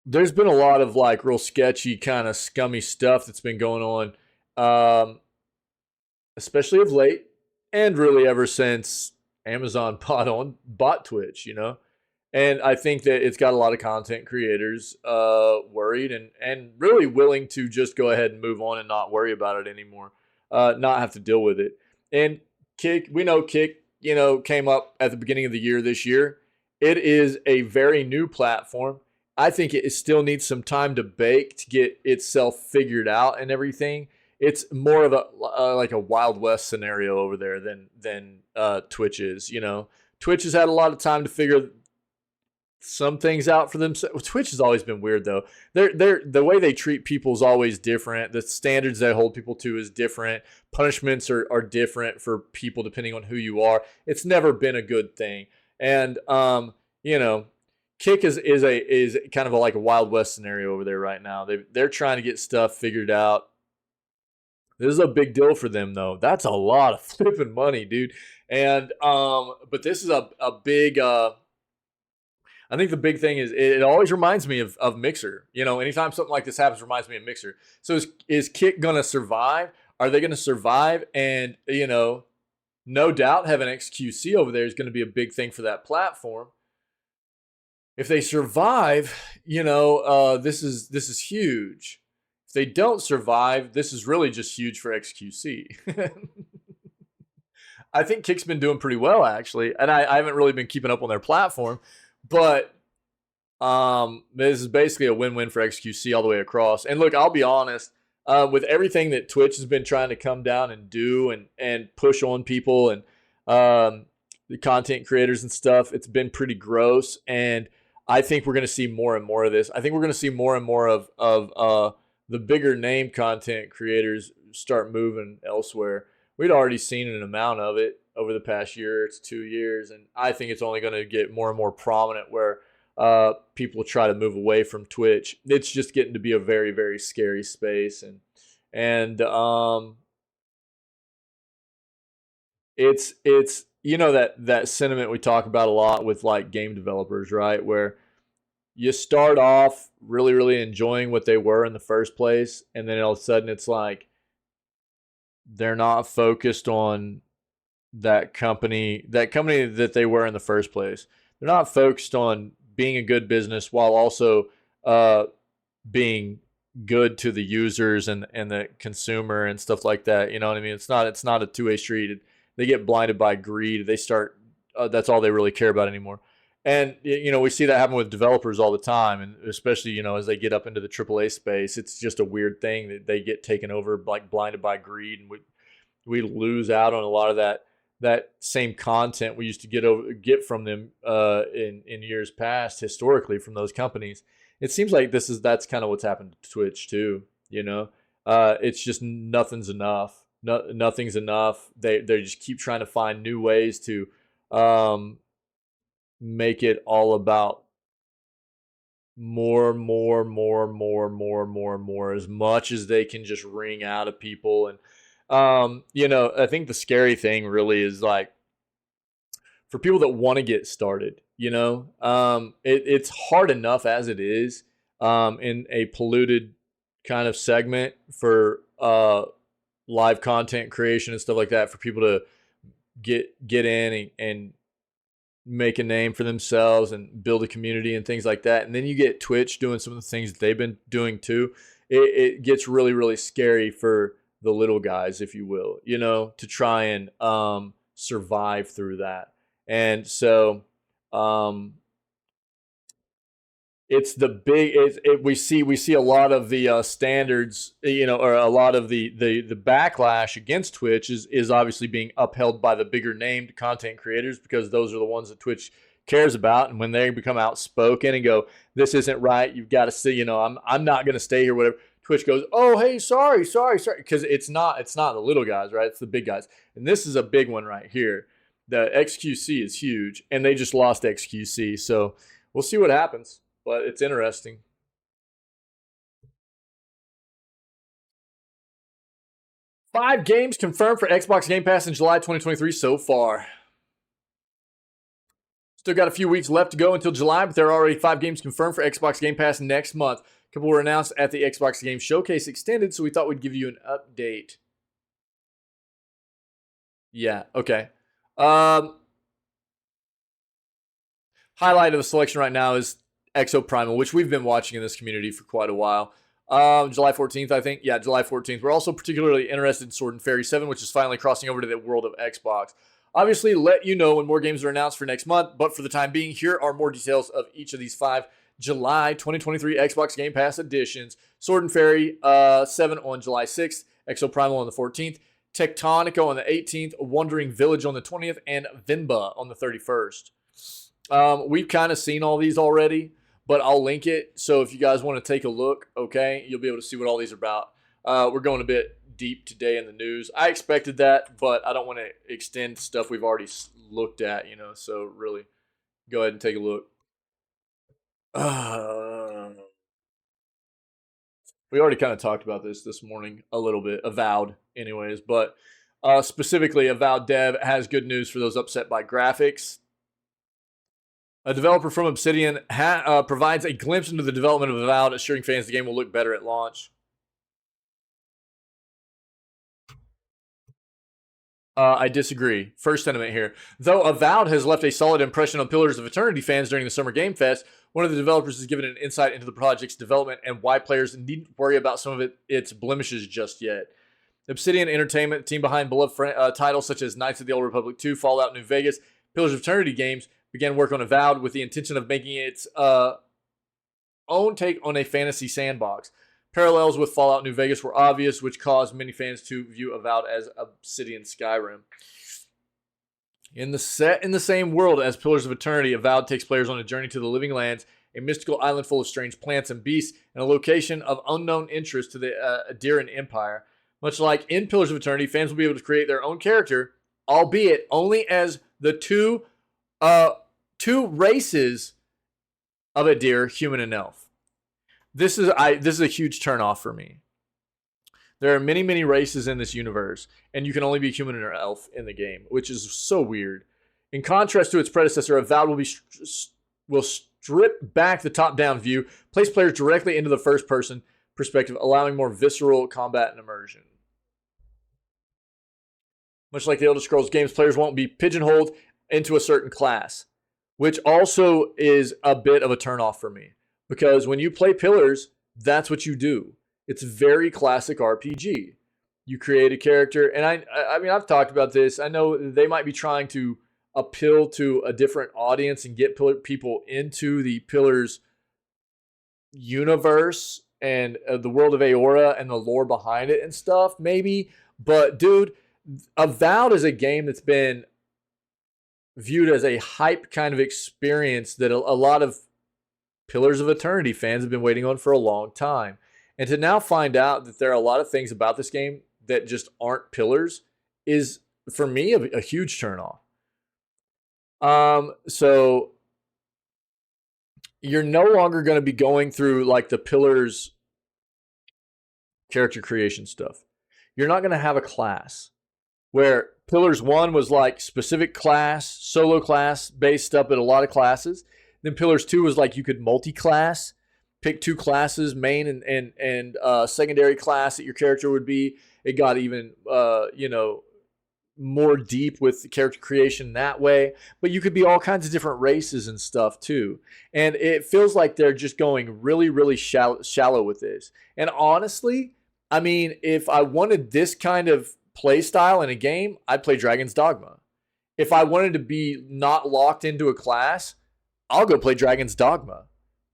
there's been a lot of like real sketchy kind of scummy stuff that's been going on, especially of late, and really ever since Amazon bought Twitch, And I think that it's got a lot of content creators worried and really willing to just go ahead and move on and not worry about it anymore, not have to deal with it. And Kick came up at the beginning of the year this year. It is a very new platform. I think it still needs some time to bake to get itself figured out and everything. It's more of a like a Wild West scenario over there than Twitch is. Twitch has had a lot of time to figure some things out for themselves. Twitch has always been weird though. The way they treat people is always different. The standards they hold people to is different. Punishments are different for people depending on who you are. It's never been a good thing. And Kick is kind of like a Wild West scenario over there right now. They're trying to get stuff figured out. This is a big deal for them though. That's a lot of flipping money, dude. And but this is a big I think the big thing is it always reminds me of Mixer. Anytime something like this happens, it reminds me of Mixer. So is Kick gonna survive? Are they gonna survive? And no doubt having XQC over there is going to be a big thing for that platform. If they survive, this is huge. If they don't survive, this is really just huge for XQC. I think Kick's been doing pretty well, actually. And I haven't really been keeping up on their platform. But this is basically a win-win for XQC all the way across. And look, I'll be honest. With everything that Twitch has been trying to come down and do and push on people and the content creators and stuff, it's been pretty gross. And I think we're going to see more and more of this. I think we're going to see more and more of the bigger name content creators start moving elsewhere. We'd already seen an amount of it over the past year to 2 years. And I think it's only going to get more and more prominent where people try to move away from Twitch. It's just getting to be a very, very scary space. And it's that sentiment we talk about a lot with like game developers, right? Where you start off really, really enjoying what they were in the first place. And then all of a sudden it's like, they're not focused on that company that they were in the first place. They're not focused on being a good business while also being good to the users and the consumer and stuff like that. You know what I mean? It's not a two-way street. They get blinded by greed. They start that's all they really care about anymore. And we see that happen with developers all the time, and especially as they get up into the AAA space, it's just a weird thing that they get taken over, like blinded by greed, and we lose out on a lot of that same content we used to get from them in years past historically from those companies. It seems like that's kind of what's happened to Twitch too. It's just nothing's enough. Nothing's enough. They just keep trying to find new ways to make it all about more, as much as they can just wring out of people. And I think the scary thing really is like for people that want to get started, it's hard enough as it is in a polluted kind of segment for live content creation and stuff like that, for people to get in and make a name for themselves and build a community and things like that. And then you get Twitch doing some of the things that they've been doing too. It gets really, really scary for the little guys, if you will, to try and survive through that. And so it's the big. We see a lot of the standards, or a lot of the backlash against Twitch is obviously being upheld by the bigger named content creators, because those are the ones that Twitch cares about. And when they become outspoken and go, "This isn't right," you've got to see. I'm not going to stay here. Whatever. Twitch goes, "Oh, hey, sorry," because it's not the little guys, right? It's the big guys, and this is a big one right here. The XQC is huge, and they just lost XQC, so we'll see what happens. But it's interesting. Five games confirmed for Xbox Game Pass in July 2023 so far. Still got a few weeks left to go until July, but there are already 5 games confirmed for Xbox Game Pass next month. A couple were announced at the Xbox Game Showcase Extended, so we thought we'd give you an update. Yeah, okay. Highlight of the selection right now is Exo Primal, which we've been watching in this community for quite a while. July 14th, I think. Yeah, July 14th. We're also particularly interested in Sword and Fairy 7, which is finally crossing over to the world of Xbox. Obviously, let you know when more games are announced for next month, but for the time being, here are more details of each of these 5 July 2023 Xbox Game Pass editions. Sword and Fairy 7 on July 6th, Exo Primal on the 14th, Tectonico on the 18th, Wandering Village on the 20th, and Vimba on the 31st. We've kind of seen all these already, but I'll link it. So if you guys want to take a look, okay, you'll be able to see what all these are about. We're going a bit deep today in the news. I expected that, but I don't want to extend stuff we've already looked at, so really go ahead and take a look. We already kind of talked about this morning a little bit, Avowed anyways, but specifically Avowed Dev has good news for those upset by graphics. A developer from Obsidian provides a glimpse into the development of Avowed, assuring fans the game will look better at launch. I disagree. First sentiment here. Though Avowed has left a solid impression on Pillars of Eternity fans during the Summer Game Fest, one of the developers has given an insight into the project's development and why players needn't worry about some of its blemishes just yet. Obsidian Entertainment, the team behind beloved titles such as Knights of the Old Republic 2, Fallout New Vegas, Pillars of Eternity games, began work on Avowed with the intention of making its own take on a fantasy sandbox. Parallels with Fallout New Vegas were obvious, which caused many fans to view Avowed as Obsidian Skyrim. In the same world as Pillars of Eternity, Avowed takes players on a journey to the Living Lands, a mystical island full of strange plants and beasts, and a location of unknown interest to the Adiran Empire. Much like in Pillars of Eternity, fans will be able to create their own character, albeit only as the two races of Adir, human and elf. This is a huge turnoff for me. There are many, many races in this universe, and you can only be human or elf in the game, which is so weird. In contrast to its predecessor, Avowed will strip back the top-down view, place players directly into the first-person perspective, allowing more visceral combat and immersion. Much like the Elder Scrolls games, players won't be pigeonholed into a certain class, which also is a bit of a turnoff for me. Because when you play Pillars, that's what you do. It's very classic RPG. You create a character, and I mean, I've talked about this. I know they might be trying to appeal to a different audience and get people into the Pillars universe and the world of Aora and the lore behind it and stuff, maybe. But, dude, Avowed is a game that's been viewed as a hype kind of experience that a lot of Pillars of Eternity fans have been waiting on for a long time. And to now find out that there are a lot of things about this game that just aren't Pillars is, for me, a huge turnoff. So you're no longer going to be going through like the Pillars character creation stuff. You're not going to have a class where Pillars 1 was like specific class, solo class based up at a lot of classes. Then Pillars 2 was like you could multi-class, pick 2 classes, main and secondary class that your character would be. It got even, more deep with the character creation that way. But you could be all kinds of different races and stuff too. And it feels like they're just going really, really shallow with this. And honestly, I mean, if I wanted this kind of play style in a game, I'd play Dragon's Dogma. If I wanted to be not locked into a class, I'll go play Dragon's Dogma.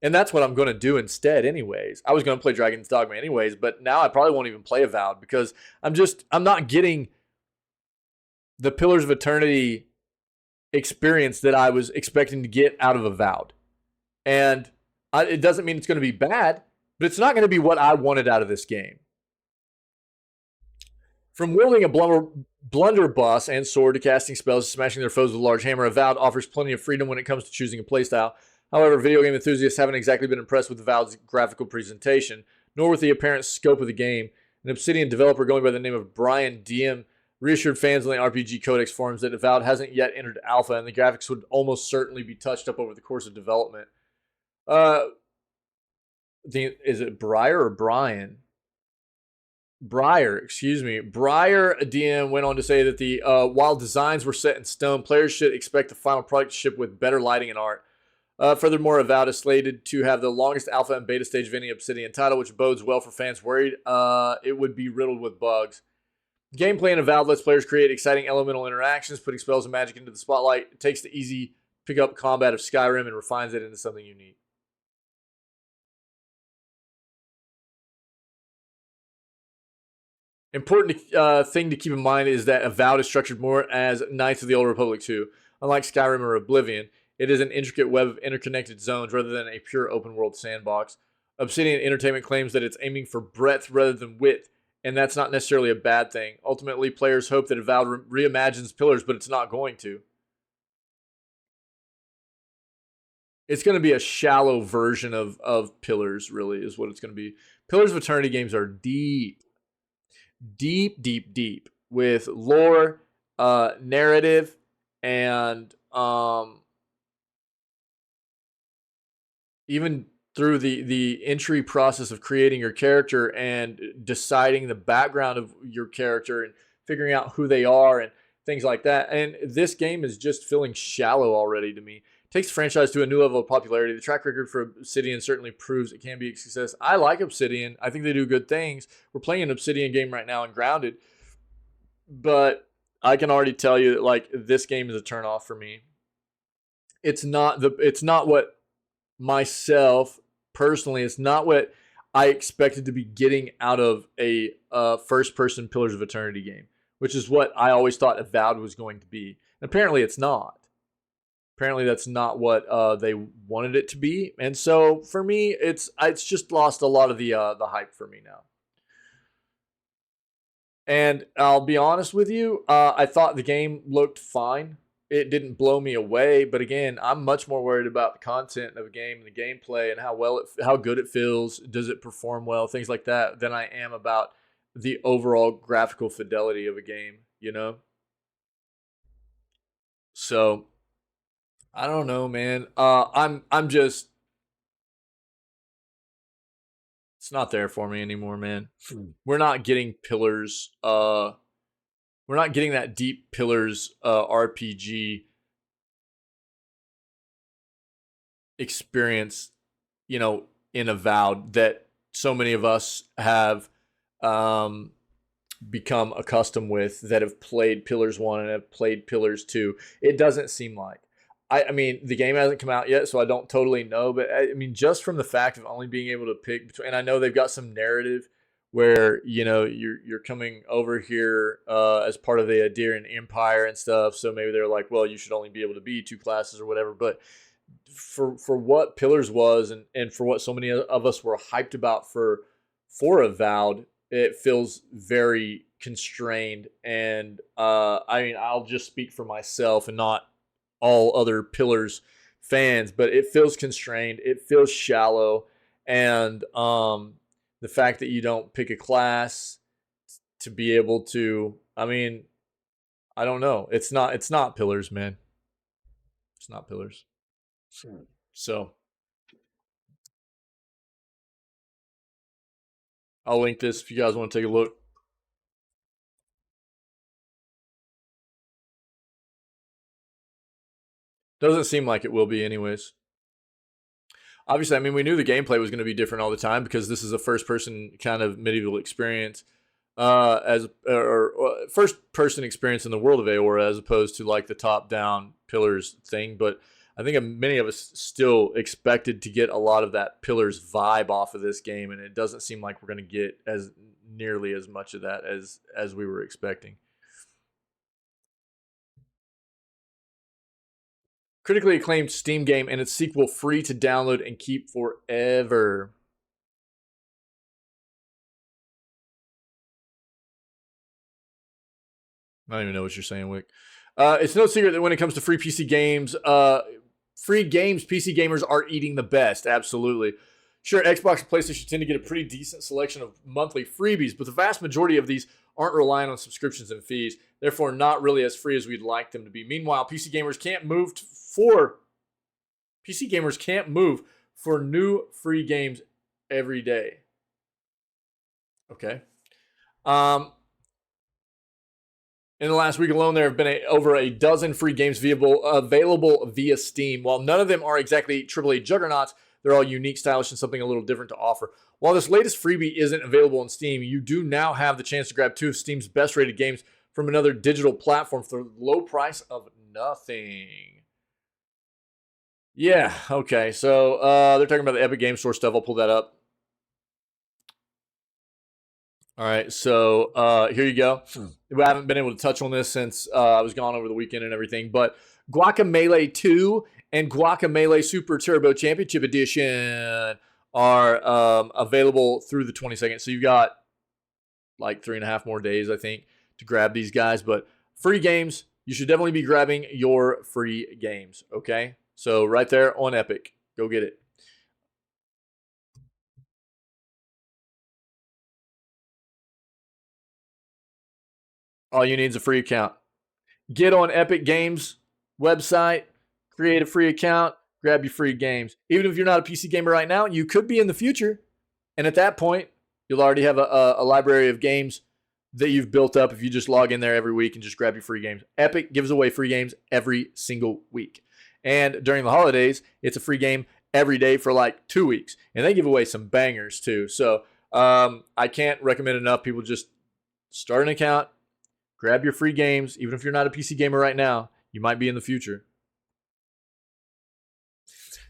And that's what I'm going to do instead anyways. I was going to play Dragon's Dogma anyways, but now I probably won't even play Avowed because I'm not getting the Pillars of Eternity experience that I was expecting to get out of Avowed. And it doesn't mean it's going to be bad, but it's not going to be what I wanted out of this game. From wielding a blunderbuss and sword to casting spells to smashing their foes with a large hammer, Avowed offers plenty of freedom when it comes to choosing a playstyle. However, video game enthusiasts haven't exactly been impressed with Avowed's graphical presentation, nor with the apparent scope of the game. An Obsidian developer going by the name of Brian Diem reassured fans on the RPG Codex forums that Avowed hasn't yet entered alpha, and the graphics would almost certainly be touched up over the course of development. Is it Briar or Brian? Briar, excuse me. Briar DM went on to say that while designs were set in stone, players should expect the final product to ship with better lighting and art. Furthermore, Avowed is slated to have the longest alpha and beta stage of any Obsidian title, which bodes well for fans worried it would be riddled with bugs. Gameplay in Avowed lets players create exciting elemental interactions, putting spells and magic into the spotlight. It takes the easy pick-up combat of Skyrim and refines it into something unique. Important thing to keep in mind is that Avowed is structured more as Knights of the Old Republic 2. Unlike Skyrim or Oblivion, it is an intricate web of interconnected zones rather than a pure open-world sandbox. Obsidian Entertainment claims that it's aiming for breadth rather than width, and that's not necessarily a bad thing. Ultimately, players hope that Avowed reimagines Pillars, but it's not going to. It's going to be a shallow version of Pillars, really, is what it's going to be. Pillars of Eternity games are deep, with lore, narrative, and even through the entry process of creating your character and deciding the background of your character and figuring out who they are and things like that. And this game is just feeling shallow already to me. It takes the franchise to a new level of popularity. The track record for Obsidian certainly proves it can be a success. I like Obsidian. I think they do good things. We're playing an Obsidian game right now in Grounded. But I can already tell you that like this game is a turnoff for me. It's not what myself personally, it's not what I expected to be getting out of a first-person Pillars of Eternity game, which is what I always thought Avowed was going to be. And apparently it's not. Apparently that's not what they wanted it to be. And so for me, it's just lost a lot of the hype for me now. And I'll be honest with you, I thought the game looked fine. It didn't blow me away, but again, I'm much more worried about the content of a game and the gameplay and how good it feels, does it perform well, things like that, than I am about the overall graphical fidelity of a game, you know? So I don't know, man. I'm just, it's not there for me anymore, man. We're not getting Pillars. We're not getting that deep Pillars RPG experience, you know, in Avowed that so many of us have become accustomed with, that have played Pillars 1 and have played Pillars 2. It doesn't seem like. I mean, the game hasn't come out yet, so I don't totally know. But I mean, just from the fact of only being able to pick between, and I know they've got some narrative where, you know, you're coming over here as part of the Adirian Empire and stuff. So maybe they're like, well, you should only be able to be two classes or whatever. But for what Pillars was and for what so many of us were hyped about for Avowed, it feels very constrained. And I mean, I'll just speak for myself and not all other Pillars fans, but it feels constrained. It feels shallow. And the fact that you don't pick a class to be able to, I mean, I don't know. It's not Pillars, man. It's not Pillars. So I'll link this if you guys want to take a look. Doesn't seem like it will be anyways. Obviously, I mean, we knew the gameplay was going to be different all the time because this is a first-person kind of medieval experience, or first-person experience in the world of Eora as opposed to like the top-down Pillars thing. But I think many of us still expected to get a lot of that Pillars vibe off of this game, and it doesn't seem like we're going to get as nearly as much of that as we were expecting. Critically acclaimed Steam game and its sequel free to download and keep forever. I don't even know what you're saying, Wick. It's no secret that when it comes to free PC games, PC gamers are eating the best. Absolutely. Sure, Xbox and PlayStation tend to get a pretty decent selection of monthly freebies, but the vast majority of these aren't relying on subscriptions and fees, therefore not really as free as we'd like them to be. Meanwhile, PC gamers can't move for new free games every day. Okay. In the last week alone, there have been over a dozen free games available via Steam. While none of them are exactly AAA juggernauts, they're all unique, stylish, and something a little different to offer. While this latest freebie isn't available on Steam, you do now have the chance to grab 2 of Steam's best-rated games from another digital platform for the low price of nothing. Yeah, okay. So they're talking about the Epic Game Store stuff. I'll pull that up. All right, so here you go. We haven't been able to touch on this since I was gone over the weekend and everything, but Guacamelee 2 and Guacamelee Super Turbo Championship Edition are available through the 22nd. So you've got like 3.5 more days, I think, to grab these guys. But free games, you should definitely be grabbing your free games, okay? So right there on Epic, go get it. All you need is a free account. Get on Epic Games website, create a free account, grab your free games. Even if you're not a PC gamer right now, you could be in the future. And at that point, you'll already have a library of games that you've built up if you just log in there every week and just grab your free games. Epic gives away free games every single week. And during the holidays, it's a free game every day for like 2 weeks. And they give away some bangers too. So I can't recommend enough. People just start an account, grab your free games. Even if you're not a PC gamer right now, you might be in the future.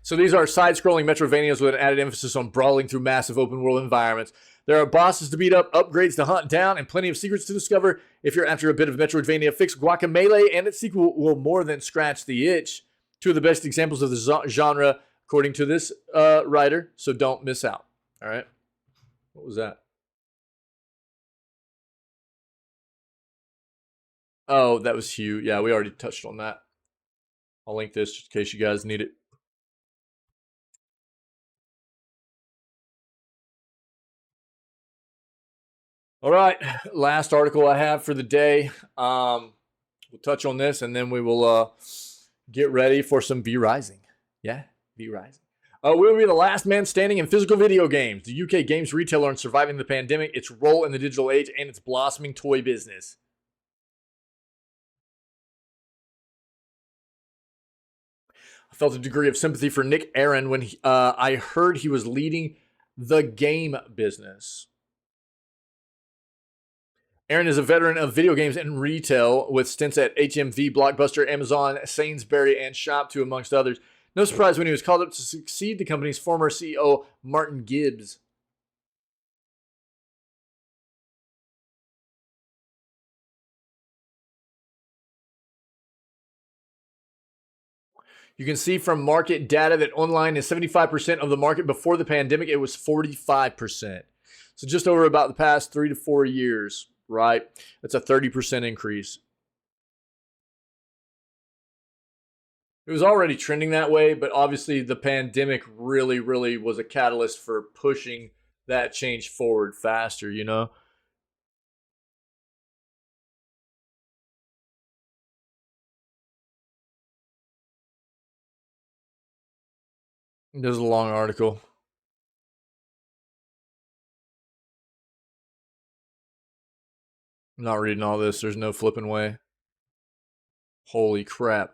So these are side-scrolling Metrovanias with an added emphasis on brawling through massive open-world environments. There are bosses to beat up, upgrades to hunt down, and plenty of secrets to discover. If you're after a bit of Metroidvania fix, Guacamelee and its sequel will more than scratch the itch. 2 of the best examples of the genre, according to this writer, so don't miss out. All right? What was that? Oh, that was Hugh. Yeah, we already touched on that. I'll link this just in case you guys need it. All right, last article I have for the day. We'll touch on this, and then we will get ready for some V-Rising. Yeah, V-Rising. We'll be the last man standing in physical video games. The UK games retailer on surviving the pandemic, its role in the digital age, and its blossoming toy business. I felt a degree of sympathy for Nick Aaron when I heard he was leading the game business. Aaron is a veteran of video games and retail with stints at HMV, Blockbuster, Amazon, Sainsbury, and Shop2, amongst others. No surprise when he was called up to succeed the company's former CEO, Martin Gibbs. You can see from market data that online is 75% of the market. Before the pandemic, it was 45%. So just over about the past 3 to 4 years, right? That's a 30% increase. It was already trending that way, but obviously the pandemic really, really was a catalyst for pushing that change forward faster, you know? There's a long article. I'm not reading all this. There's no flipping way. Holy crap.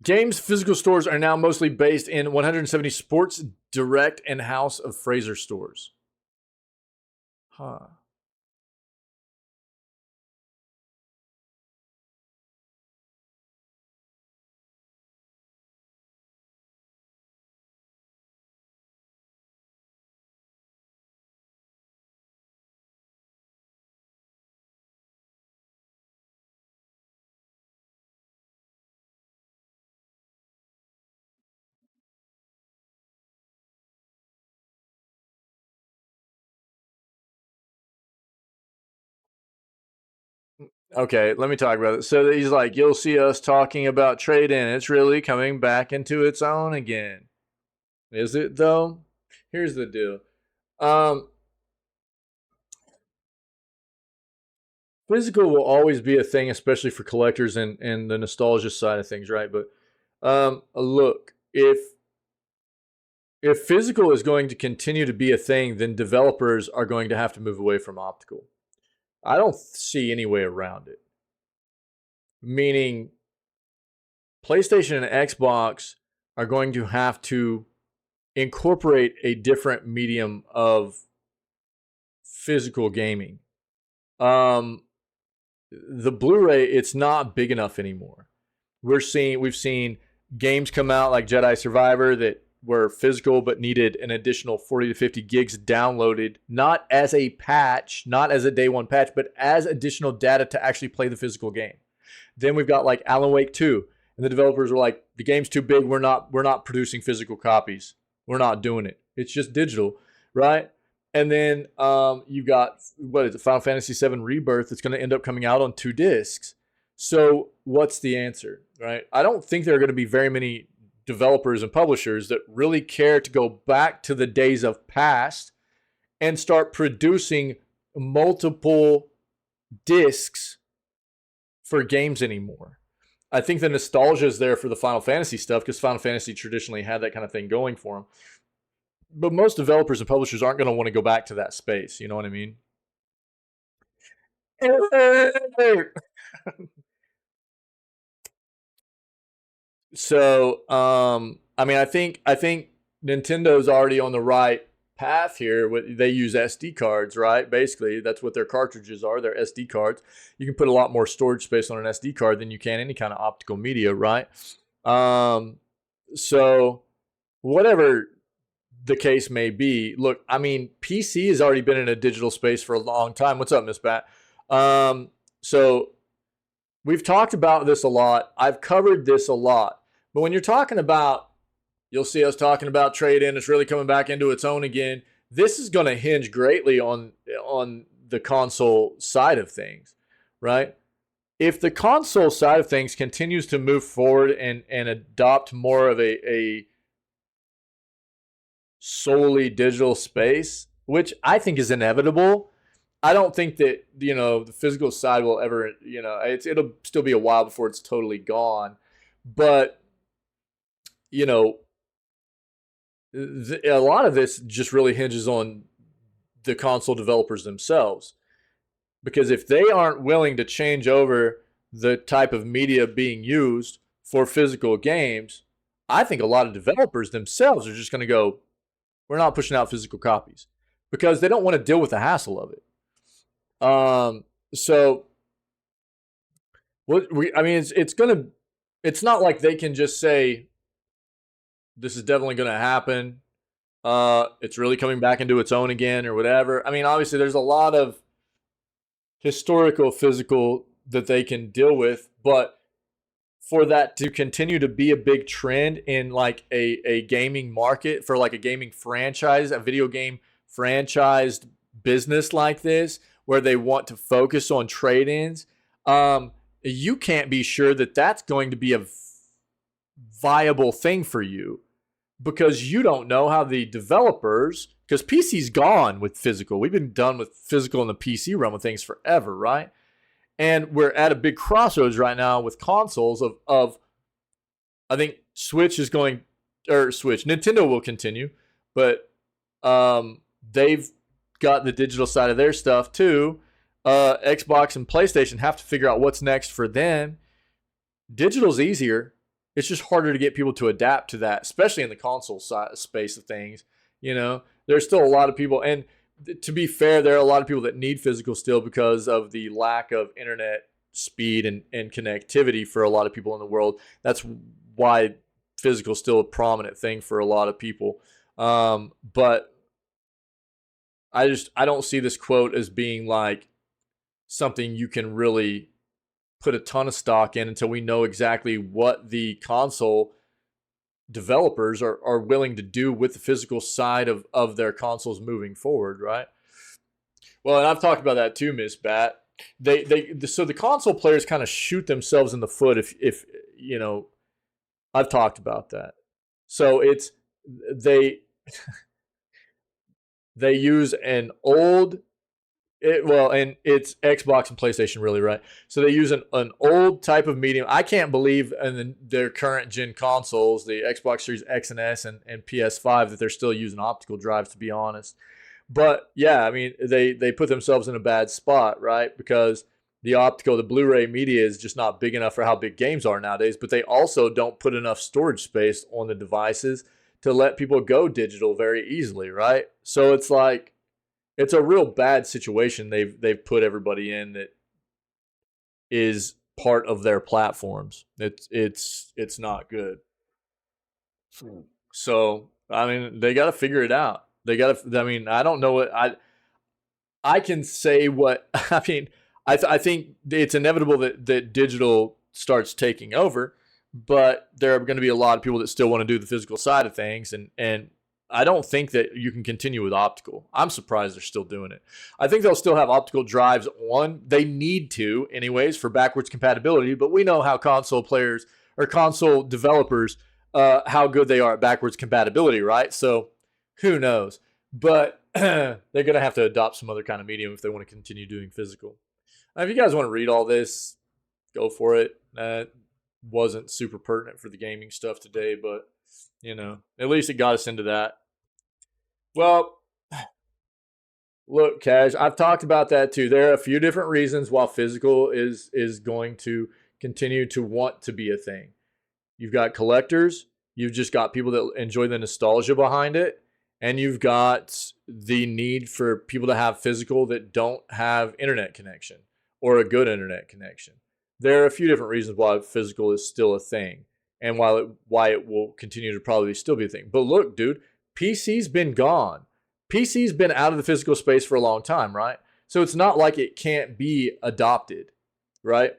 Games physical stores are now mostly based in 170 Sports Direct and House of Fraser stores. Huh. Okay, let me talk about it. So he's like, you'll see us talking about trade-in. It's really coming back into its own again. Is it, though? Here's the deal. Physical will always be a thing, especially for collectors and the nostalgia side of things, right? But look, if physical is going to continue to be a thing, then developers are going to have to move away from optical. I don't see any way around it. Meaning, PlayStation and Xbox are going to have to incorporate a different medium of physical gaming. The Blu-ray, it's not big enough anymore. We've seen games come out like Jedi Survivor that were physical but needed an additional 40 to 50 gigs downloaded, not as a patch, not as a day one patch, but as additional data to actually play the physical game. Then we've got like Alan Wake 2, and the developers were like, the game's too big, we're not producing physical copies. We're not doing it. It's just digital, right? And then you've got, what is it, Final Fantasy VII Rebirth that's going to end up coming out on 2 discs. So what's the answer, right? I don't think there are going to be very many developers and publishers that really care to go back to the days of past and start producing multiple discs for games anymore. I think the nostalgia is there for the Final Fantasy stuff because Final Fantasy traditionally had that kind of thing going for them. But most developers and publishers aren't going to want to go back to that space. You know what I mean? So, I mean, I think Nintendo's already on the right path here. They use SD cards, right? Basically, that's what their cartridges are. They're SD cards. You can put a lot more storage space on an SD card than you can any kind of optical media, right? So, whatever the case may be, look, I mean, PC has already been in a digital space for a long time. What's up, Miss Bat? So, we've talked about this a lot. I've covered this a lot. But when you're talking about, you'll see us talking about trade-in, it's really coming back into its own again. This is going to hinge greatly on the console side of things, right? If the console side of things continues to move forward and adopt more of a solely digital space, which I think is inevitable, I don't think that, the physical side will ever, it'll still be a while before it's totally gone. But, a lot of this just really hinges on the console developers themselves. Because if they aren't willing to change over the type of media being used for physical games, I think a lot of developers themselves are just going to go, we're not pushing out physical copies. Because they don't want to deal with the hassle of it. So it's not like they can just say, this is definitely going to happen. It's really coming back into its own again or whatever. I mean, obviously there's a lot of historical physical that they can deal with, but for that to continue to be a big trend in like a gaming market, for like a gaming franchise, a video game franchised business like this, where they want to focus on trade-ins, you can't be sure that that's going to be a viable thing for you, because you don't know how the developers, because PC's gone with physical. We've been done with physical in the PC realm of things forever, right? And we're at a big crossroads right now with consoles of I think Nintendo will continue, but they've got the digital side of their stuff too. Xbox and PlayStation have to figure out what's next for them. Digital's easier. It's just harder to get people to adapt to that, especially in the console space of things. There's still a lot of people, and to be fair, there are a lot of people that need physical still because of the lack of internet speed and connectivity for a lot of people in the world. That's why physical is still a prominent thing for a lot of people. But I don't see this quote as being like something you can really put a ton of stock in until we know exactly what the console developers are willing to do with the physical side of their consoles moving forward, right? Well, and I've talked about that too, Miss Bat. so the console players kind of shoot themselves in the foot if you know, I've talked about that. So it's they they use an old and it's Xbox and PlayStation, really, right? So they use an old type of medium. I can't believe in their current gen consoles, the Xbox Series X and S and PS5, that they're still using optical drives, to be honest. But yeah, I mean, they put themselves in a bad spot, right? Because the Blu-ray media is just not big enough for how big games are nowadays. But they also don't put enough storage space on the devices to let people go digital very easily, right? So it's like, it's a real bad situation they've put everybody in that is part of their platforms. It's not good. So I mean, they got to figure it out. They got to. I mean, I don't know what I can say. What I mean, I think it's inevitable that digital starts taking over, but there are going to be a lot of people that still want to do the physical side of things, and I don't think that you can continue with optical. I'm surprised they're still doing it. I think they'll still have optical drives on. They need to, anyways, for backwards compatibility. But we know how console players or console developers, how good they are at backwards compatibility, right? So who knows? But they're going to have to adopt some other kind of medium if they want to continue doing physical. If you guys want to read all this, go for it. Wasn't super pertinent for the gaming stuff today, but you know, at least it got us into that. Well, look, Cash, I've talked about that too. There are a few different reasons why physical is going to continue to want to be a thing. You've got collectors. You've just got people that enjoy the nostalgia behind it. And you've got the need for people to have physical that don't have internet connection or a good internet connection. There are a few different reasons why physical is still a thing. And why it will continue to probably still be a thing. But look, dude, PC's been gone. PC's been out of the physical space for a long time, right? So it's not like it can't be adopted, right?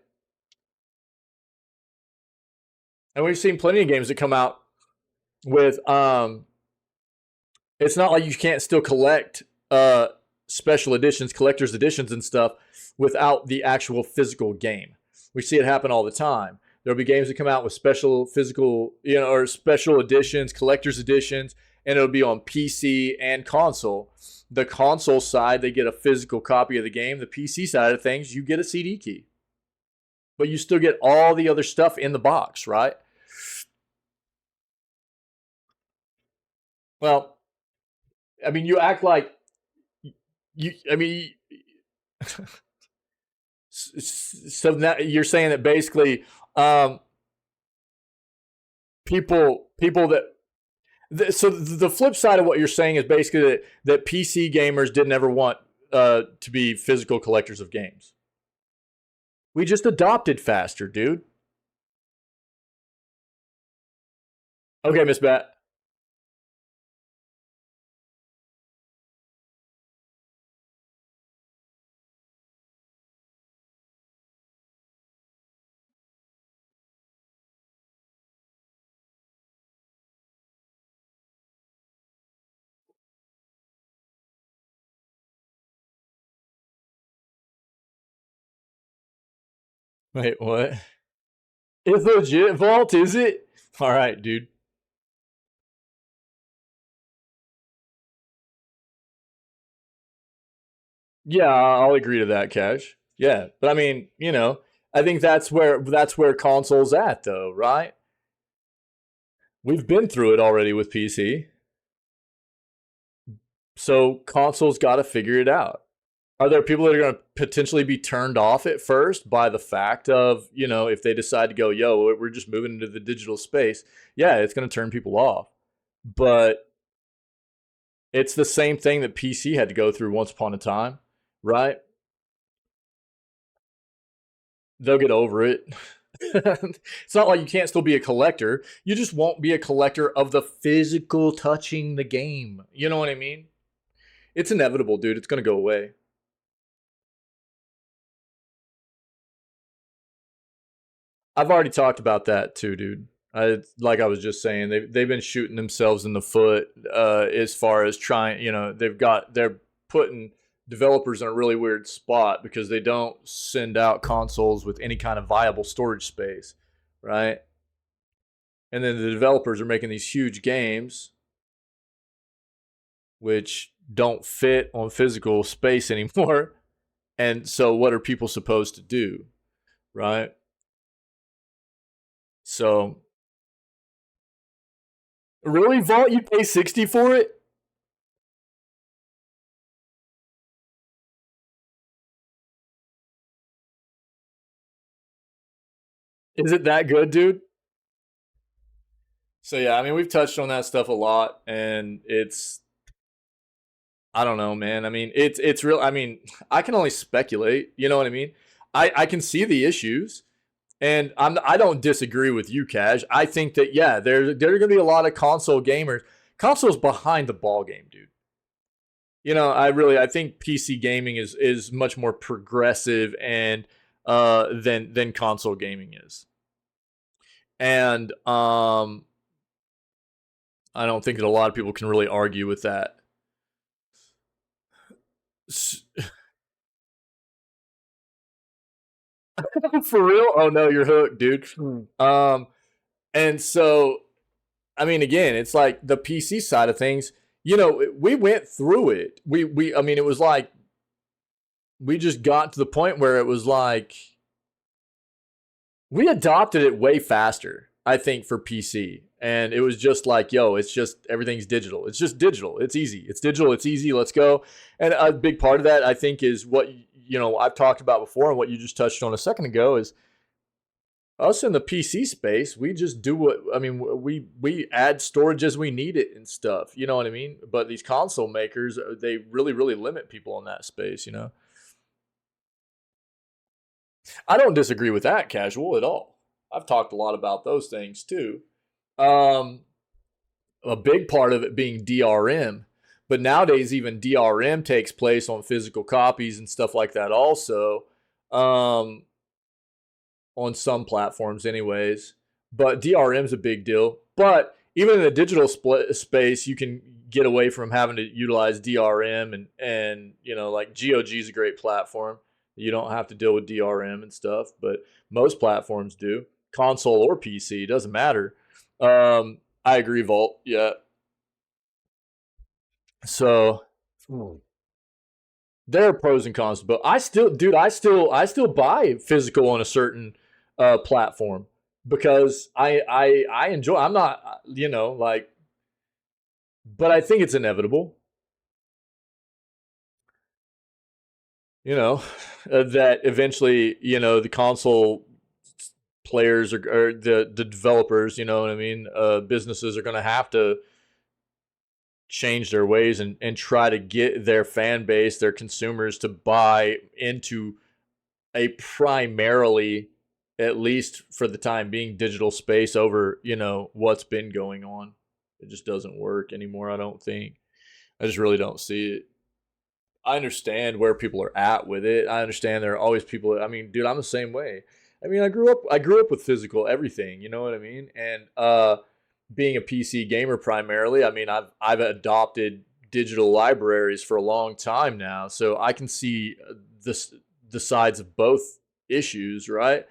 And we've seen plenty of games that come out with, it's not like you can't still collect special editions, collector's editions and stuff without the actual physical game. We see it happen all the time. There'll be games that come out with special physical, or special editions, collector's editions, and it'll be on PC and console. The console side, they get a physical copy of the game. The PC side of things, you get a CD key. But you still get all the other stuff in the box, right? Well, I mean, you act like so now you're saying that basically people that so the flip side of what you're saying is basically that PC gamers didn't ever want to be physical collectors of games. We just adopted faster, dude. Okay, Miss Bat. Wait, what? It's legit vault, is it? All right, dude. Yeah, I'll agree to that, Cash. Yeah, but I mean, I think that's where console's at, though, right? We've been through it already with PC, so console's got to figure it out. Are there people that are going to potentially be turned off at first by the fact of, if they decide to go, yo, we're just moving into the digital space? Yeah, it's going to turn people off. But it's the same thing that PC had to go through once upon a time, right? They'll get over it. It's not like you can't still be a collector. You just won't be a collector of the physical touching the game. You know what I mean? It's inevitable, dude. It's going to go away. I've already talked about that too, dude. Like I was just saying, they've been shooting themselves in the foot as far as trying. They're putting developers in a really weird spot because they don't send out consoles with any kind of viable storage space, right? And then the developers are making these huge games which don't fit on physical space anymore. And so what are people supposed to do, right? So really, Vault, you pay 60 for it? Is it that good, dude? So yeah, I mean, we've touched on that stuff a lot, and it's, I don't know, man. I mean, it's real. I mean, I can only speculate. You know what I mean? I can see the issues, and I don't disagree with you, Cash. I think that yeah, there are going to be a lot of console gamers. Console's behind the ball game, dude. You know, I think PC gaming is much more progressive and than console gaming is. And I don't think that a lot of people can really argue with that. For real? Oh no, you're hooked, dude. And so, I mean, again, it's like the PC side of things. You know, we went through it. I mean, it was like we just got to the point where it was like we adopted it way faster, I think, for PC. And it was just like, yo, it's just everything's digital. It's just digital. It's easy. It's digital. It's easy. Let's go. And a big part of that, I think, is what, you know, I've talked about before and what you just touched on a second ago is us in the PC space. We just do what, I mean, we add storage as we need it and stuff. You know what I mean? But these console makers, they really, really limit people in that space, you know? I don't disagree with that, Casual, at all. I've talked a lot about those things too. A big part of it being DRM, but nowadays even DRM takes place on physical copies and stuff like that also, on some platforms anyways. But DRM is a big deal. But even in the digital space, you can get away from having to utilize DRM and you know, like GOG is a great platform. You don't have to deal with DRM and stuff, but most platforms do, console or PC, doesn't matter. I agree, Vault. Yeah. So there are pros and cons, but I still buy physical on a certain platform because I enjoy. I'm not, you know, like, but I think it's inevitable. You know, that eventually, you know, the console players or the developers, you know what I mean, businesses are going to have to change their ways and try to get their fan base, their consumers to buy into a primarily, at least for the time being, digital space over, you know, what's been going on. It just doesn't work anymore, I don't think. I just really don't see it. I understand where people are at with it. I understand there are always people. I mean, dude, I'm the same way. I mean, I grew up with physical everything. You know what I mean? And being a PC gamer primarily, I mean, I've adopted digital libraries for a long time now, so I can see the sides of both issues, right?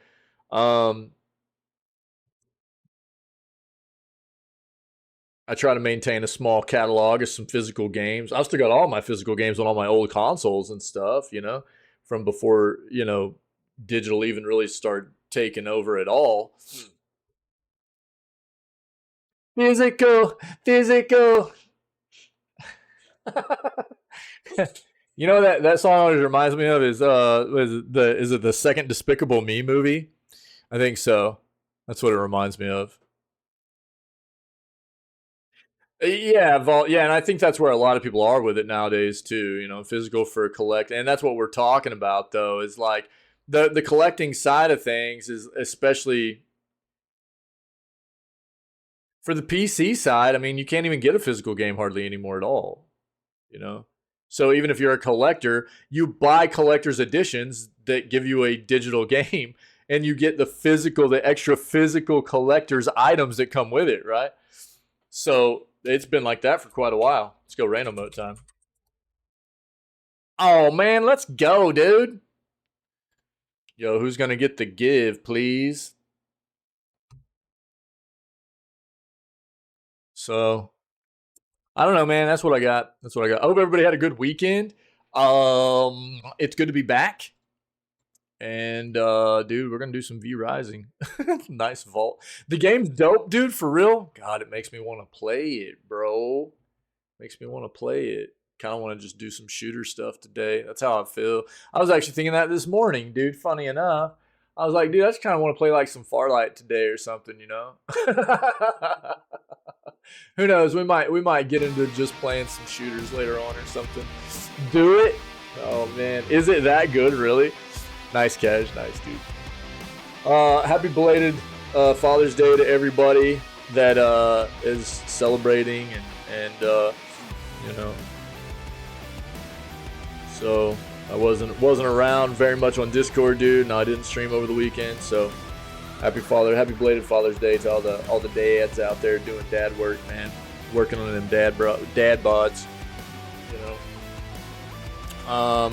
I try to maintain a small catalog of some physical games. I've still got all my physical games on all my old consoles and stuff, you know, from before, you know, digital even really started taking over at all. Physical. You know that song always reminds me of is it the second Despicable Me movie? I think so. That's what it reminds me of. Yeah, Vault. Yeah, and I think that's where a lot of people are with it nowadays too. You know, physical for collect, and that's what we're talking about. Though is like the collecting side of things is especially for the PC side. I mean, you can't even get a physical game hardly anymore at all. You know, so even if you're a collector, you buy collector's editions that give you a digital game, and you get the extra physical collector's items that come with it, right? So it's been like that for quite a while. Let's go random mode time. Oh, man, let's go, dude. Yo, who's going to get the give, please? So, I don't know, man. That's what I got. That's what I got. I hope everybody had a good weekend. It's good to be back. And, dude, we're going to do some V Rising. Nice vault. The game's dope, dude, for real. God, it makes me want to play it, bro. Makes me want to play it. Kind of want to just do some shooter stuff today. That's how I feel. I was actually thinking that this morning, dude. Funny enough. I was like, dude, I just kind of want to play like some Farlight today or something, you know? Who knows? We might get into just playing some shooters later on or something. Do it? Oh, man. Is it that good, really? Nice catch. Nice, dude. Happy belated Father's Day to everybody that is celebrating and you know. So I wasn't around very much on Discord, dude. No, I didn't stream over the weekend. So happy belated Father's Day to all the dads out there doing dad work, man. Working on them dad bods, you know.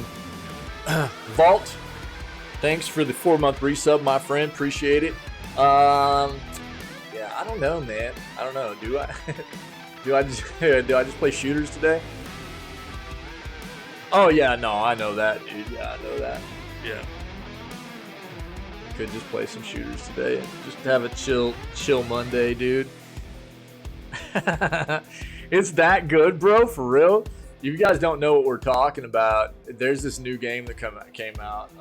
Vault, thanks for the 4-month resub, my friend. Appreciate it. Yeah, I don't know, man. I don't know. Do I do I just play shooters today? Oh yeah, no, I know that, dude. Yeah, I know that. Yeah. Could just play some shooters today and just have a chill Monday, dude. It's that good, bro, for real. If you guys don't know what we're talking about, there's this new game that came out.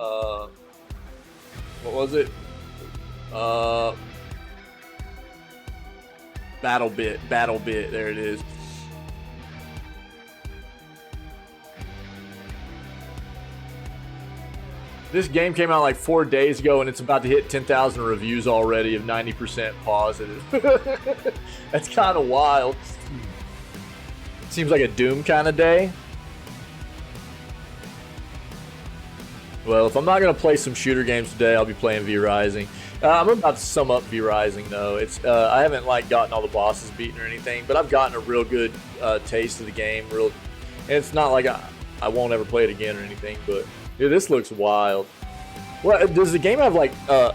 What was it? Battle Bit. There it is. This game came out like 4 days ago, and it's about to hit 10,000 reviews already of 90% positive. That's kind of wild. Seems like a Doom kind of day. Well, if I'm not going to play some shooter games today, I'll be playing V Rising. I'm about to sum up V Rising, though. It's I haven't like gotten all the bosses beaten or anything, but I've gotten a real good taste of the game. And it's not like I won't ever play it again or anything, but dude, this looks wild. What does the game have like? Oh,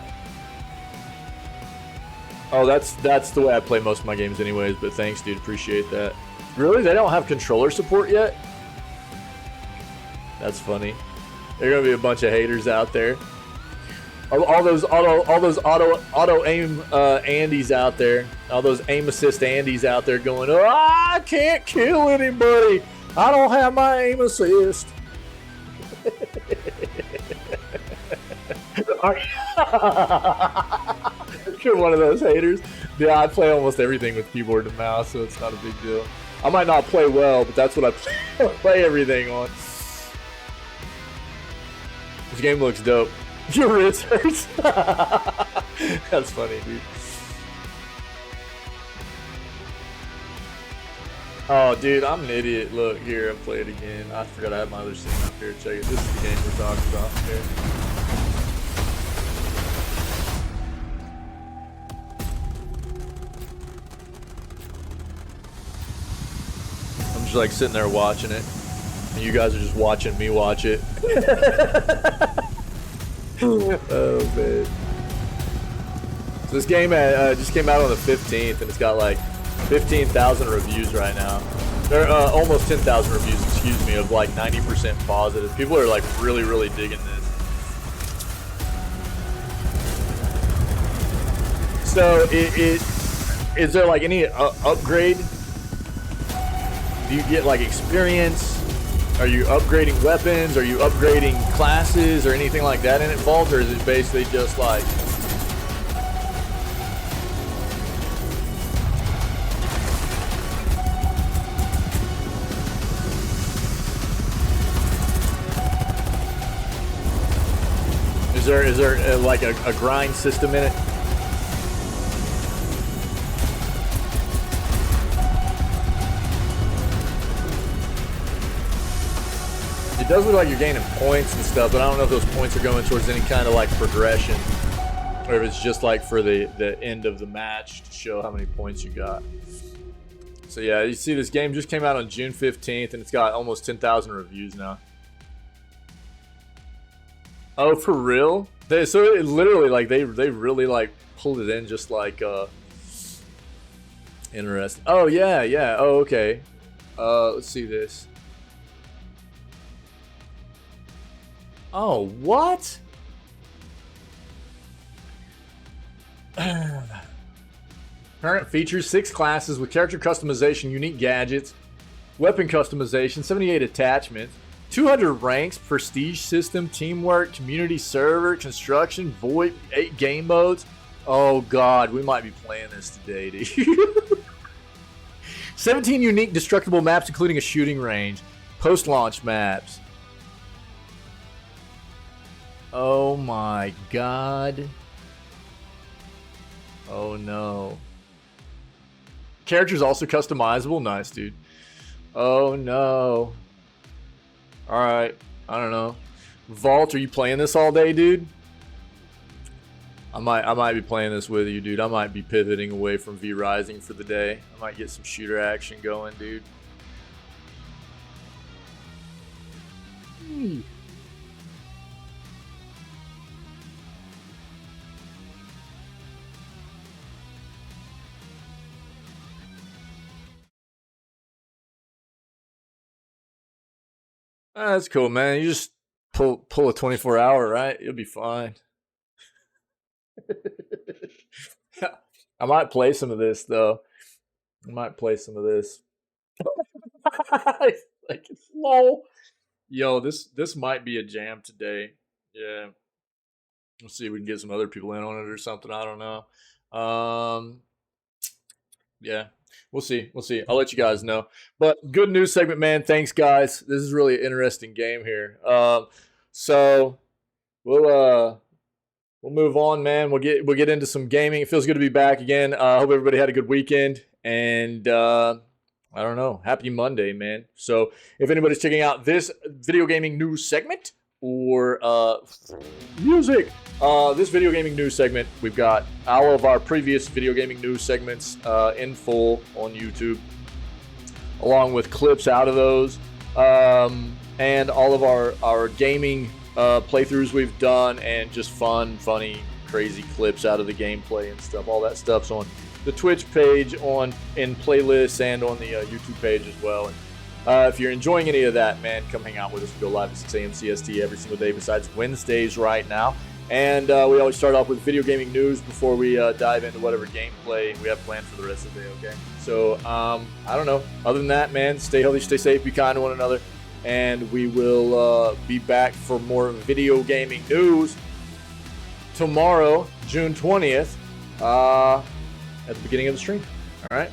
that's the way I play most of my games, anyways. But thanks, dude. Appreciate that. Really, they don't have controller support yet? That's funny. There are gonna be a bunch of haters out there. All those auto aim Andes out there. All those aim assist Andes out there going, oh, I can't kill anybody. I don't have my aim assist. You're one of those haters. Yeah, I play almost everything with keyboard and mouse, so it's not a big deal. I might not play well, but that's what I play everything on. This game looks dope. Your wrist hurts. That's funny, dude. Oh, dude, I'm an idiot. Look, here, I'll play it again. I forgot I had my other scene up here. Check it. This is the game we're talking about here. I'm just like sitting there watching it. And you guys are just watching me watch it. Oh, man. So this game just came out on the 15th, and it's got like 15,000 reviews right now. There are almost 10,000 reviews, excuse me, of like 90% positive. People are like really, really digging this. So, is there like any upgrade? Do you get like experience? Are you upgrading weapons? Are you upgrading classes or anything like that in it, Vault? Or is it basically just like... Is there like a grind system in it? It does look like you're gaining points and stuff, but I don't know if those points are going towards any kind of like progression, or if it's just like for the end of the match to show how many points you got. So yeah, you see this game just came out on June 15th, and it's got almost 10,000 reviews now. Oh, for real? So it literally, like, they really, like, pulled it in just like, interesting. Oh, yeah, yeah. Oh, okay. Let's see this. Oh, what? Current features: 6 classes with character customization, unique gadgets, weapon customization, 78 attachments, 200 ranks, prestige system, teamwork, community server, construction, VoIP, 8 game modes. Oh god, we might be playing this today, dude. 17 unique destructible maps, including a shooting range, post-launch maps. Oh my god. Oh no. Characters also customizable. Nice, dude. Oh no. Alright. I don't know. Vault, are you playing this all day, dude? I might be playing this with you, dude. I might be pivoting away from V Rising for the day. I might get some shooter action going, dude. That's cool, man. You just pull a 24-hour, right? You'll be fine. I might play some of this though. I might play some of this. Like it's low. Yo, this might be a jam today. Yeah. Let's see if we can get some other people in on it or something. I don't know. Yeah. We'll see. We'll see. I'll let you guys know. But good news segment, man. Thanks, guys. This is really an interesting game here. So we'll move on, man. We'll get into some gaming. It feels good to be back again. I hope everybody had a good weekend. And I don't know. Happy Monday, man. So if anybody's checking out this video gaming news segment or music, this video gaming news segment, we've got all of our previous video gaming news segments in full on YouTube, along with clips out of those, and all of our gaming playthroughs we've done, and just funny, crazy clips out of the gameplay and stuff. All that stuff's on the Twitch page, in playlists, and on the YouTube page as well. And if you're enjoying any of that, man, come hang out with us. We go live at 6 a.m. CST every single day, besides Wednesdays right now. And we always start off with video gaming news before we dive into whatever gameplay we have planned for the rest of the day, okay? So, I don't know. Other than that, man, stay healthy, stay safe, be kind to one another. And we will be back for more video gaming news tomorrow, June 20th, at the beginning of the stream. All right?